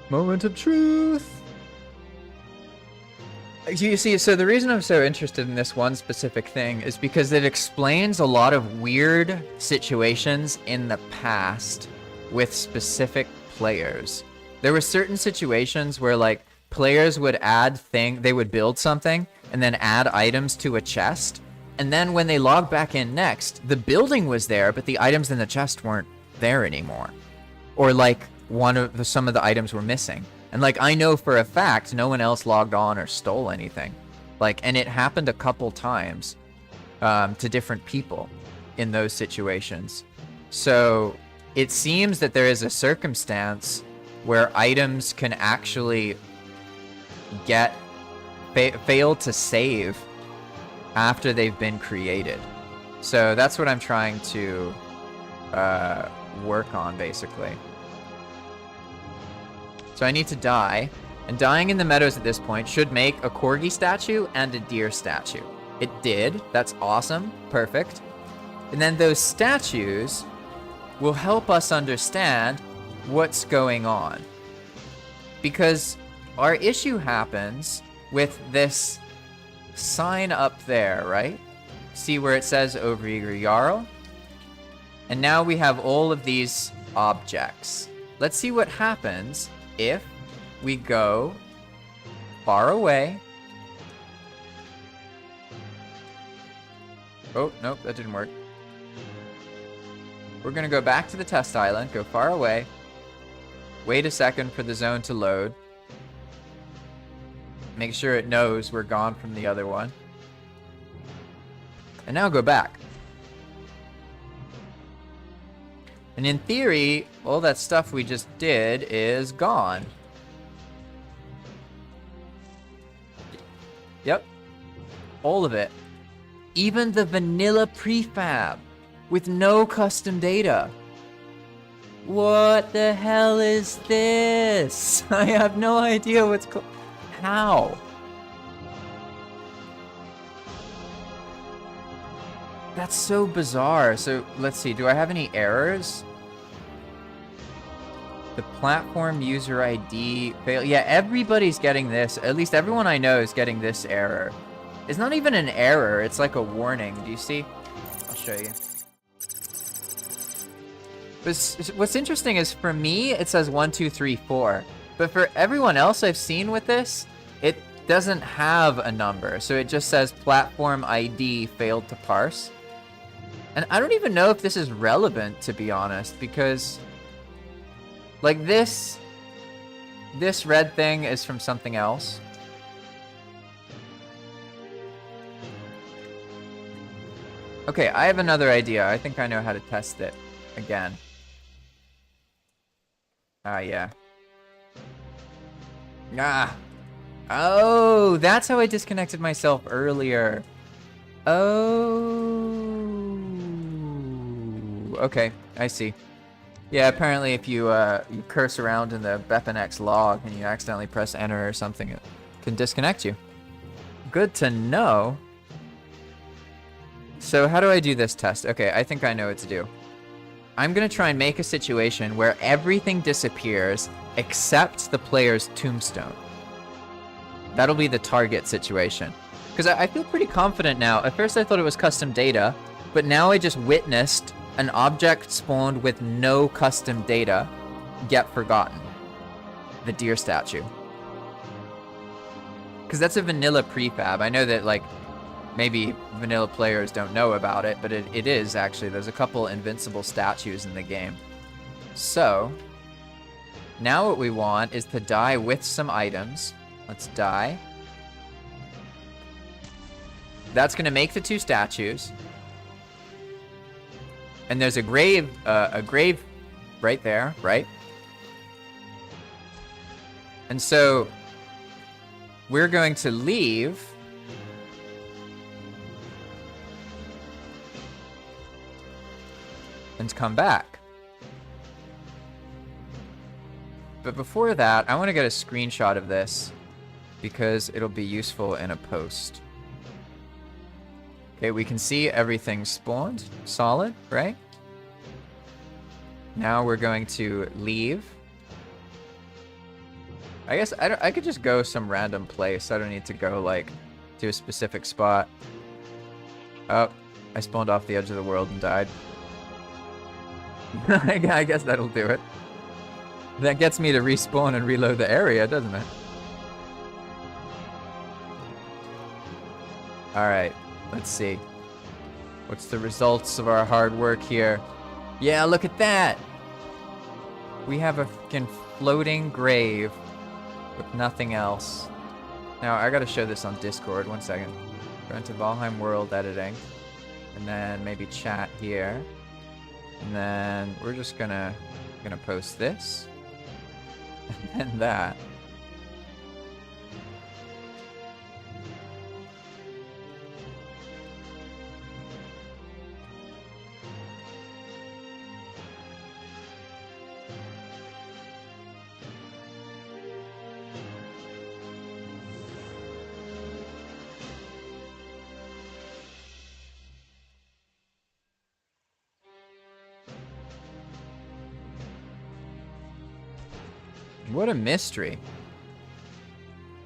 Moment of truth. You see, so the reason I'm so interested in this one specific thing is because it explains a lot of weird situations in the past with specific players. There were certain situations where, like, players would they would build something and then add items to a chest. And then when they logged back in next, the building was there, but the items in the chest weren't there anymore. Or, like, some of the items were missing. And, like, I know for a fact no one else logged on or stole anything. Like, and it happened a couple times to different people in those situations. So it seems that there is a circumstance where items can actually fail to save after they've been created. So that's what I'm trying to work on, basically. So I need to die, and dying in the meadows at this point should make a Corgi statue and a deer statue. It did. That's awesome. Perfect. And then those statues will help us understand what's going on. Because our issue happens with this sign up there, right? See where it says Overeager Jarl? And now we have all of these objects. Let's see what happens if we go far away Oh, nope, that didn't work. We're gonna go back to the test island, go far away, wait a second for the zone to load, make sure it knows we're gone from the other one, and now go back. And in theory, all that stuff we just did is gone. Yep. All of it. Even the vanilla prefab with no custom data. What the hell is this? I have no idea what's how? That's so bizarre. So let's see, do I have any errors? The platform user ID fail. Yeah, everybody's getting this. At least everyone I know is getting this error. It's not even an error, it's like a warning. Do you see? I'll show you. What's interesting is for me, it says 1, 2, 3, 4. But for everyone else I've seen with this, it doesn't have a number. So it just says platform ID failed to parse. And I don't even know if this is relevant, to be honest, because like this red thing is from something else. Okay, I have another idea. I think I know how to test it again. Yeah. Oh, that's how I disconnected myself earlier. Oh. Okay, I see. Yeah, apparently if you you curse around in the BepInEx log and you accidentally press enter or something, it can disconnect you. Good to know. So how do I do this test? Okay, I think I know what to do. I'm gonna try and make a situation where everything disappears except the player's tombstone. That'll be the target situation. Because I feel pretty confident now. At first I thought it was custom data, but now I just witnessed an object spawned with no custom data get forgotten. The deer statue. Because that's a vanilla prefab. I know that, like, maybe vanilla players don't know about it, but it is actually. There's a couple invincible statues in the game. So, now what we want is to die with some items. Let's die. That's gonna make the 2 statues. And there's a grave right there, right? And so we're going to leave. And come back. But before that, I want to get a screenshot of this because it'll be useful in a post. Okay, we can see everything spawned, solid, right? Now we're going to leave. I guess I could just go some random place. I don't need to go like to a specific spot. Oh, I spawned off the edge of the world and died. I guess that'll do it. That gets me to respawn and reload the area, doesn't it? Alright, let's see. What's the results of our hard work here? Yeah, look at that! We have a freaking floating grave with nothing else. Now, I gotta show this on Discord. 1 second. Go into Valheim World Editing. And then maybe chat here. And then we're just gonna post this. And then that. What a mystery.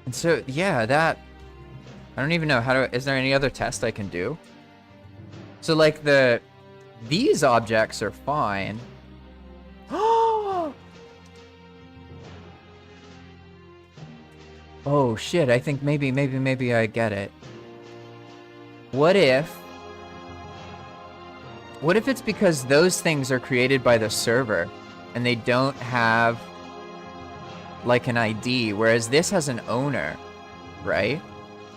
And so, yeah, that... I don't even know how to... Is there any other test I can do? So, like, these objects are fine. Oh, shit. I think maybe I get it. What if What if it's because those things are created by the server and they don't have like an ID, whereas this has an owner, right?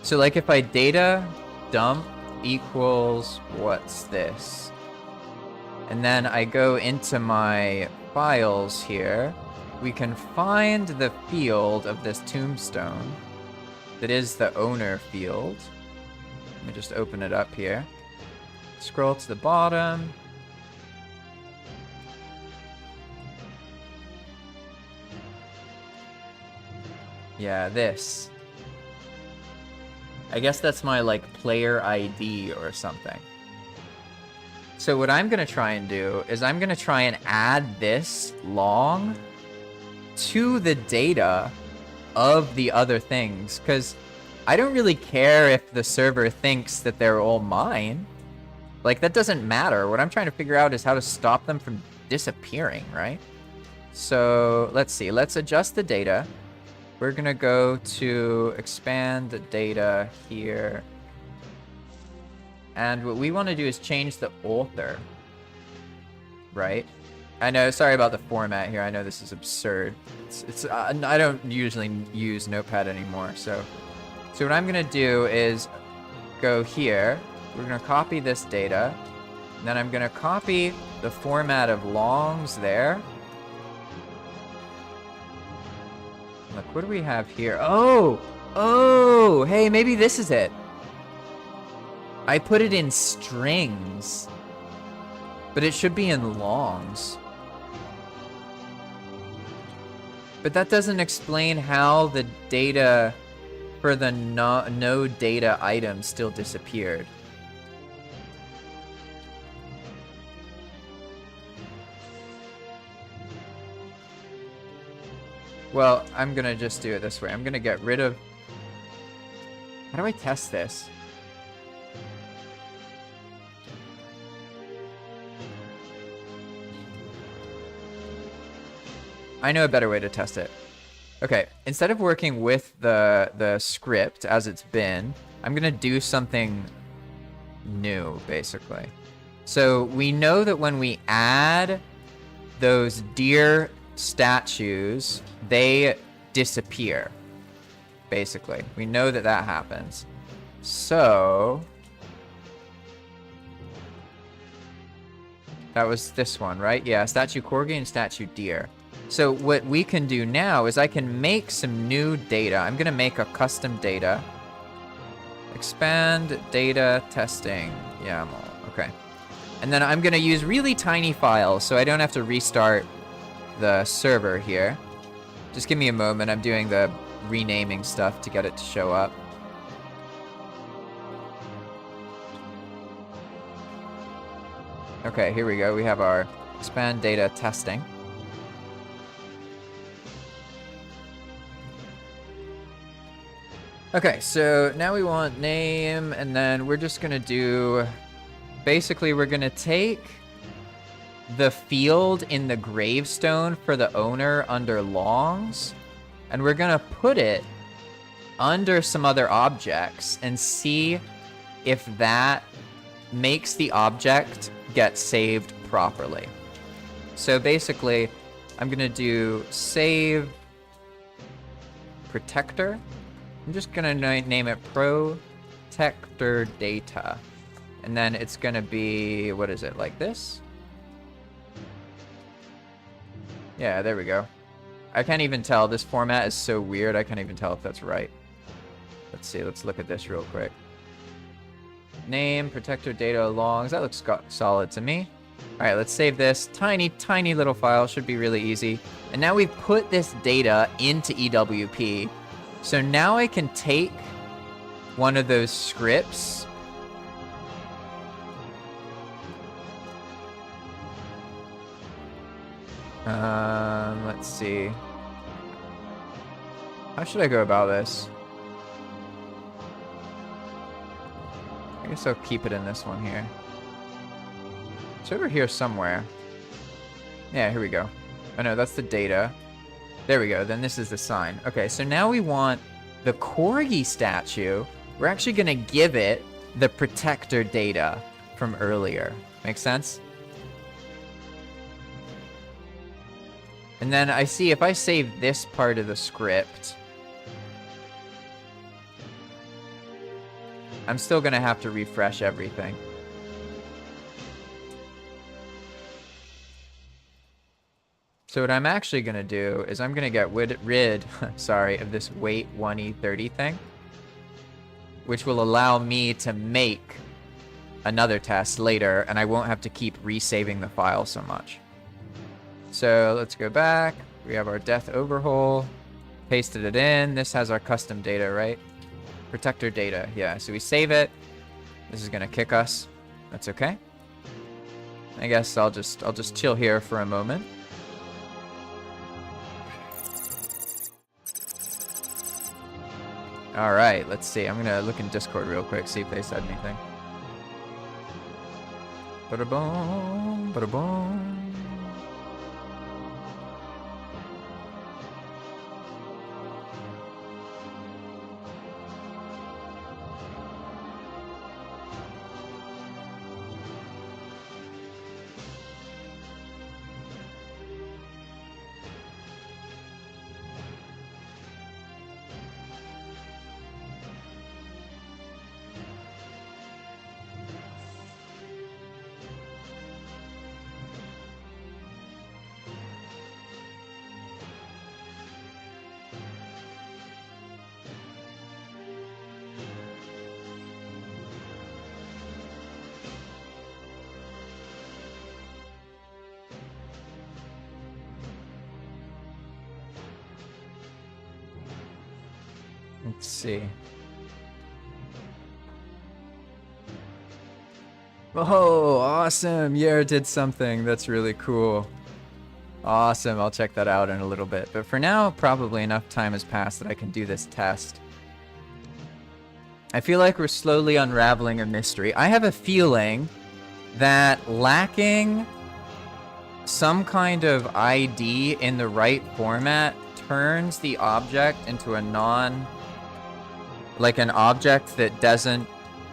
So like if I data dump equals what's this? And then I go into my files here, we can find the field of this tombstone that is the owner field. Let me just open it up here. Scroll to the bottom. Yeah, this. I guess that's my, like, player ID or something. So what I'm going to try and do is I'm going to try and add this long to the data of the other things, because I don't really care if the server thinks that they're all mine. Like, that doesn't matter. What I'm trying to figure out is how to stop them from disappearing, right? So, let's see. Let's adjust the data. We're going to go to expand the data here. And what we want to do is change the author, right? I know, sorry about the format here. I know this is absurd. I don't usually use Notepad anymore, so what I'm going to do is go here. We're going to copy this data. And then I'm going to copy the format of longs there. Look, what do we have here? Oh, hey, maybe this is it. I put it in strings, but it should be in longs. But that doesn't explain how the data for the no data item still disappeared. Well, I'm gonna just do it this way. I'm gonna get rid of... How do I test this? I know a better way to test it. Okay, instead of working with the script as it's been, I'm gonna do something new, basically. So we know that when we add those deer statues, they disappear, basically. We know that that happens. So that was this one, right? Yeah, statue corgi and statue deer. So what we can do now is I can make some new data. I'm going to make a custom data. Expand data testing YAML. Okay. And then I'm going to use really tiny files so I don't have to restart the server here. Just give me a moment. I'm doing the renaming stuff to get it to show up. Okay, here we go. We have our expand data testing. Okay, so now we want name, and then we're just gonna do, basically we're gonna take the field in the gravestone for the owner under longs, and we're gonna put it under some other objects and see if that makes the object get saved properly. So basically, I'm gonna do save protector. I'm just gonna name it protector data. And then it's gonna be, what is it, like this? Yeah, there we go. I can't even tell. This format is so weird, I can't even tell if that's right. Let's see, let's look at this real quick. Name, protector data, longs. That looks solid to me. All right, let's save this. Tiny, tiny little file. Should be really easy. And now we've put this data into EWP. So now I can take one of those scripts. Let's see. How should I go about this? I guess I'll keep it in this one here. It's over here somewhere. Yeah, here we go. Oh no, that's the data. There we go, then this is the sign. Okay, so now we want the corgi statue. We're actually gonna give it the protector data. from earlier. Make sense? And then I see if I save this part of the script, I'm still gonna have to refresh everything. So what I'm actually gonna do is I'm gonna get rid sorry, of this wait 1E30 thing, which will allow me to make another test later, and I won't have to keep resaving the file so much. So let's go back. We have our death overhaul. Pasted it in. This has our custom data, right? Protector data. Yeah, so we save it. This is gonna kick us. That's okay. I guess I'll just chill here for a moment. All right, let's see. I'm gonna look in Discord real quick, see if they said anything. Ba-da-boom, ba-da-boom. Let's see. Oh, awesome. Yer did something. That's really cool. Awesome. I'll check that out in a little bit. But for now, probably enough time has passed that I can do this test. I feel like we're slowly unraveling a mystery. I have a feeling that lacking some kind of ID in the right format turns the object into a like an object that doesn't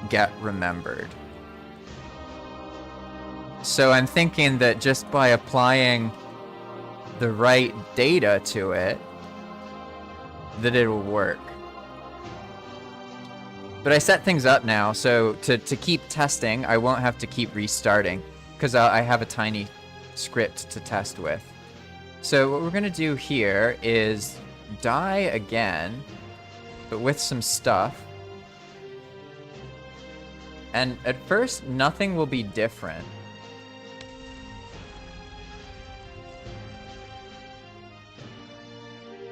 get remembered. So I'm thinking that just by applying the right data to it, that it'll work. But I set things up now, so to keep testing, I won't have to keep restarting, because I have a tiny script to test with. So what we're gonna do here is die again, but with some stuff. And at first, nothing will be different.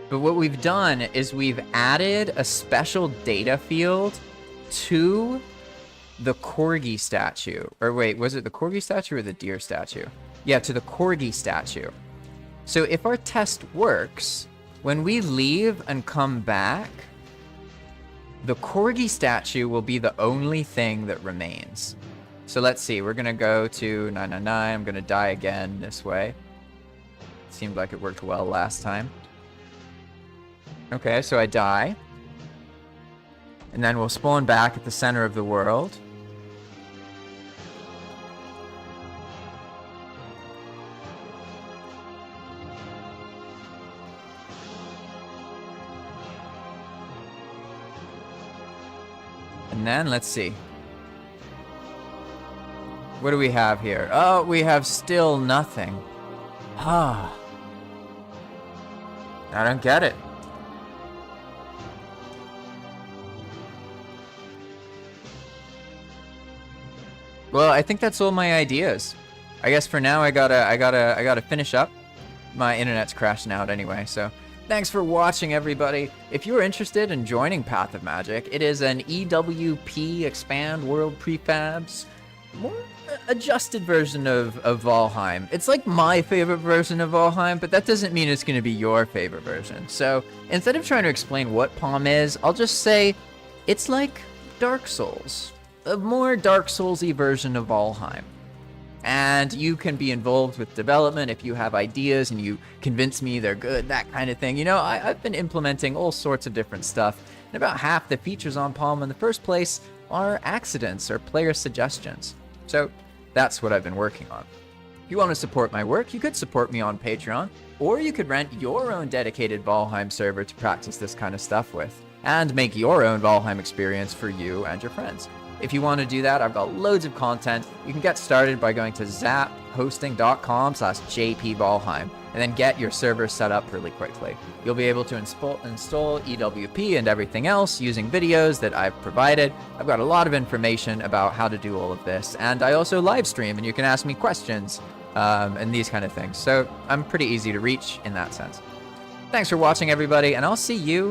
But what we've done is we've added a special data field to the corgi statue. Or wait, was it the corgi statue or the deer statue? Yeah, to the corgi statue. So if our test works, when we leave and come back, the corgi statue will be the only thing that remains. So let's see, we're gonna go to 999. I'm gonna die again this way. Seemed like it worked well last time. Okay, so I die. And then we'll spawn back at the center of the world. And then, let's see. What do we have here? Oh, we have still nothing. Ah. I don't get it. Well, I think that's all my ideas. I guess for now I gotta finish up. My internet's crashing out anyway, so thanks for watching, everybody. If you're interested in joining Path of Magic, it is an EWP Expand World Prefabs, more adjusted version of Valheim. It's like my favorite version of Valheim, but that doesn't mean it's gonna be your favorite version. So instead of trying to explain what PoM is, I'll just say it's like Dark Souls. A more Dark Souls-y version of Valheim. And you can be involved with development if you have ideas and you convince me they're good, that kind of thing. You know, I've been implementing all sorts of different stuff, and about half the features on PoM in the first place are accidents or player suggestions. So that's what I've been working on. If you want to support my work, you could support me on Patreon, or you could rent your own dedicated Valheim server to practice this kind of stuff with, and make your own Valheim experience for you and your friends. If you want to do that, I've got loads of content. You can get started by going to zaphosting.com/jpvalheim and then get your server set up really quickly. You'll be able to install EWP and everything else using videos that I've provided. I've got a lot of information about how to do all of this, and I also live stream, and you can ask me questions and these kind of things. So I'm pretty easy to reach in that sense. Thanks for watching, everybody, and I'll see you